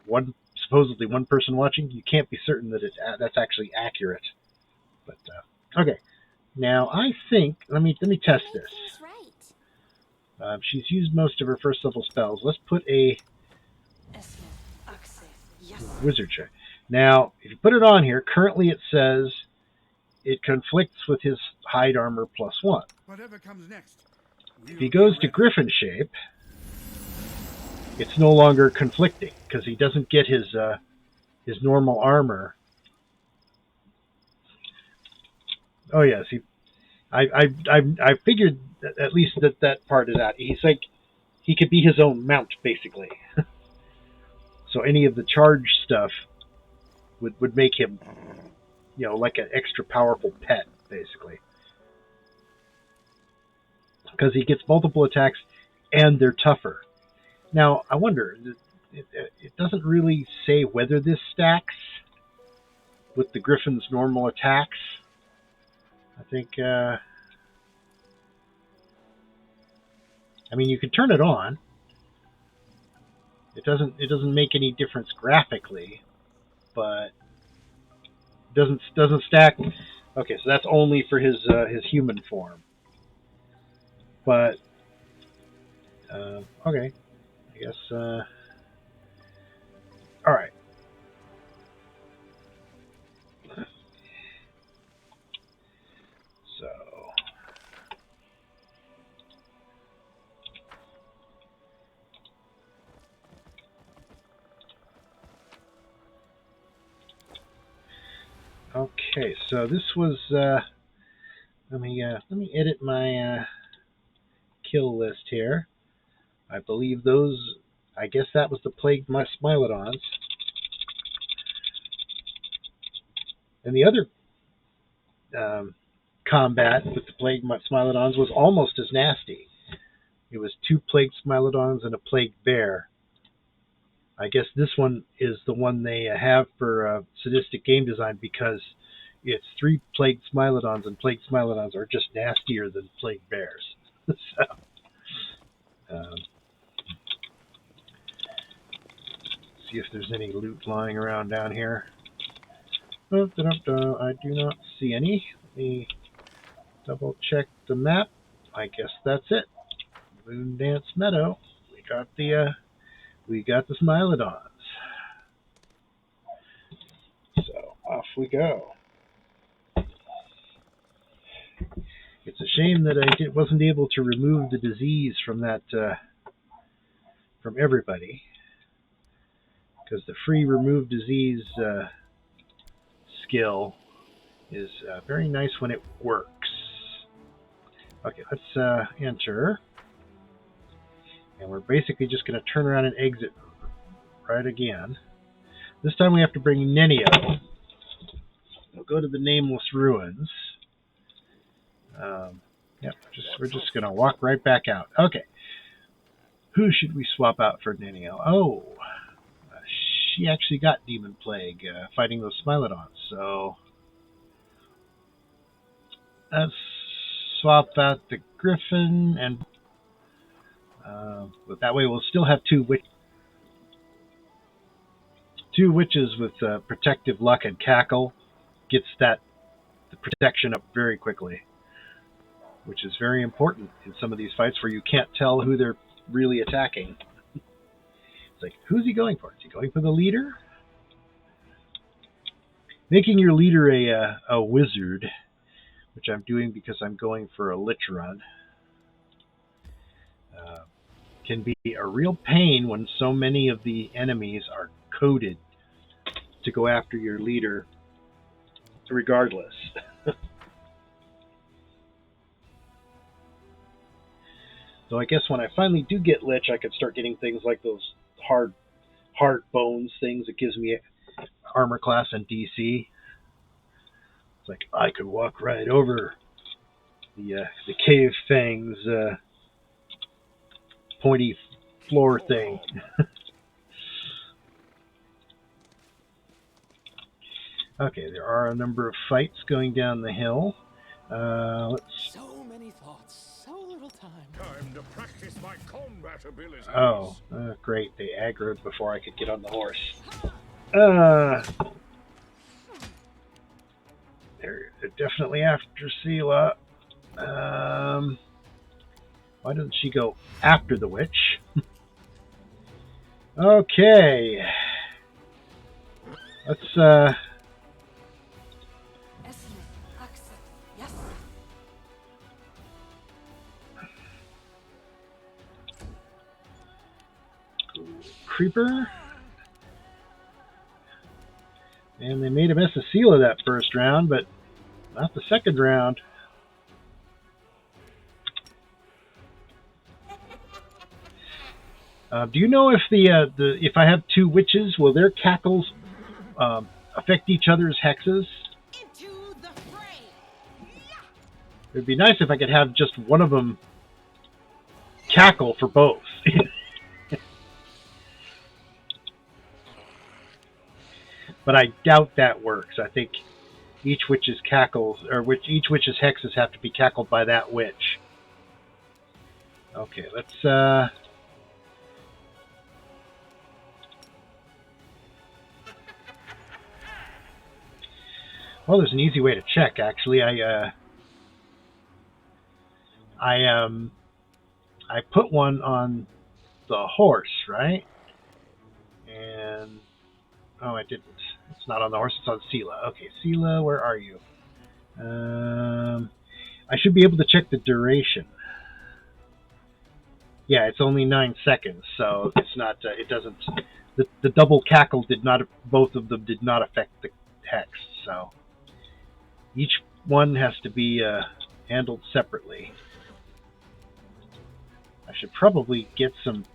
Speaker 1: supposedly one person watching. You can't be certain that that's actually accurate. But okay, now I think let me test this. She's used most of her first level spells. Let's put a wizard check. Now, if you put it on here, currently it says it conflicts with his hide armor +1.
Speaker 2: Whatever comes next.
Speaker 1: If he goes to griffin shape, it's no longer conflicting because he doesn't get his normal armor. Oh yes, I figured at least that part is out. He's like he could be his own mount basically. So any of the charge stuff would make him, like an extra powerful pet basically. Because he gets multiple attacks and they're tougher. Now, I wonder, it doesn't really say whether this stacks with the Griffin's normal attacks. I think, you can turn it on. It doesn't make any difference graphically, but it doesn't stack. Okay, so that's only for his human form. But okay, I guess. All right. So. Okay, so this was. Let me edit my kill list here. I believe those. I guess that was the plagued Smilodons. And the other combat with the plague Smilodons was almost as nasty. It was 2 plague Smilodons and a plague bear. I guess this one is the one they have for Sadistic game design because it's 3 plague Smilodons, and plague Smilodons are just nastier than plague bears. So, see if there's any loot lying around down here. I do not see any. Let me double check the map. I guess that's it. Moon Dance Meadow. We got the Smilodons. So off we go. It's a shame that I wasn't able to remove the disease from that from everybody, because the free remove disease skill is very nice when it works. Okay, let's enter. And we're basically just going to turn around and exit right again. This time we have to bring Nenio. We'll go to the Nameless Ruins. Yep, we're just going to walk right back out. Okay. Who should we swap out for Nenio? Oh, she actually got Demon Plague fighting those Smilodons. So let's swap out the Griffin, and but that way we'll still have 2 witches with protective luck, and Cackle gets the protection up very quickly, which is very important in some of these fights where you can't tell who they're really attacking. It's like, who's he going for? Is he going for the leader? Making your leader a wizard, which I'm doing because I'm going for a Lich run, can be a real pain when so many of the enemies are coded to go after your leader regardless. So I guess when I finally do get Lich, I could start getting things like those hard bones things that gives me armor class and DC. It's like I could walk right over the cave fangs pointy floor thing. Okay, there are a number of fights going down the hill.
Speaker 3: So many thoughts, so little time.
Speaker 2: Time to practice my combat abilities.
Speaker 1: Oh, great. They aggroed before I could get on the horse. They're definitely after Sela. Why doesn't she go after the witch? Okay. Let's Creeper. And they made a mess of Sela that first round, but not the second round. Do you know if if I have 2 witches, will their cackles affect each other's hexes?
Speaker 6: Into the fray.
Speaker 1: It'd be nice if I could have just one of them cackle for both. But I doubt that works. I think each witch's cackles, or each witch's hexes have to be cackled by that witch. Okay, let's well, there's an easy way to check, actually. I put one on the horse, right? And oh, I didn't. It's not on the horse, it's on Sela. Okay, Sela, where are you? I should be able to check the duration. Yeah, it's only 9 seconds, so it's not, it doesn't, the double cackle did not, both of them did not affect the hex, so each one has to be handled separately. I should probably get some,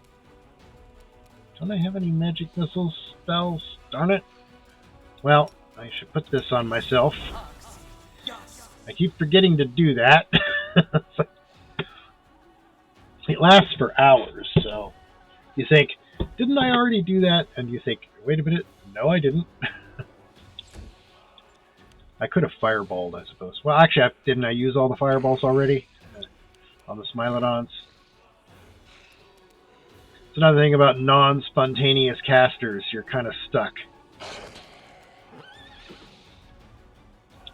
Speaker 1: don't I have any magic missile spells? Darn it. Well, I should put this on myself. I keep forgetting to do that. It lasts for hours, so you think, didn't I already do that? And you think, wait a minute, no I didn't. I could have fireballed, I suppose. Well, actually, didn't I use all the fireballs already on the Smilodons? It's another thing about non-spontaneous casters. You're kind of stuck.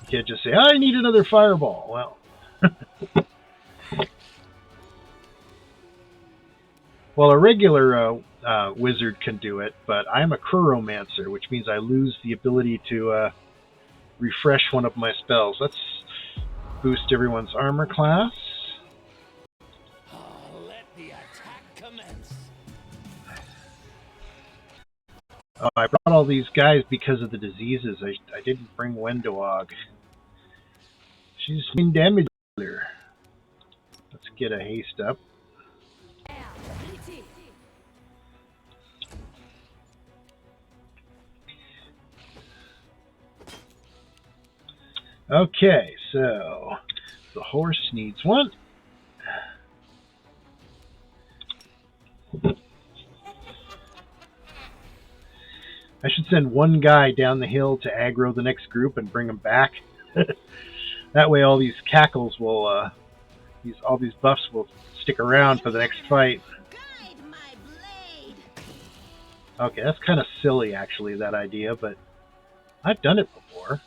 Speaker 1: You can't just say, I need another fireball. Well, well, a regular wizard can do it, but I'm a Chronomancer, which means I lose the ability to refresh one of my spells. Let's boost everyone's armor class.
Speaker 3: Let the attack commence.
Speaker 1: I brought all these guys because of the diseases. I didn't bring Wendowog. She's main damage dealer. Let's get a haste up. Okay, so the horse needs one. I should send one guy down the hill to aggro the next group and bring them back. That way all these cackles will, all these buffs will stick around for the next fight. Okay, that's kind of silly actually, that idea, but I've done it before.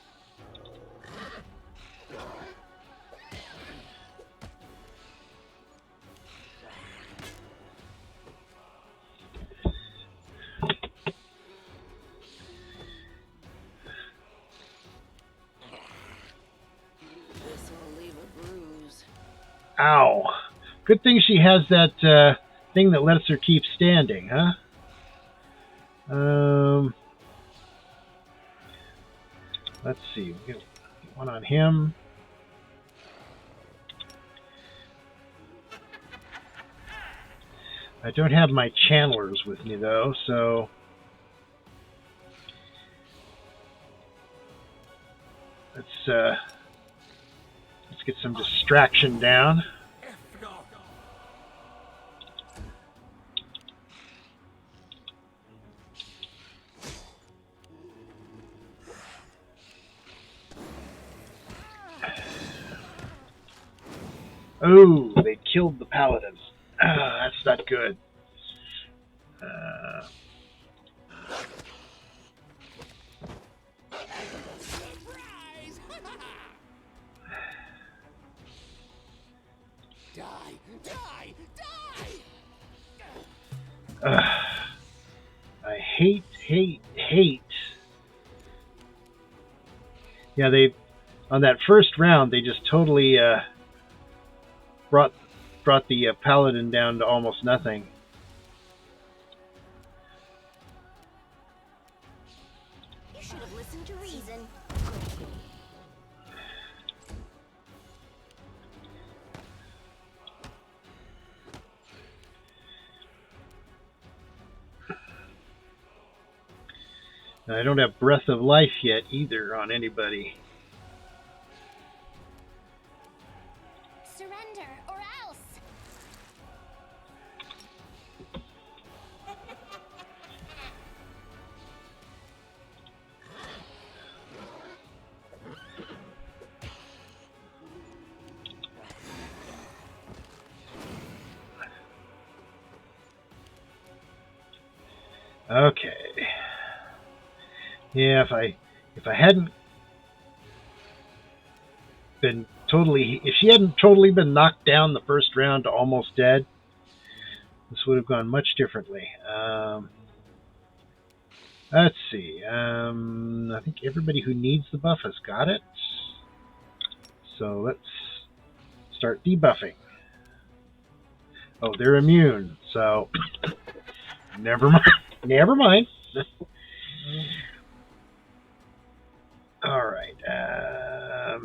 Speaker 1: Ow. Good thing she has that thing that lets her keep standing, huh? Let's see. We get one on him. I don't have my channelers with me though, so let's get some distraction down. Oh, they killed the paladin. That's not good. I hate. Yeah, on that first round, they just totally brought the paladin down to almost nothing.
Speaker 4: You should have listened to reason.
Speaker 1: I don't have Breath of Life yet either on anybody.
Speaker 4: Surrender or else.
Speaker 1: Okay. Yeah, if I hadn't been if she hadn't totally been knocked down the first round to almost dead, this would have gone much differently. Let's see. I think everybody who needs the buff has got it. So let's start debuffing. Oh, they're immune, so never mind. Never mind. All right. I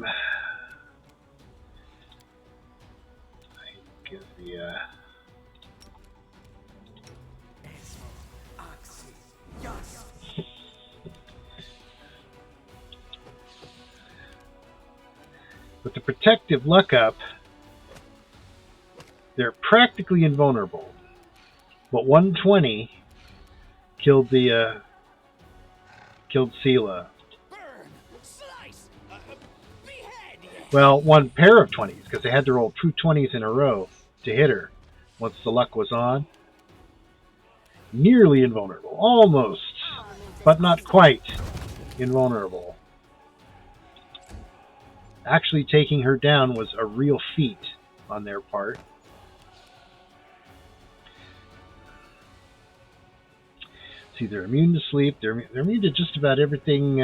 Speaker 1: give the But protective luck up, they're practically invulnerable. But 120 killed killed Sela.
Speaker 3: Burn! Slice! Behead!
Speaker 1: Well, one pair of 20s, because they had to roll 2 20s in a row to hit her once the luck was on. Nearly invulnerable. Almost. But not quite invulnerable. Actually taking her down was a real feat on their part. See, they're immune to sleep. They're immune to just about everything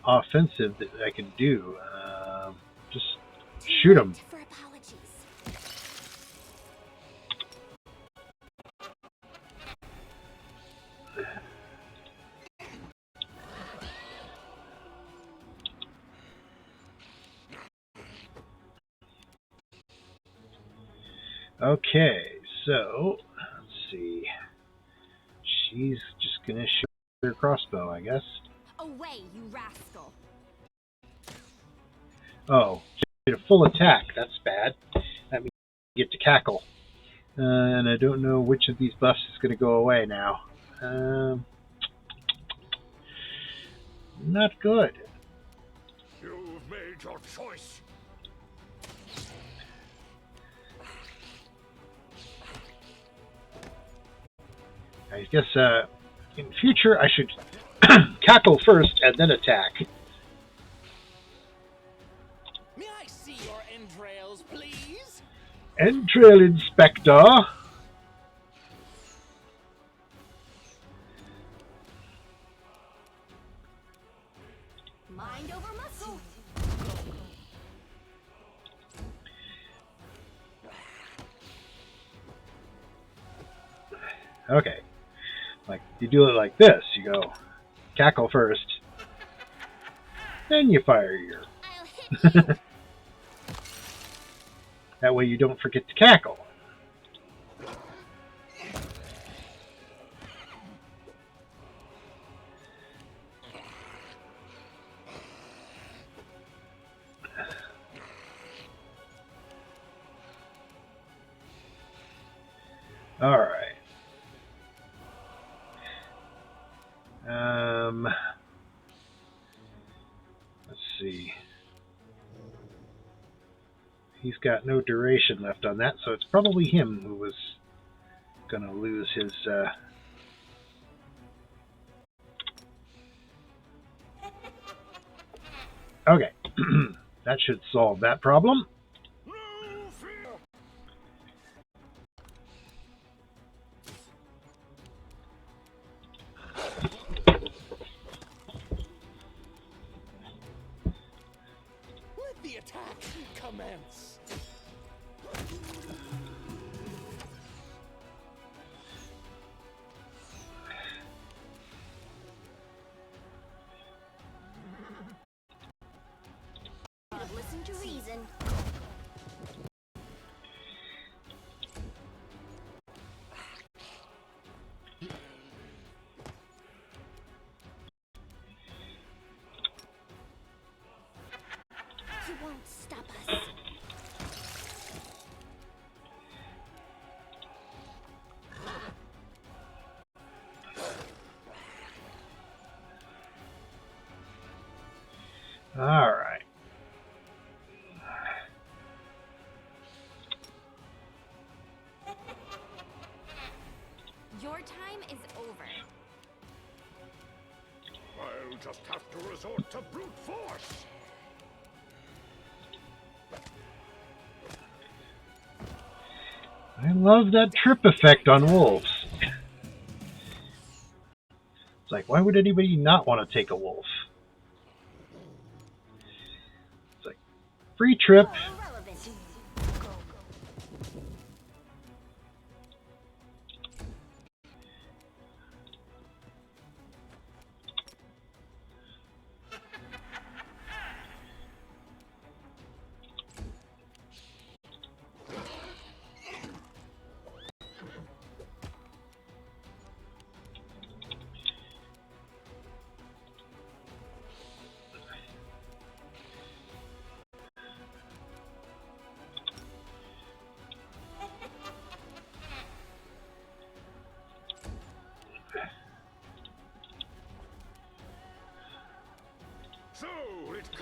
Speaker 1: offensive that I can do. Just shoot them.
Speaker 4: For apologies.
Speaker 1: Okay, so let's see. She's just gonna shoot her crossbow, I guess.
Speaker 4: Away, you rascal.
Speaker 1: Oh, she did a full attack. That's bad. That means you get to cackle. And I don't know which of these buffs is going to go away now. Not good.
Speaker 2: You've made your choice.
Speaker 1: I guess in future I should cackle first and then attack.
Speaker 3: May I see your entrails, please?
Speaker 1: Entrail Inspector.
Speaker 4: Mind over muscle.
Speaker 1: Okay. Like, you do it like this. You go cackle first. Then you fire your...
Speaker 4: I'll hit you.
Speaker 1: That way you don't forget to cackle. All right. Let's see. He's got no duration left on that, so it's probably him who was going to lose his... Okay. That should solve that problem.
Speaker 2: No fear.
Speaker 3: Let the attack commence.
Speaker 4: Listen to reason. You won't stop us.
Speaker 1: All right.
Speaker 4: Your time is over.
Speaker 2: I'll just have to resort to brute force.
Speaker 1: I love that trip effect on wolves. It's like, why would anybody not want to take a wolf? It's like, free trip.
Speaker 4: Irrelevant.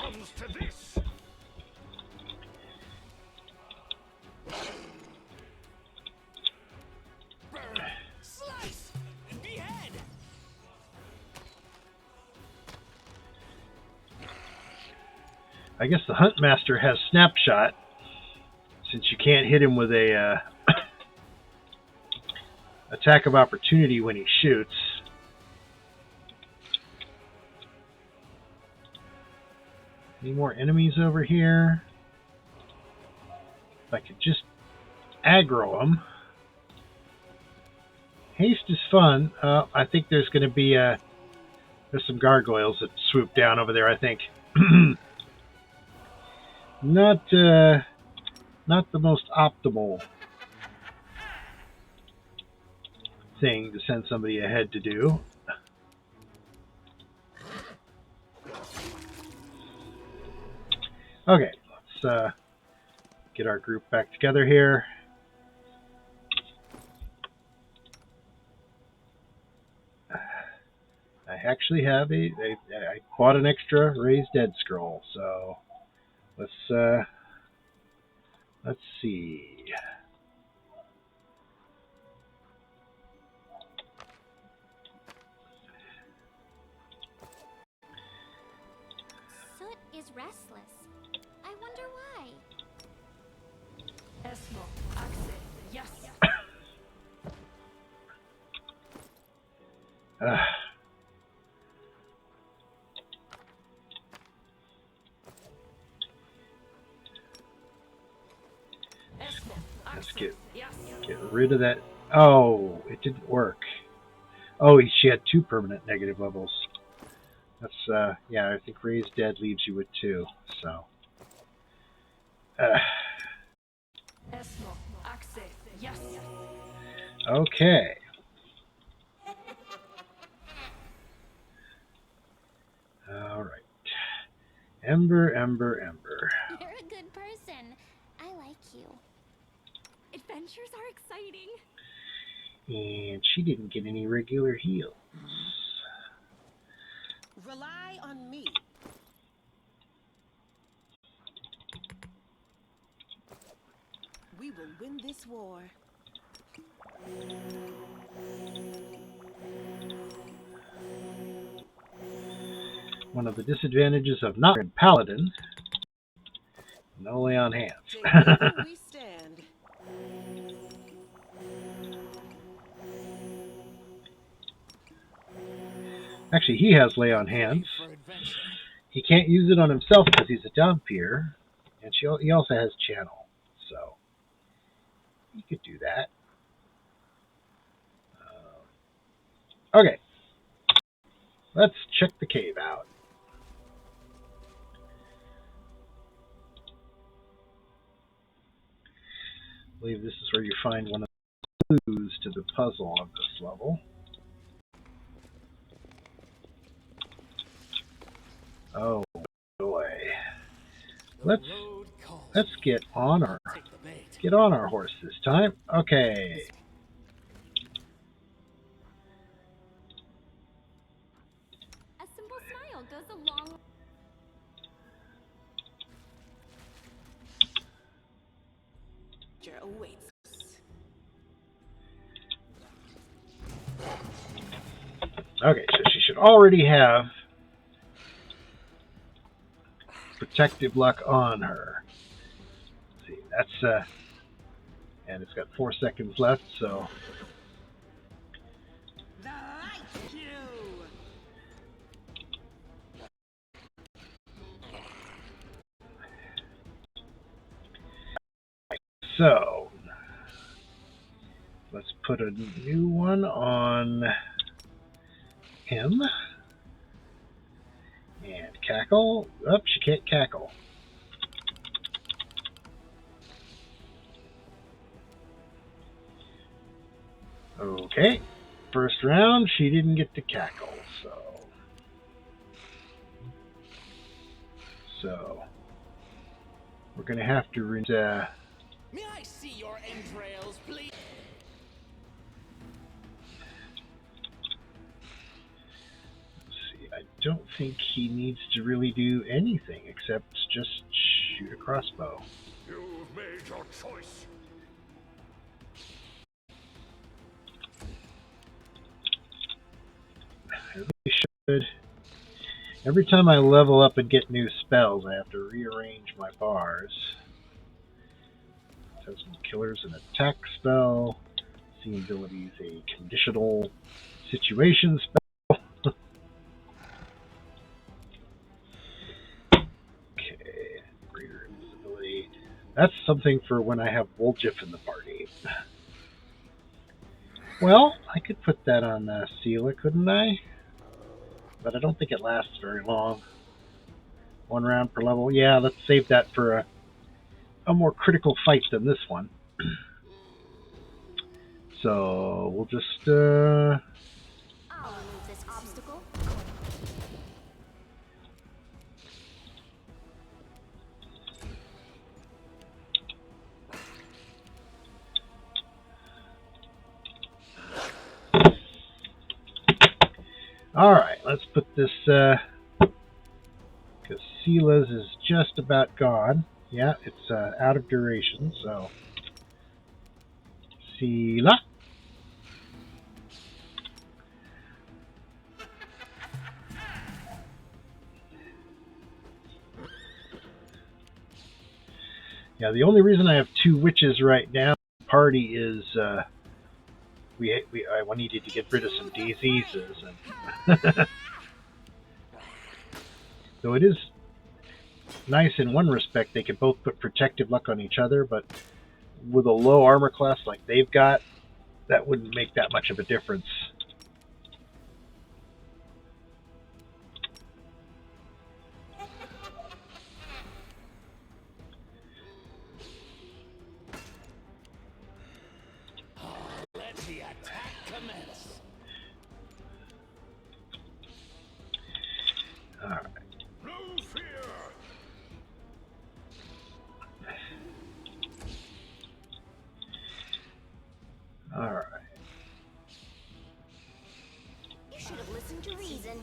Speaker 2: comes to this.
Speaker 3: Burn, slice, and behead.
Speaker 1: I guess the Huntmaster has Snapshot, since you can't hit him with a attack of opportunity when he shoots. Any more enemies over here? If I could just aggro them. Haste is fun. I think there's going to be there's some gargoyles that swoop down over there, I think. Not the most optimal thing to send somebody ahead to do. Okay, let's get our group back together here. I actually have I bought an extra Raised Dead scroll, so let's see.
Speaker 4: Soot is restless. I wonder why.
Speaker 6: Yes.
Speaker 1: Let's get rid of that. Oh, it didn't work. Oh, she had 2 permanent negative levels. That's yeah. I think Raised Dead leaves you with 2. So. Okay. All right. Ember.
Speaker 4: You're a good person. I like you.
Speaker 8: Adventures are exciting.
Speaker 1: And she didn't get any regular heals.
Speaker 6: Rely on me. We will win this war.
Speaker 1: One of the disadvantages of not in Paladin, no lay on hands.
Speaker 6: Together we stand.
Speaker 1: Actually, he has lay on hands.
Speaker 3: For adventure.
Speaker 1: He can't use it on himself because he's a Dompier, and he also has channel, so he could do that. Okay, let's check the cave out. I believe this is where you find one of the clues to the puzzle of this level. Oh boy. Let's get on our horse this time. Okay.
Speaker 8: A simple smile goes a long
Speaker 6: Awaits.
Speaker 1: Okay, so she should already have protective luck on her. Let's see, that's and it's got 4 seconds left, so
Speaker 6: The light you.
Speaker 1: so let's put a new one on him. And cackle. Oh, she can't cackle. Okay. First round, she didn't get to cackle, so we're gonna have to
Speaker 3: May I see your entrails, please?
Speaker 1: let's see. I don't think he needs to really do anything except just shoot a crossbow.
Speaker 2: You've made your choice.
Speaker 1: I really should. Every time I level up and get new spells, I have to rearrange my bars. Phantasmal Killer's an attack spell. Seeing abilities a conditional situation spell. Okay, greater invisibility. That's something for when I have Woljif in the party. Well, I could put that on Sela, couldn't I? But I don't think it lasts very long. 1 round per level. Yeah, let's save that for a more critical fight than this one. So we'll just
Speaker 8: I'll remove this obstacle.
Speaker 1: Alright, let's put this because Sela's is just about gone. Yeah, it's out of duration, so Sela. Yeah, the only reason I have 2 witches right now in the party is I needed to get rid of some diseases, and though it is nice in one respect, they can both put protective luck on each other, but with a low armor class like they've got, that wouldn't make that much of a difference.
Speaker 3: Let the attack commence.
Speaker 1: Alright.
Speaker 2: No fear.
Speaker 1: Alright.
Speaker 8: You should have listened to reason.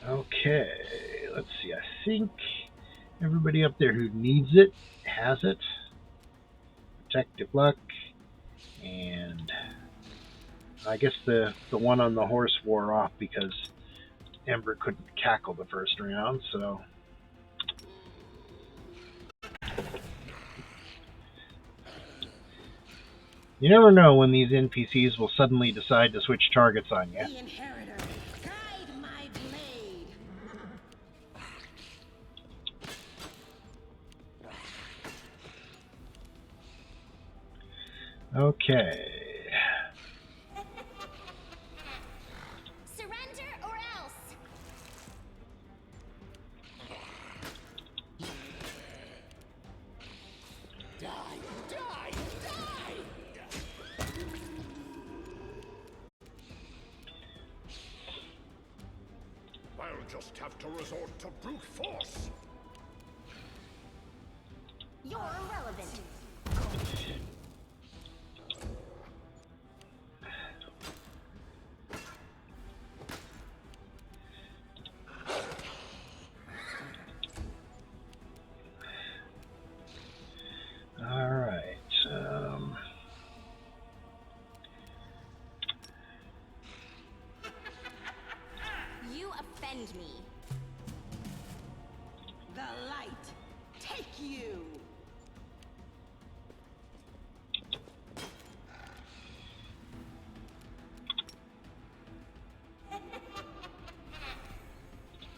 Speaker 1: Okay, let's see. I think everybody up there who needs it has it. Protective luck, and I guess the one on the horse wore off because Ember couldn't cackle the first round, so you never know when these NPCs will suddenly decide to switch targets on you.
Speaker 6: The inheritor, guide my blade.
Speaker 1: Okay.
Speaker 8: Surrender or else.
Speaker 3: Die, die, die!
Speaker 2: I'll just have to resort to brute force.
Speaker 8: You're irrelevant.
Speaker 1: Alright.
Speaker 8: You offend me.
Speaker 6: The light, take you.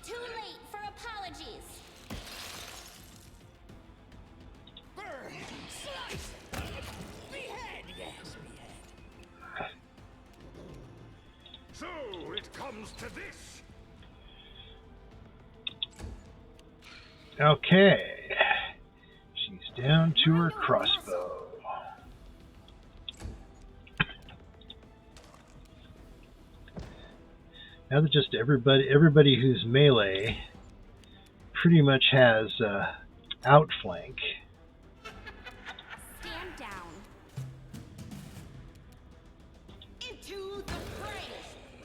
Speaker 8: Too late for apologies.
Speaker 3: Burn! Slice! Behead! Yes, behead.
Speaker 2: So it comes to this.
Speaker 1: Okay. She's down to her crossbow. Now that just everybody who's melee pretty much has outflank.
Speaker 8: Stand down.
Speaker 6: Into the fray!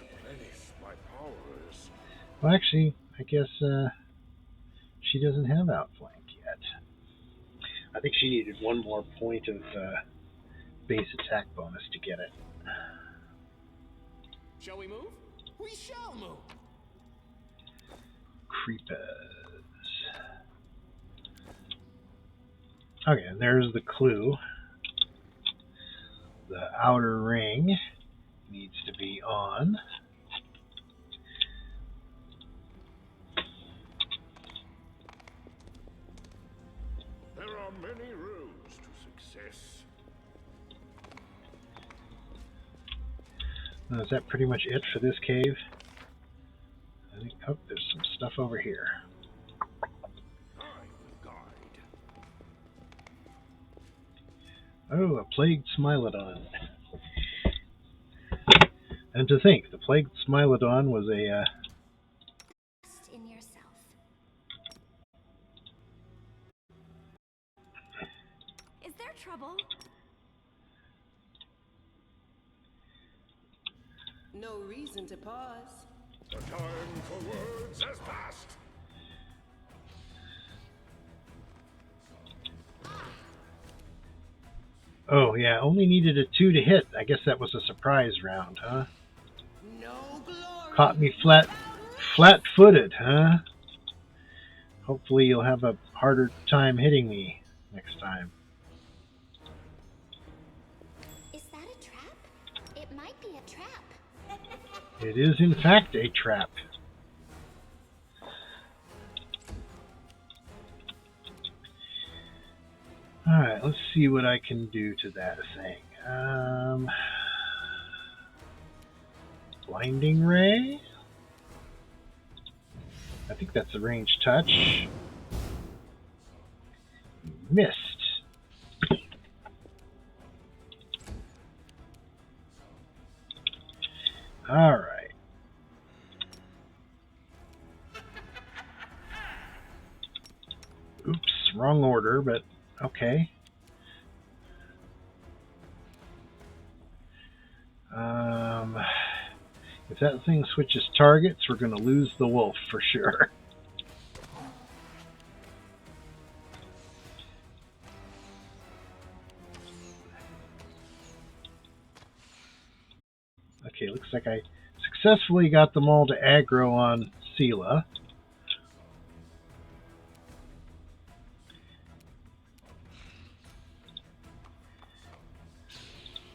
Speaker 2: Replenish my powers.
Speaker 1: Well, actually, I guess she doesn't have outflank yet. I think she needed one more point of base attack bonus to get it.
Speaker 3: Shall we move? We shall move.
Speaker 1: Creepers. Okay, and there's the clue. The outer ring needs to be on.
Speaker 2: There are many roads to success.
Speaker 1: Now, is that pretty much it for this cave? I think, oh, there's some stuff over here.
Speaker 2: I will guide.
Speaker 1: Oh, a plagued Smilodon. And to think, the plagued Smilodon was a
Speaker 4: Trust in yourself.
Speaker 8: Is there trouble?
Speaker 6: No reason to pause.
Speaker 2: The time for words has passed.
Speaker 1: oh yeah, only needed a 2 to hit. I guess that was a surprise round, huh?
Speaker 6: No glory.
Speaker 1: Caught me flat-footed, huh? Hopefully you'll have a harder time hitting me next time.
Speaker 4: Is that a trap? It might be a trap.
Speaker 1: It is in fact a trap. Alright, let's see what I can do to that thing. Blinding Ray? I think that's a ranged touch. Missed. Alright. Oops, wrong order, but okay. If that thing switches targets, we're going to lose the wolf for sure. Okay, looks like I successfully got them all to aggro on Sela.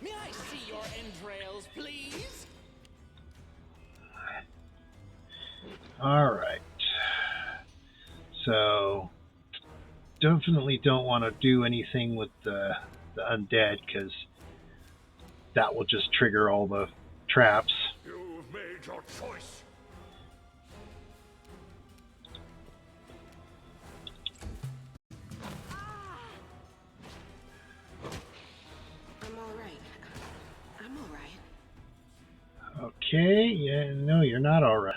Speaker 3: May I see your entrails, please?
Speaker 1: Alright. So, definitely don't want to do anything with the undead, because that will just trigger all the traps.
Speaker 2: You've made your choice.
Speaker 6: I'm alright. I'm alright.
Speaker 1: Okay, yeah, no, you're not alright.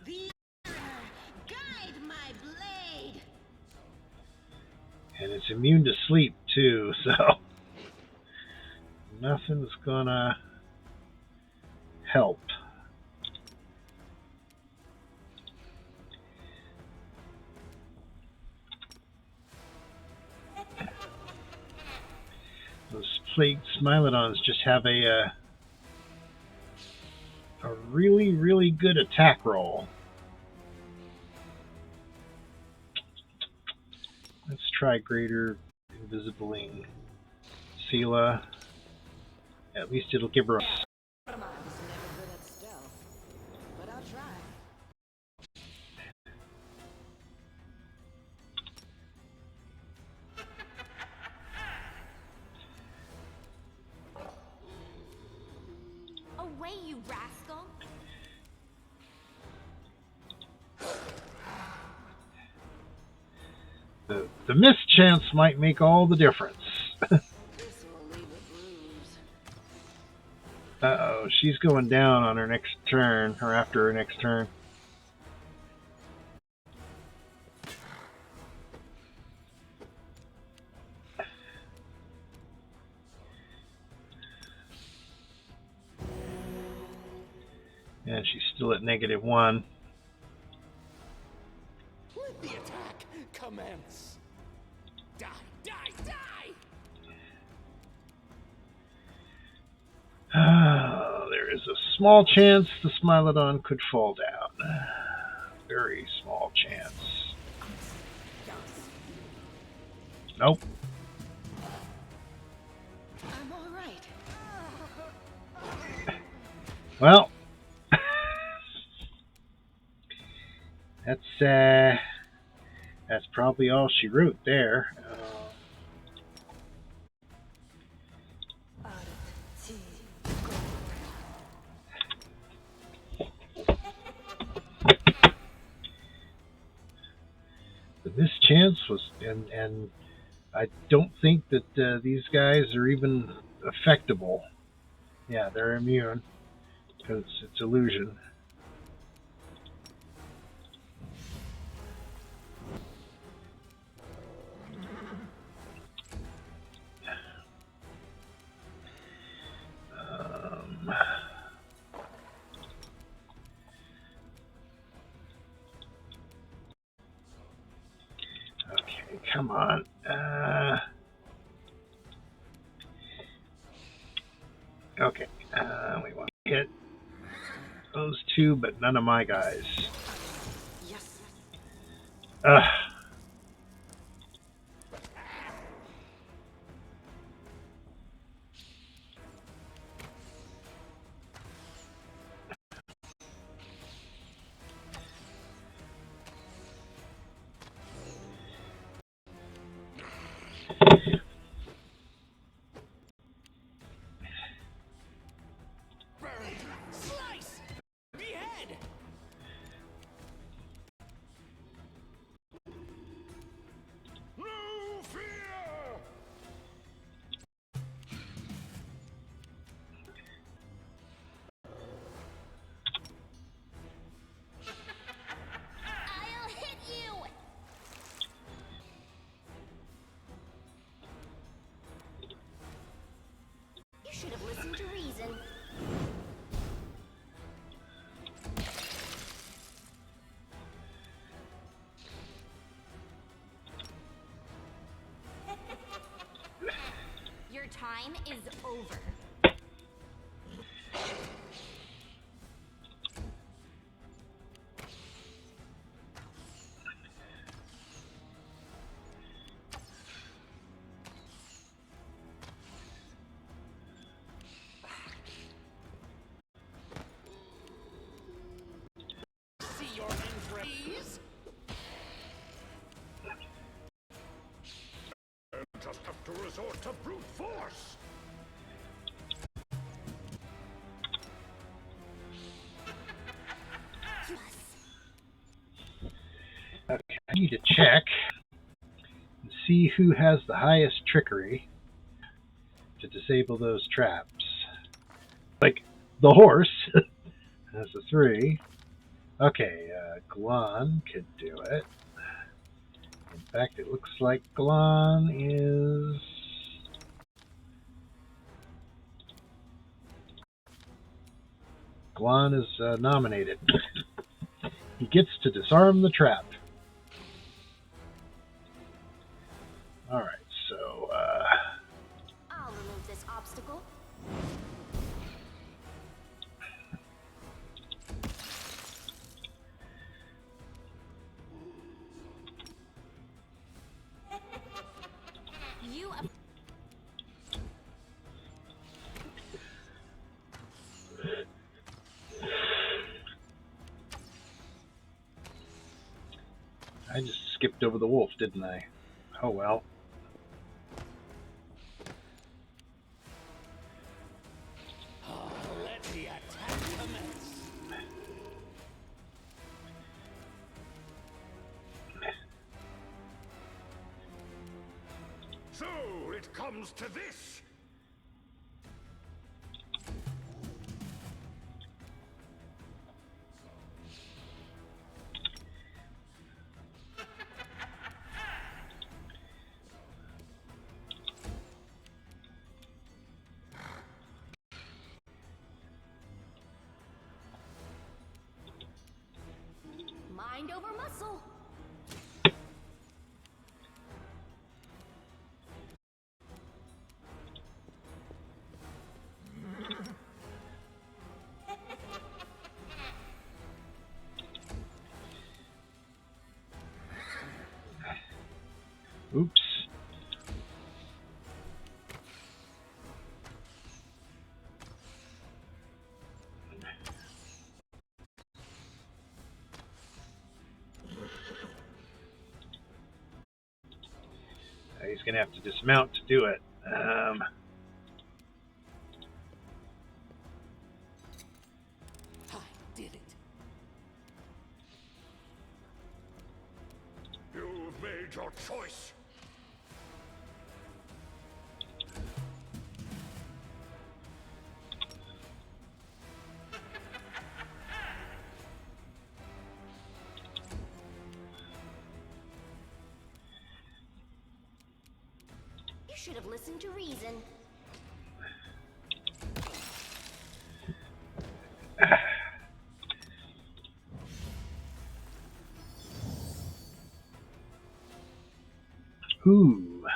Speaker 6: The guide my blade.
Speaker 1: And it's immune to sleep, too, so nothing's gonna help. Those plagued Smilodons just have a really, really good attack roll. Let's try Greater Invisibling Sela. At least it'll give her a...
Speaker 6: I'm never good at stealth, but I'll try.
Speaker 8: Away, you rascal!
Speaker 1: The mischance might make all the difference.
Speaker 6: This will leave a bruise.
Speaker 1: Uh-oh, she's going down on her next turn, or after her next turn. And she's still at -1.
Speaker 3: Let the attack commence. Die, die, die!
Speaker 1: There is a small chance the Smilodon could fall down. Very small chance. Nope.
Speaker 6: I'm all right.
Speaker 1: Well, that's probably all she wrote there. But this chance was, and I don't think that these guys are even affectable. Yeah, they're immune because it's illusion. Okay, come on. Okay, we want to hit those two, but none of my guys.
Speaker 6: Yes.
Speaker 1: Ugh.
Speaker 3: Burn, slice, behead!
Speaker 2: No fear!
Speaker 8: I'll hit you! You should have listened to reason. Your time is over.
Speaker 3: See your entrance.
Speaker 2: And just have to resort to brute force!
Speaker 1: Okay, I need to check and see who has the highest trickery to disable those traps. Like the horse has a 3. Okay, Glon could do it. In fact, it looks like Glon is... Glon is nominated. He gets to disarm the trap. Alright, so...
Speaker 8: I'll remove this obstacle. You
Speaker 1: I just skipped over the wolf, didn't I? Oh well.
Speaker 3: Let the attack commence.
Speaker 2: So it comes to this!
Speaker 8: Mind over muscle.
Speaker 1: Oops. He's going to have to dismount to do it.
Speaker 3: I did it.
Speaker 2: You've made your choice.
Speaker 8: You should have listened to reason.
Speaker 1: Ooh.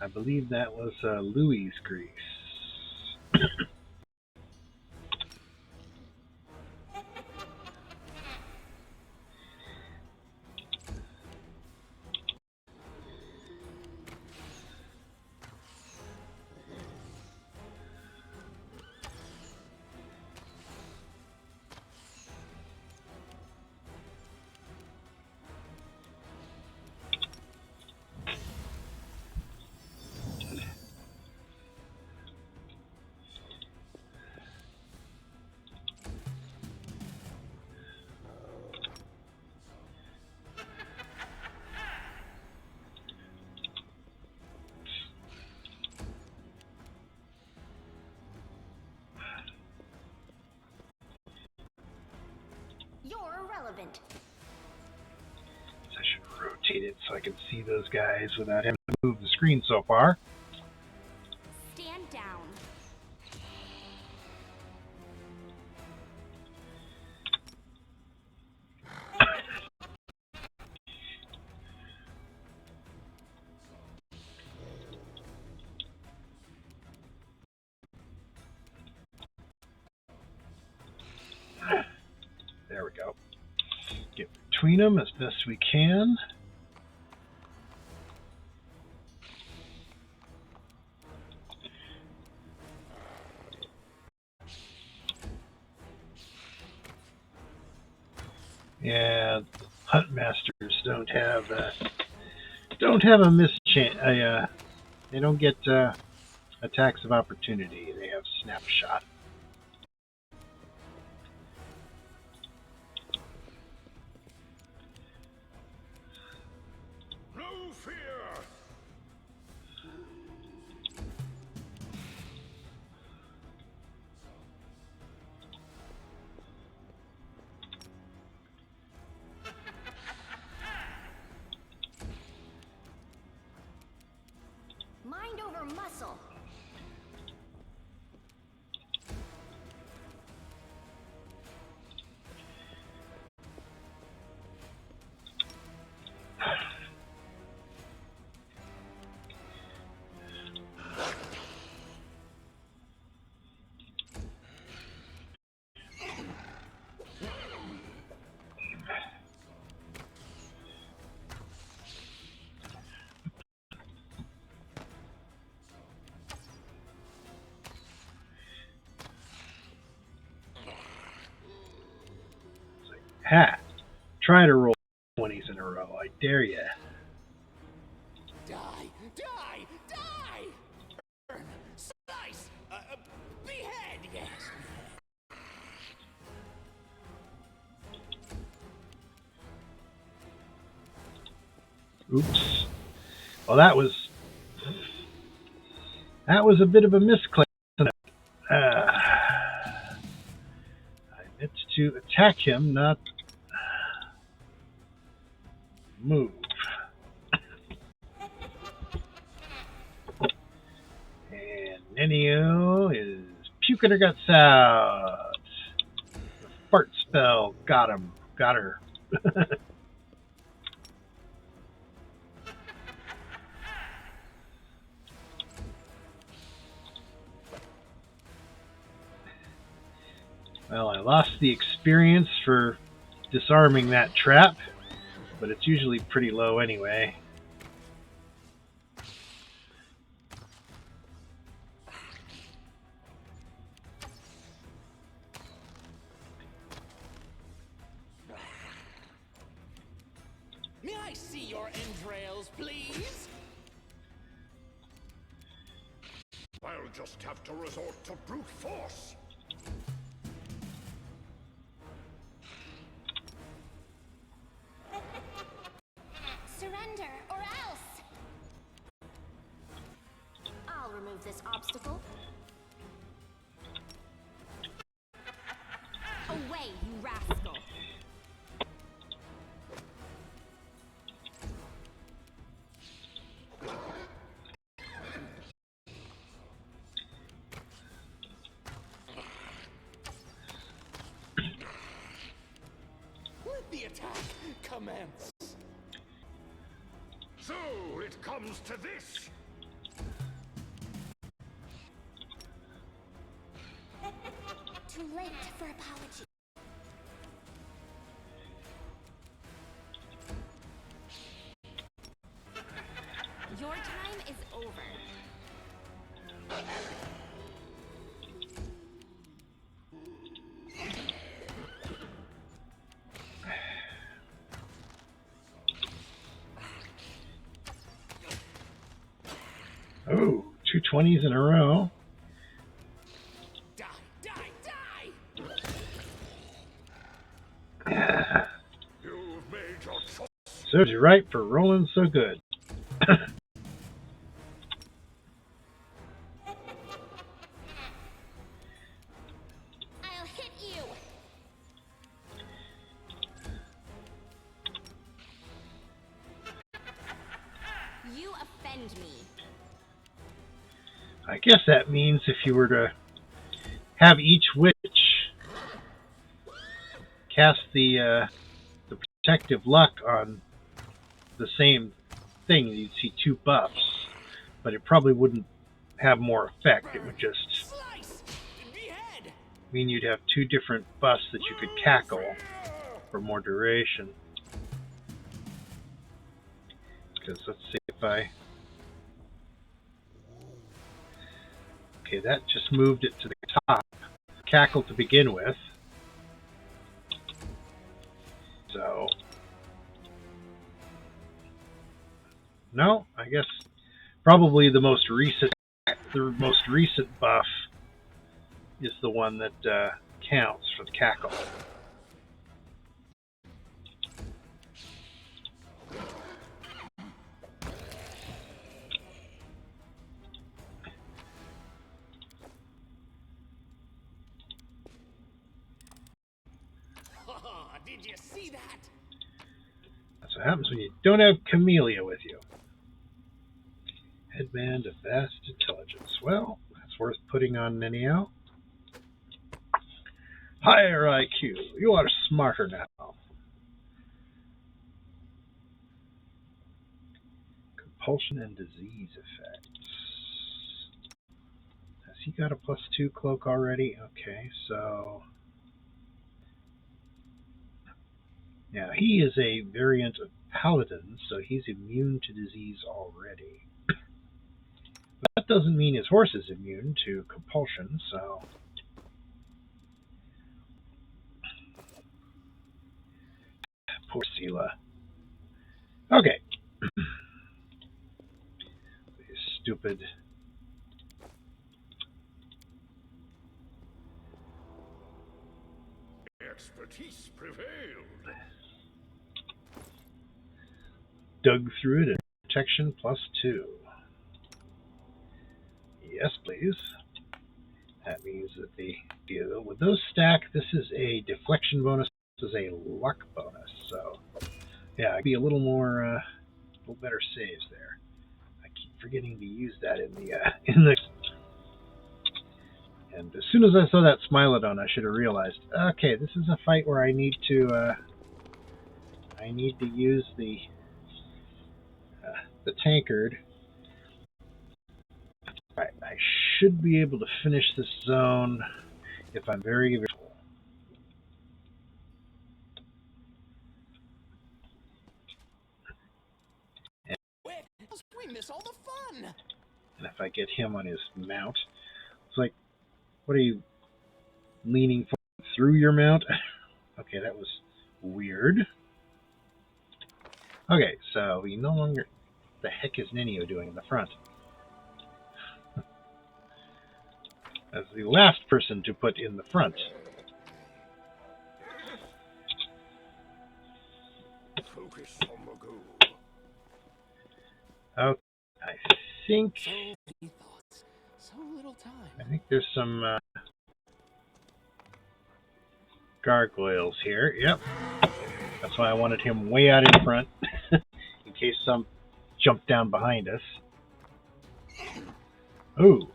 Speaker 1: I believe that was Louis' grease.
Speaker 8: You're irrelevant.
Speaker 1: I should rotate it so I can see those guys without having to move the screen so far.
Speaker 8: Stand down.
Speaker 1: There we go. Get between them as best we can. Yeah, hunt masters don't have a miss chance. They don't get attacks of opportunity. They have snapshot.
Speaker 2: No fear.
Speaker 8: Mind over muscle.
Speaker 1: Ha! Try to roll 20s in a row. I dare you.
Speaker 3: Die! Die! Die! Burn! Slice! Behead! Yes.
Speaker 1: Oops. Well, that was a bit of a misclick. I meant to attack him, not move. And Nenio is puking her guts out. The fart spell got him. Got her. Well, I lost the experience for disarming that trap, but it's usually pretty low anyway.
Speaker 3: May I see your entrails, please?
Speaker 2: I'll just have to resort to brute force.
Speaker 8: Surrender, or else! I'll remove this obstacle. Away, you rascal!
Speaker 3: Let the attack commence.
Speaker 2: So it comes to this.
Speaker 8: Too late for apology. Your time is over.
Speaker 1: Oh, 2 20s in a row.
Speaker 3: Die, die, die!
Speaker 2: You've made your choice.
Speaker 1: Serves you right for rolling so good.
Speaker 8: I'll hit you! You offend me.
Speaker 1: I guess that means if you were to have each witch cast the protective luck on the same thing, you'd see 2 buffs, but it probably wouldn't have more effect. It would just
Speaker 3: Slice! Behead!
Speaker 1: mean you'd have 2 different buffs that you could cackle for more duration. Because let's see if I... Okay, that just moved it to the top. Cackle to begin with. So... No, I guess probably the most recent buff is the one that counts for the cackle.
Speaker 3: Did you see that?
Speaker 1: That's what happens when you don't have Camellia with you. Headband of vast intelligence. Well, that's worth putting on anyhow. Higher IQ. You are smarter now. Compulsion and disease effects. Has he got a +2 cloak already? Okay, so... Now, he is a variant of Paladin, so he's immune to disease already. But that doesn't mean his horse is immune to compulsion, so... Poor Sela. Okay. Stupid.
Speaker 2: Expertise prevailed.
Speaker 1: Dug through it and protection +2. Yes, please. That means that with those stack, this is a deflection bonus, this is a luck bonus. So, yeah, it'd be a little more, a little better saves there. I keep forgetting to use that in the. And as soon as I saw that Smilodon, I should have realized, okay, this is a fight where I need to I need to use the tankard. Alright, I should be able to finish this zone if I'm very careful.
Speaker 3: Quick, else we miss all the fun.
Speaker 1: And if I get him on his mount, it's like, what are you leaning through your mount? Okay, that was weird. Okay, so we no longer... The heck is Nenio doing in the front? As the last person to put in the front.
Speaker 2: Focus on the goal.
Speaker 1: Okay, I think
Speaker 3: So many thoughts, so little time.
Speaker 1: there's some gargoyles here. Yep. That's why I wanted him way out in front, in case some jump down behind us. Ooh.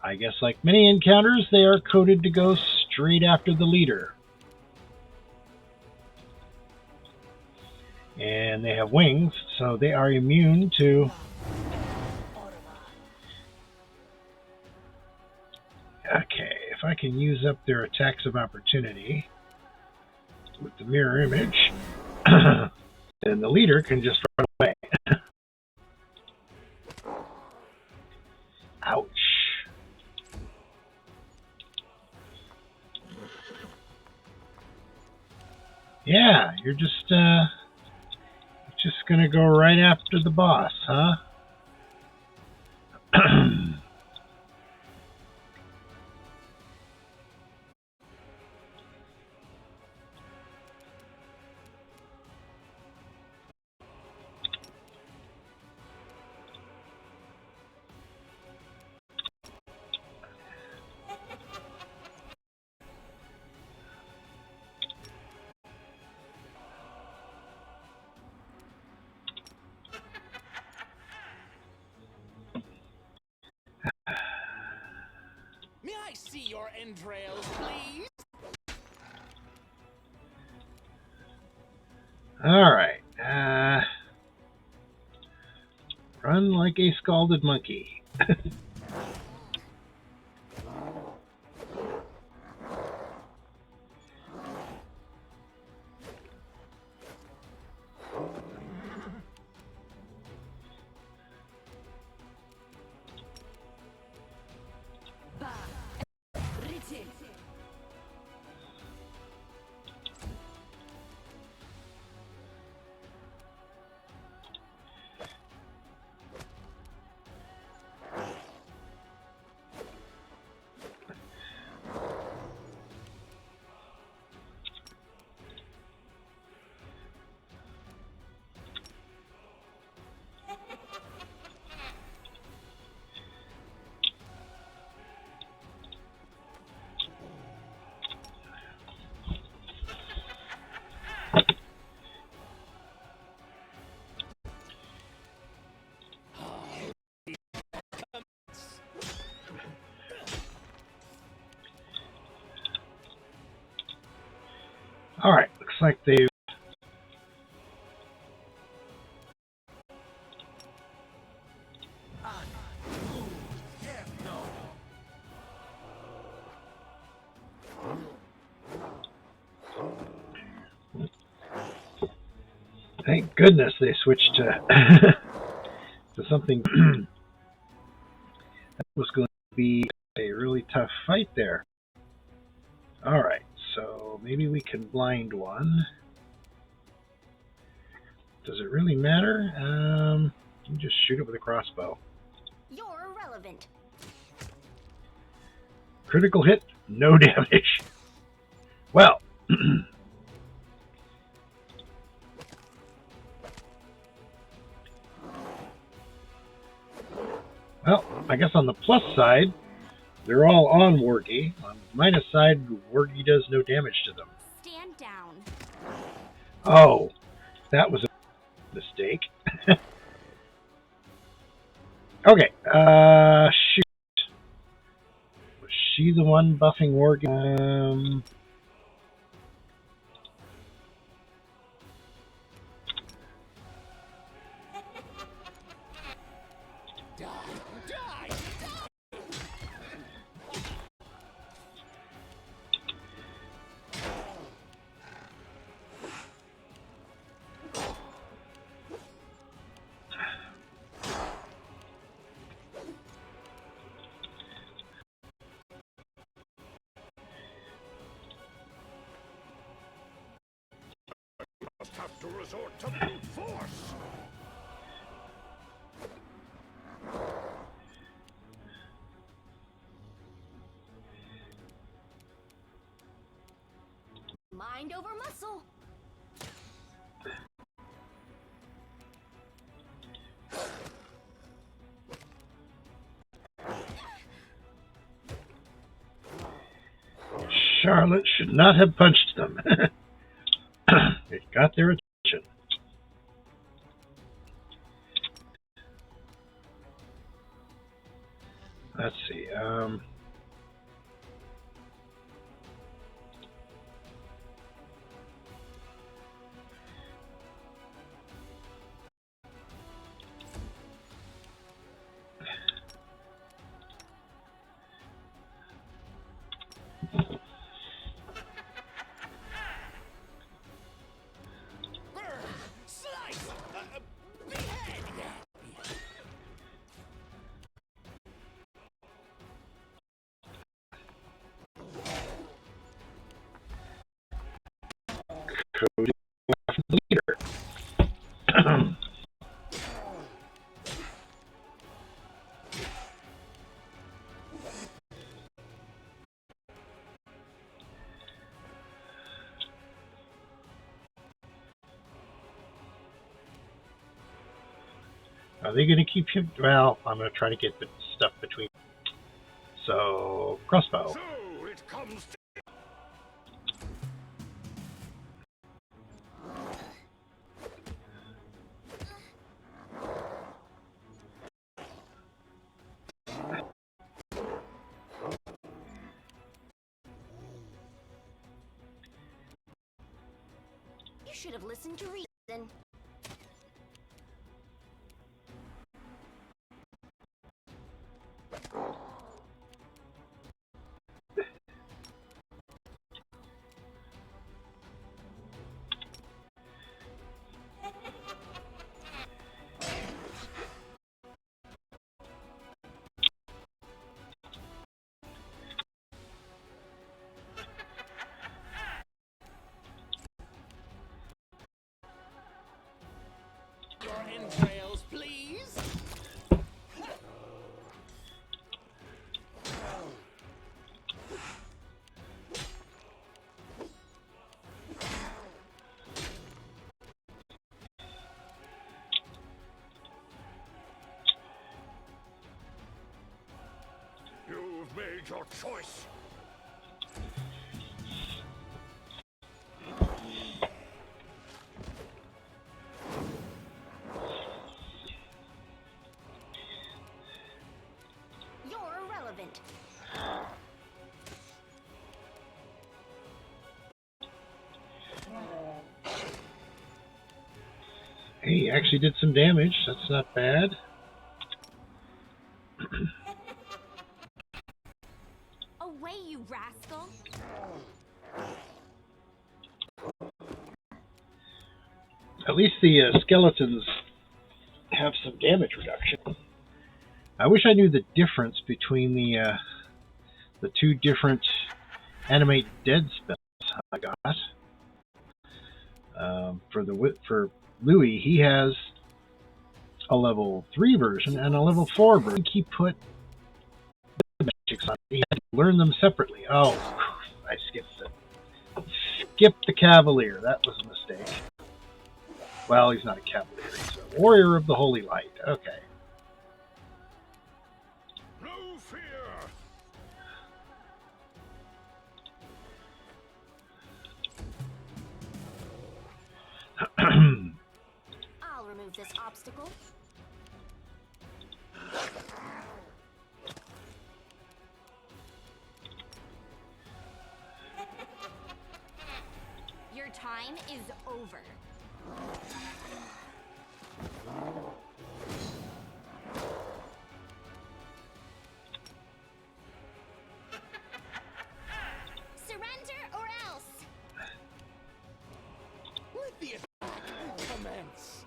Speaker 1: I guess like many encounters, they are coded to go straight after the leader. And they have wings, so they are immune to... Okay, if I can use up their attacks of opportunity with the mirror image, then the leader can just run away. Ouch. Yeah, you're just gonna go right after the boss, huh?
Speaker 3: May I see your entrails, please?
Speaker 1: Alright. Run like a scalded monkey. Alright, looks like they've... Thank goodness they switched to, to something that was going to be a really tough fight there. Alright, so maybe we can blind one. Does it really matter? You just shoot it with a crossbow.
Speaker 8: You're irrelevant.
Speaker 1: Critical hit, no damage. Well, well, I guess on the plus side, they're all on Wargy. On the minus side, Wargy does no damage to them.
Speaker 8: Stand down.
Speaker 1: Oh, that was a mistake. Okay, shoot. Was she the one buffing Wargy?
Speaker 2: to resort to brute force.
Speaker 8: Mind over muscle.
Speaker 1: Charlotte should not have punched them. It got their attention. Let's see.
Speaker 3: Slice! Behead!
Speaker 1: Cody after the leader. Are they going to keep him? Well, I'm going to try to get the stuff between. So, crossbow.
Speaker 2: So it comes to
Speaker 8: You should have listened to reason.
Speaker 3: Your entrails, please.
Speaker 2: you've made your choice.
Speaker 8: You're irrelevant.
Speaker 1: Hey, he actually did some damage. That's not bad.
Speaker 8: Away, you rascal.
Speaker 1: At least the skeletons have some damage reduction. I wish I knew the difference between the two different animate dead spells I got. For Louis, he has a level 3 version and a level 4 version. I think he put the magics on. He had to learn them separately. Oh, I skipped the Cavalier. That was a mistake. Well, he's not a Cavalier. He's a Warrior of the Holy Light. Okay.
Speaker 2: No fear.
Speaker 8: I'll remove this obstacle. Your time is over. Surrender or else.
Speaker 3: Let the attack commence.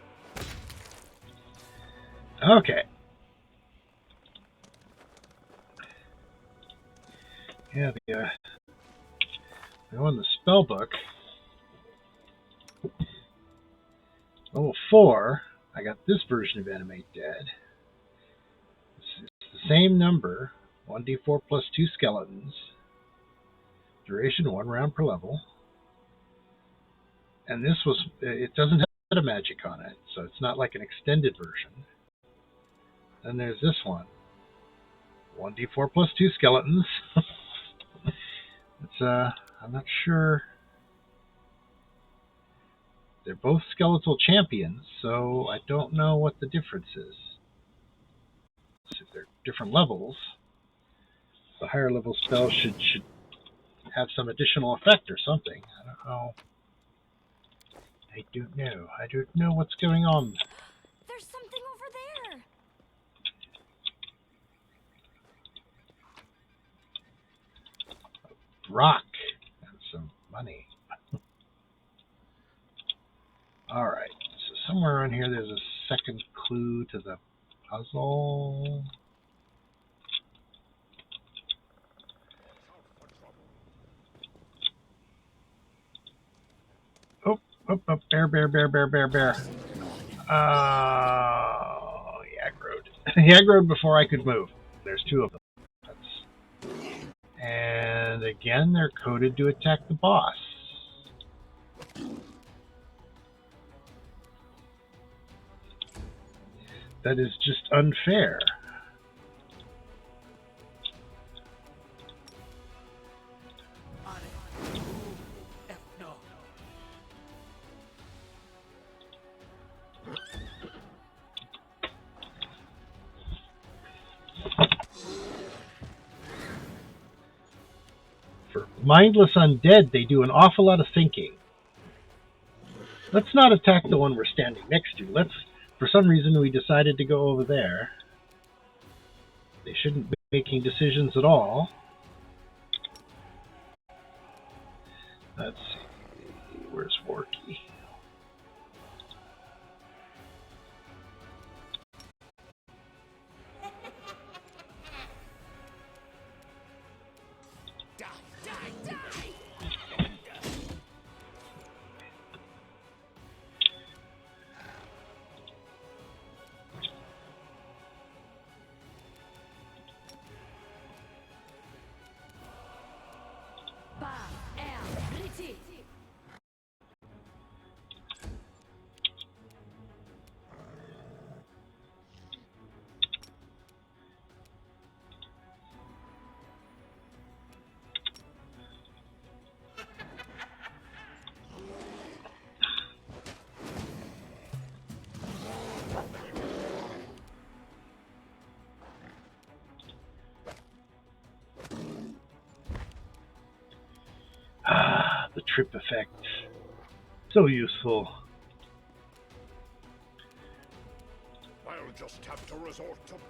Speaker 1: Okay. Yeah, go in the spell book. Level 4, I got this version of Animate Dead. It's the same number, 1d4 plus 2 skeletons. Duration 1 round per level. And this was, it doesn't have a magic on it, so it's not like an extended version. Then there's this one. 1d4 plus 2 skeletons. It's, I'm not sure. They're both skeletal champions, so I don't know what the difference is. So they're different levels. The higher level spell should have some additional effect or something. I don't know. I don't know. I don't know what's going on.
Speaker 8: There's something over there.
Speaker 1: Rock and some money. Alright, so somewhere around here there's a second clue to the puzzle. Oh, bear. Oh, he aggroed. He aggroed before I could move. There's two of them. And again, they're coded to attack the boss. That is just unfair. For mindless undead, they do an awful lot of thinking. Let's not attack the one we're standing next to. For some reason, we decided to go over there. They shouldn't be making decisions at all. Let's see. Where's Worky? The trip effect. So useful.
Speaker 2: I'll just have to resort to brute.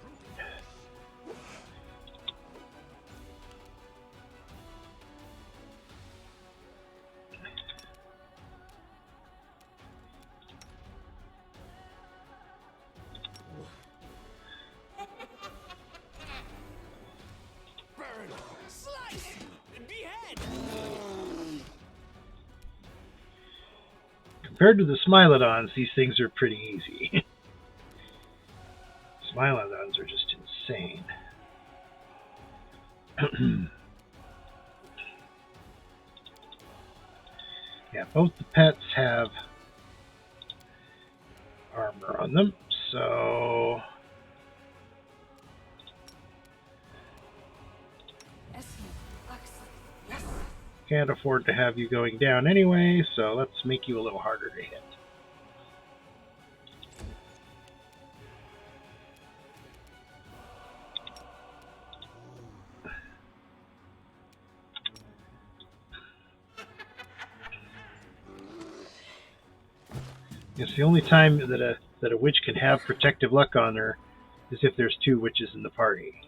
Speaker 3: Burn, slice, behead.
Speaker 1: Compared to the Smilodons, these things are pretty easy. Smilodons are just insane. Yeah, both the pets have armor on them, so can't afford to have you going down anyway, so let's make you a little harder to hit. Yes, the only time that a witch can have protective luck on her is if there's two witches in the party.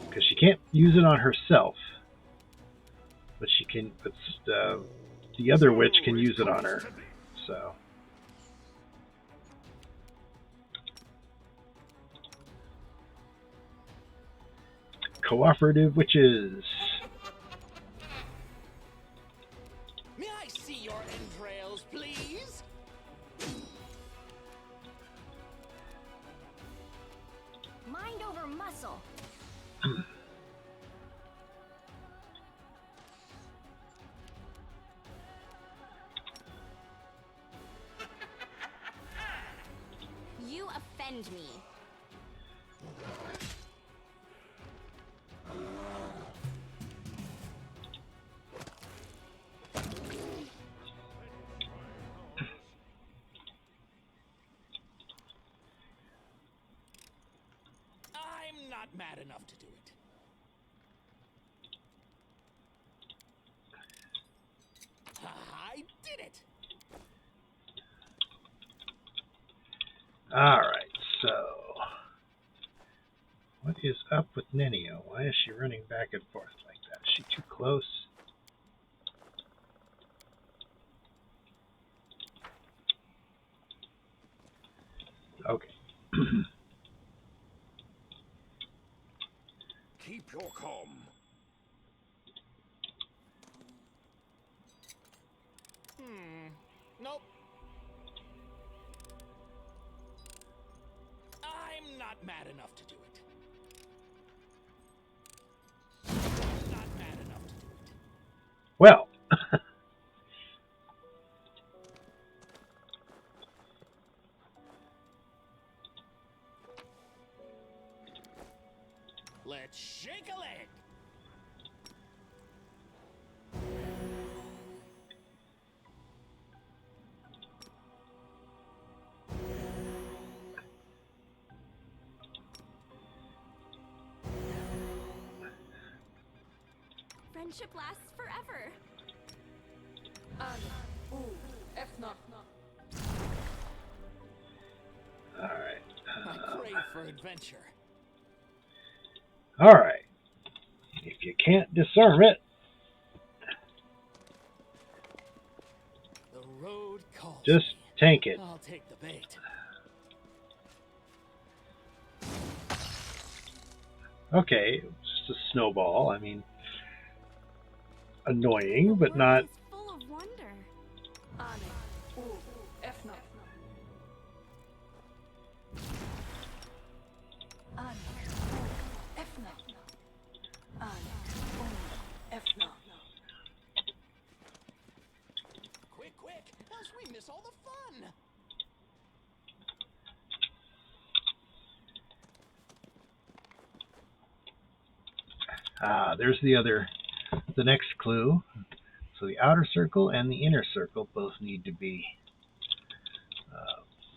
Speaker 1: Because she can't use it on herself. But she can. But the other witch can use it on her. So. Cooperative witches.
Speaker 3: May I see your entrails, please?
Speaker 8: puzzle. You offend me.
Speaker 3: I'm not mad enough to do it. I did it.
Speaker 1: Alright, so what is up with Nenio? Why is she running back and forth like that? Is she too close? Okay.
Speaker 2: Keep your calm.
Speaker 3: Nope. I'm not mad enough to do it. Not mad enough to do it.
Speaker 1: Well,
Speaker 3: Let's shake a leg.
Speaker 8: Friendship lasts forever.
Speaker 1: alright.
Speaker 3: I crave for adventure.
Speaker 1: Alright. If you can't discern it,
Speaker 3: The road calls
Speaker 1: just
Speaker 3: me.
Speaker 1: tank it.
Speaker 3: I'll take the bait.
Speaker 1: Okay, it's just a snowball. I mean, annoying, but
Speaker 8: World
Speaker 1: not...
Speaker 8: is full of wonder.
Speaker 3: Quick, quick, else we miss all the fun.
Speaker 1: There's the next clue. So the outer circle and the inner circle both need to be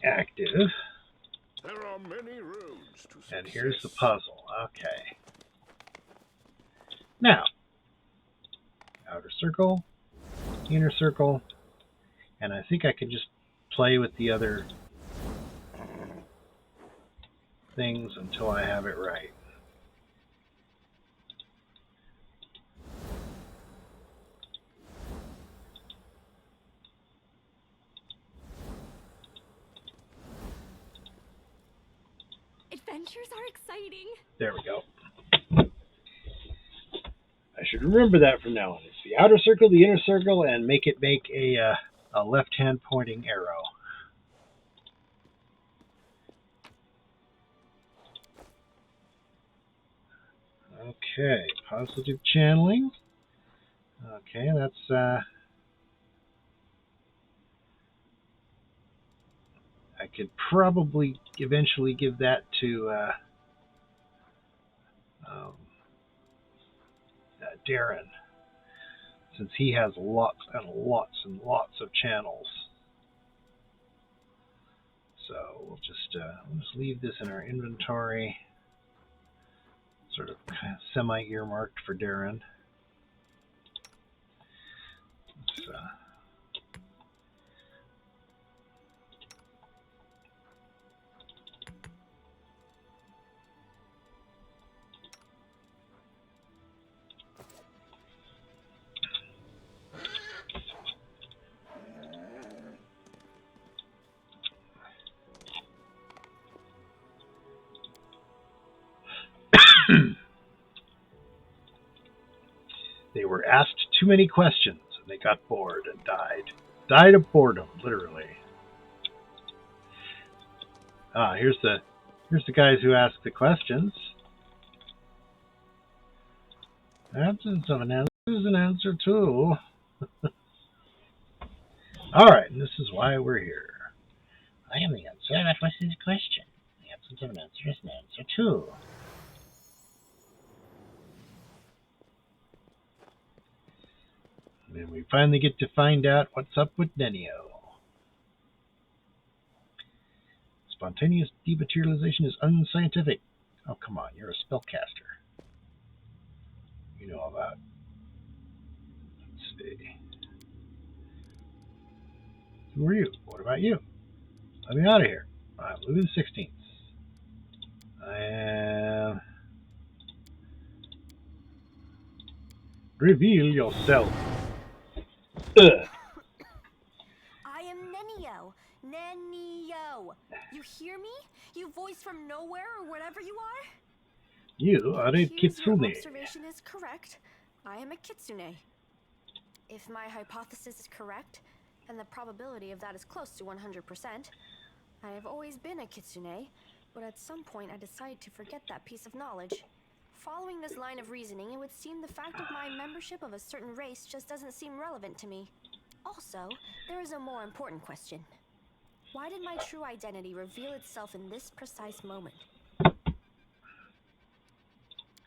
Speaker 1: active.
Speaker 2: There are many roads to success.
Speaker 1: And here's the puzzle. Okay. Now, outer circle, inner circle, and I think I can just play with the other things until I have it right.
Speaker 8: Adventures are exciting.
Speaker 1: There we go. I should remember that from now on. It's the outer circle, the inner circle, and make a left-hand pointing arrow. Okay, positive channeling. Okay, that's I could probably eventually give that to Darren, since he has lots and lots and lots of channels. So we'll just leave this in our inventory, sort of semi-earmarked for Darren. Let's, they were asked too many questions, and they got bored and died. Died of boredom, literally. Here's the guys who ask the questions. Absence of an answer is an answer too. Alright, and this is why we're here. I am the answer. That was his question. The absence of an answer is an answer too. And then we finally get to find out what's up with Nenio. Spontaneous dematerialization is unscientific. Oh, come on, you're a spellcaster. You know all that. Let's see. Who are you? What about you? Let me out of here. I'm Louis the 16th. I am... Reveal yourself. Ugh.
Speaker 8: I am Nenio. Nenio. You hear me? You voice from nowhere or whatever you are?
Speaker 1: You are a
Speaker 8: Your
Speaker 1: kitsune.
Speaker 8: observation is correct. I am a kitsune. If my hypothesis is correct, and the probability of that is close to 100%, I have always been a kitsune, but at some point I decided to forget that piece of knowledge. Following this line of reasoning, it would seem the fact of my membership of a certain race just doesn't seem relevant to me. Also, there is a more important question. Why did my true identity reveal itself in this precise moment?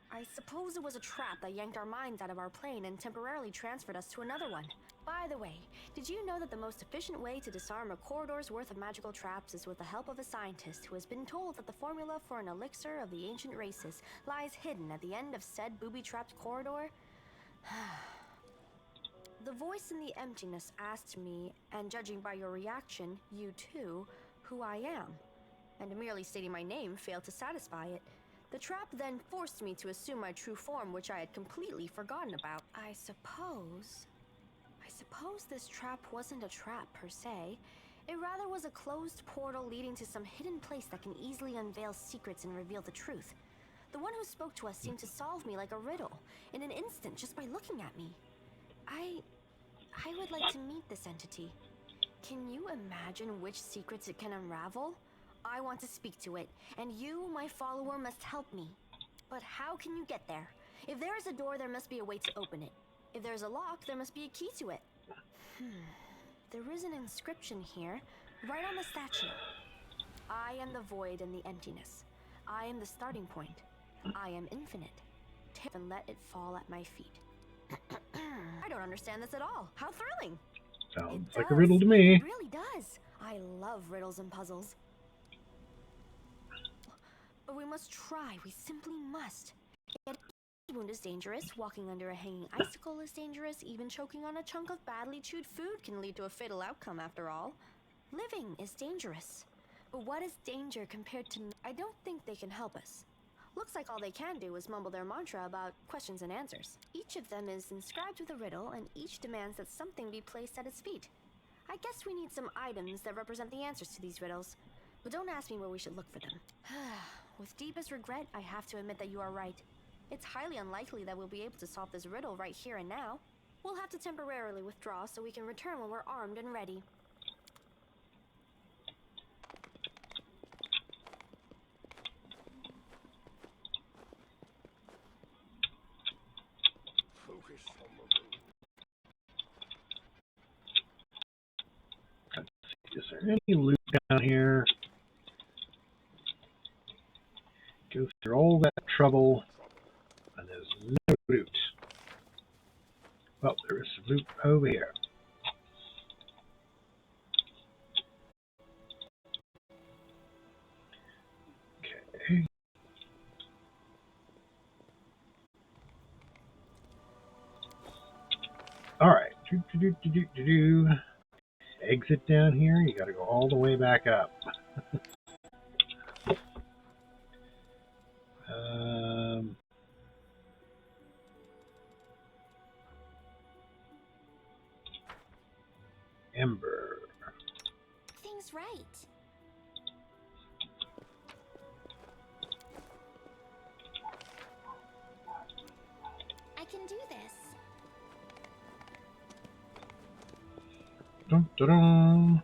Speaker 8: I suppose it was a trap that yanked our minds out of our plane and temporarily transferred us to another one. By the way, did you know that the most efficient way to disarm a corridor's worth of magical traps is with the help of a scientist who has been told that the formula for an elixir of the ancient races lies hidden at the end of said booby-trapped corridor? The voice in the emptiness asked me, and judging by your reaction, you too, who I am. And merely stating my name failed to satisfy it. The trap then forced me to assume my true form, which I had completely forgotten about. I suppose this trap wasn't a trap per se. It rather was a closed portal leading to some hidden place that can easily unveil secrets and reveal the truth. The one who spoke to us seemed to solve me like a riddle, in an instant just by looking at me. I would like to meet this entity. Can you imagine which secrets it can unravel? I want to speak to it, and you, my follower, must help me. But how can you get there? If there is a door, there must be a way to open it. If there's a lock, there must be a key to it. There is an inscription here, right on the statue. I am the void and the emptiness. I am the starting point. I am infinite. Take and let it fall at my feet. I don't understand this at all. How thrilling!
Speaker 1: Sounds like a riddle to me.
Speaker 8: It really does. I love riddles and puzzles. But we must try. We simply must. A wound is dangerous. Walking under a hanging icicle is dangerous. Even choking on a chunk of badly chewed food can lead to a fatal outcome after all. Living is dangerous. But what is danger compared to me? I don't think they can help us. Looks like all they can do is mumble their mantra about questions and answers. Each of them is inscribed with a riddle, and each demands that something be placed at its feet. I guess we need some items that represent the answers to these riddles. But don't ask me where we should look for them. With deepest regret, I have to admit that you are right. It's highly unlikely that we'll be able to solve this riddle right here and now. We'll have to temporarily withdraw so we can return when we're armed and ready.
Speaker 2: Focus on the road.
Speaker 1: Is there any loot down here? Go through all that trouble, and there's no loot. Well, there is some loot over here. Okay. Alright. Exit down here. You gotta go all the way back up. Ember.
Speaker 4: Thing's right. I can do this.
Speaker 1: Dun, dun, dun.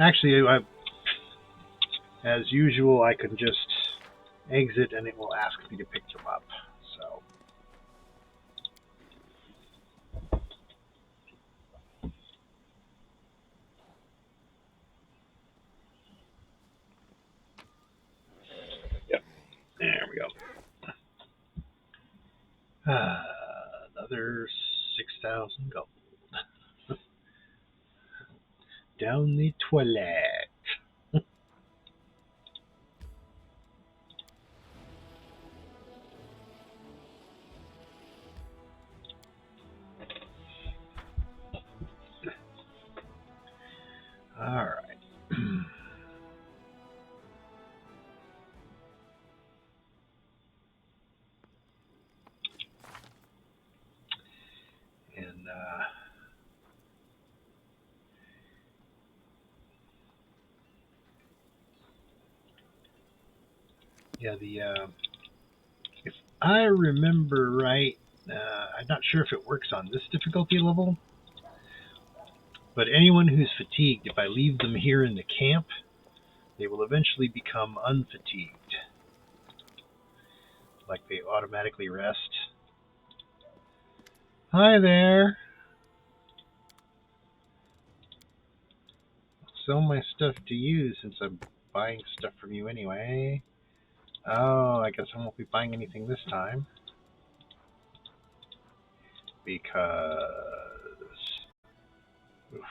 Speaker 1: Actually, as usual, I can just exit and it will ask me to pick them up. So. Yep. There we go. Another 6,000 gold. Down the toilet. All right. And yeah, if I remember right, I'm not sure if it works on this difficulty level, but anyone who's fatigued, if I leave them here in the camp, they will eventually become unfatigued. Like they automatically rest. Hi there. Sell my stuff to you since I'm buying stuff from you anyway. Oh, I guess I won't be buying anything this time. Because... Oof.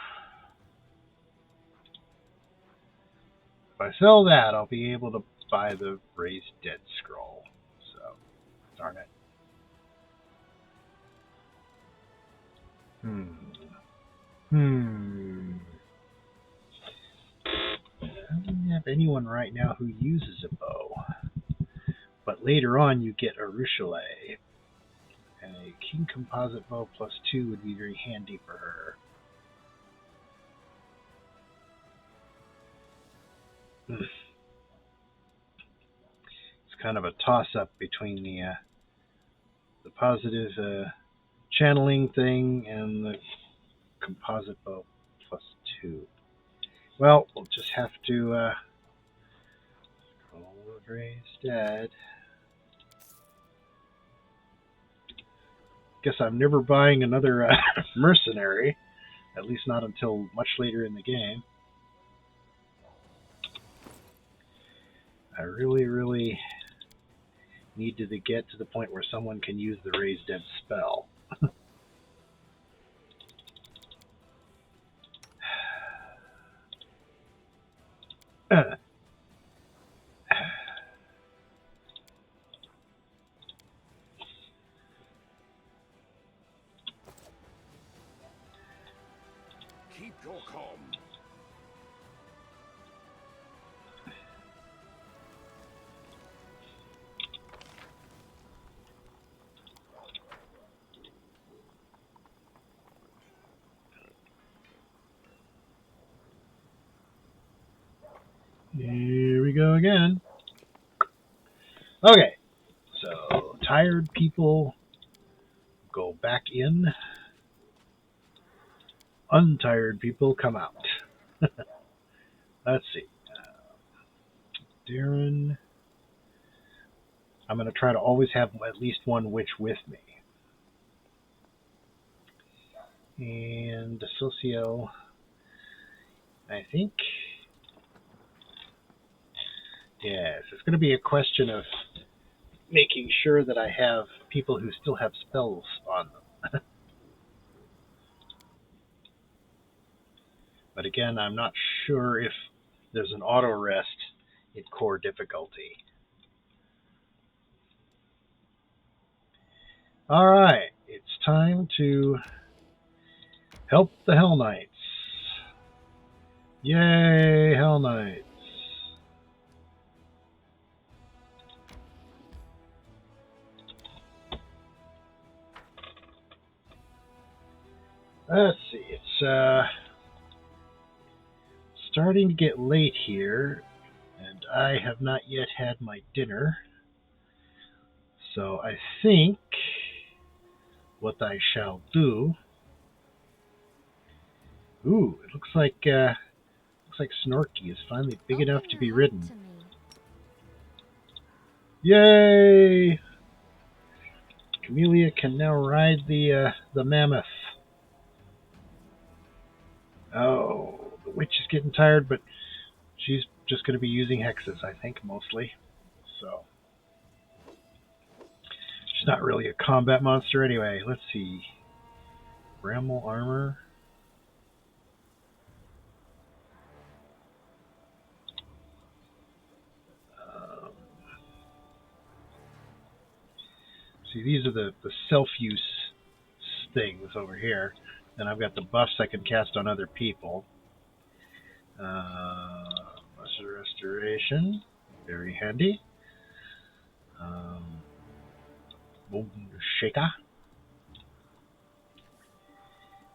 Speaker 1: If I sell that, I'll be able to buy the Raised Dead scroll. So, darn it. I don't have anyone right now who uses a bow. But later on, you get a Ruchelet. And a King Composite Bow +2 would be very handy for her. It's kind of a toss-up between the positive channeling thing and the Composite Bow +2. Well, we'll just have to roll with Raised Dead. Guess I'm never buying another mercenary, at least not until much later in the game. I really need to get to the point where someone can use the Raised Dead spell.
Speaker 2: Keep your calm.
Speaker 1: Here we go again. Okay, so tired people go back in. Untired people come out. Let's see. Darren. I'm going to try to always have at least one witch with me. And Socio, I think. Yes, it's going to be a question of making sure that I have people who still have spells on them. But again, I'm not sure if there's an auto rest in core difficulty. Alright, it's time to help the Hell Knights. Yay, Hell Knights. Let's see, it's starting to get late here, and I have not yet had my dinner. So I think what I shall do. Ooh, it looks like like Snorky is finally big
Speaker 4: Open
Speaker 1: enough to
Speaker 4: your
Speaker 1: be
Speaker 4: heart
Speaker 1: ridden.
Speaker 4: to me.
Speaker 1: Yay! Camellia can now ride the mammoth. Oh, the witch is getting tired, but she's just going to be using hexes, I think, mostly. So she's not really a combat monster anyway. Let's see. Bramble armor. See, these are the self-use things over here. Then I've got the buffs I can cast on other people. Lesser Restoration, very handy. Golden Shaker.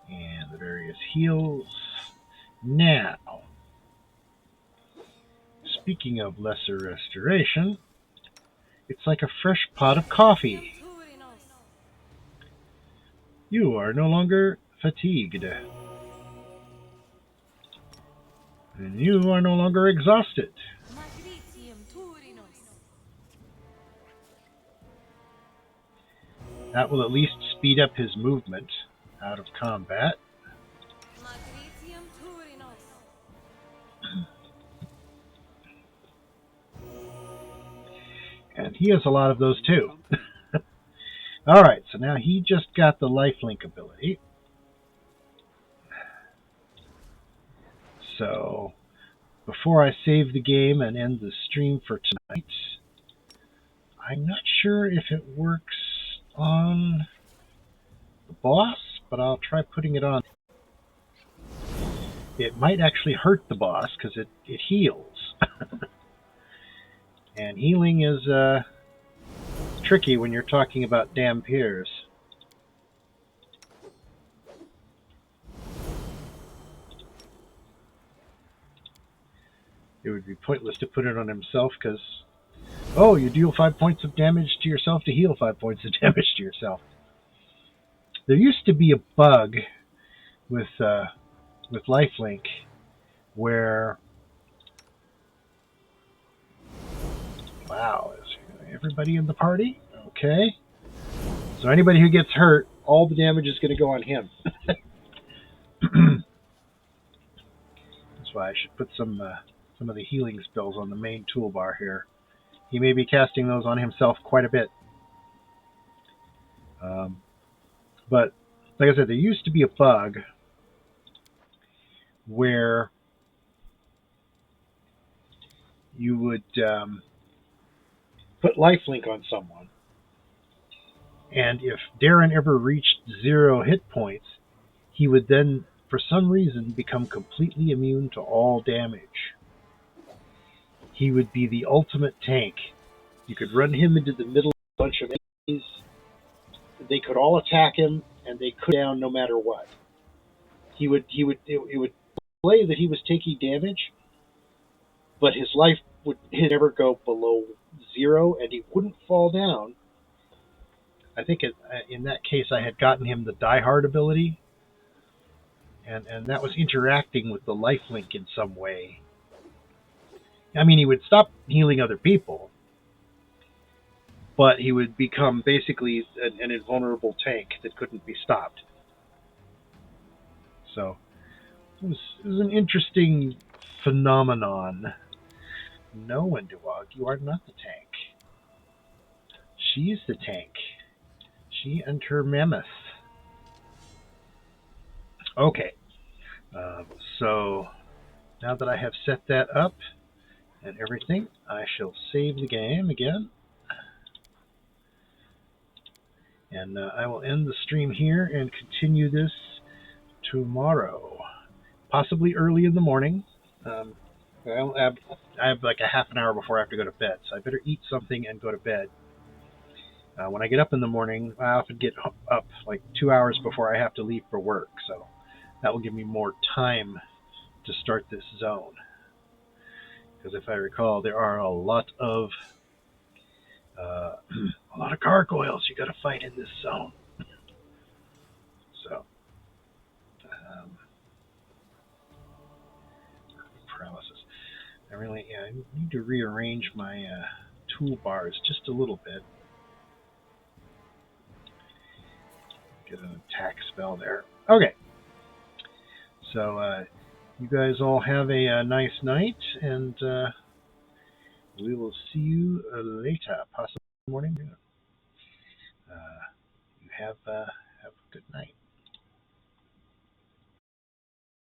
Speaker 1: And the various heals. Now, speaking of Lesser Restoration, it's like a fresh pot of coffee. You are no longer fatigued. And you are no longer exhausted. That will at least speed up his movement out of combat. And he has a lot of those too. Alright, so now he just got the lifelink ability. So, before I save the game and end the stream for tonight, I'm not sure if it works on the boss, but I'll try putting it on. It might actually hurt the boss because it heals. And healing is tricky when you're talking about Dampiers. It would be pointless to put it on himself because, oh, you deal 5 points of damage to yourself to heal 5 points of damage to yourself. There used to be a bug with lifelink where, wow, is everybody in the party? Okay. So anybody who gets hurt, all the damage is going to go on him. That's why I should put some of the healing spells on the main toolbar here. He may be casting those on himself quite a bit. But, like I said, there used to be a bug where you would put lifelink on someone, and if Darren ever reached 0 hit points, he would then, for some reason, become completely immune to all damage. He would be the ultimate tank. You could run him into the middle of a bunch of enemies. They could all attack him, and they could down no matter what. It would display that he was taking damage, but his life would never go below 0, and he wouldn't fall down. I think in that case I had gotten him the Die Hard ability, and that was interacting with the lifelink in some way. I mean, he would stop healing other people, but he would become basically an invulnerable tank that couldn't be stopped. So it was an interesting phenomenon. No, Wenduog, you are not the tank. She's the tank. She and her mammoth. Okay. So now that I have set that up and everything, I shall save the game again. And I will end the stream here and continue this tomorrow. Possibly early in the morning. I have like a half an hour before I have to go to bed, so I better eat something and go to bed. When I get up in the morning, I often get up like 2 hours before I have to leave for work, so that will give me more time to start this zone. Because if I recall, there are a lot of gargoyles you got to fight in this zone. So, paralysis. I need to rearrange my toolbars just a little bit. Get an attack spell there. Okay. So you guys all have a nice night, and we will see you later, possibly morning. You have a good night.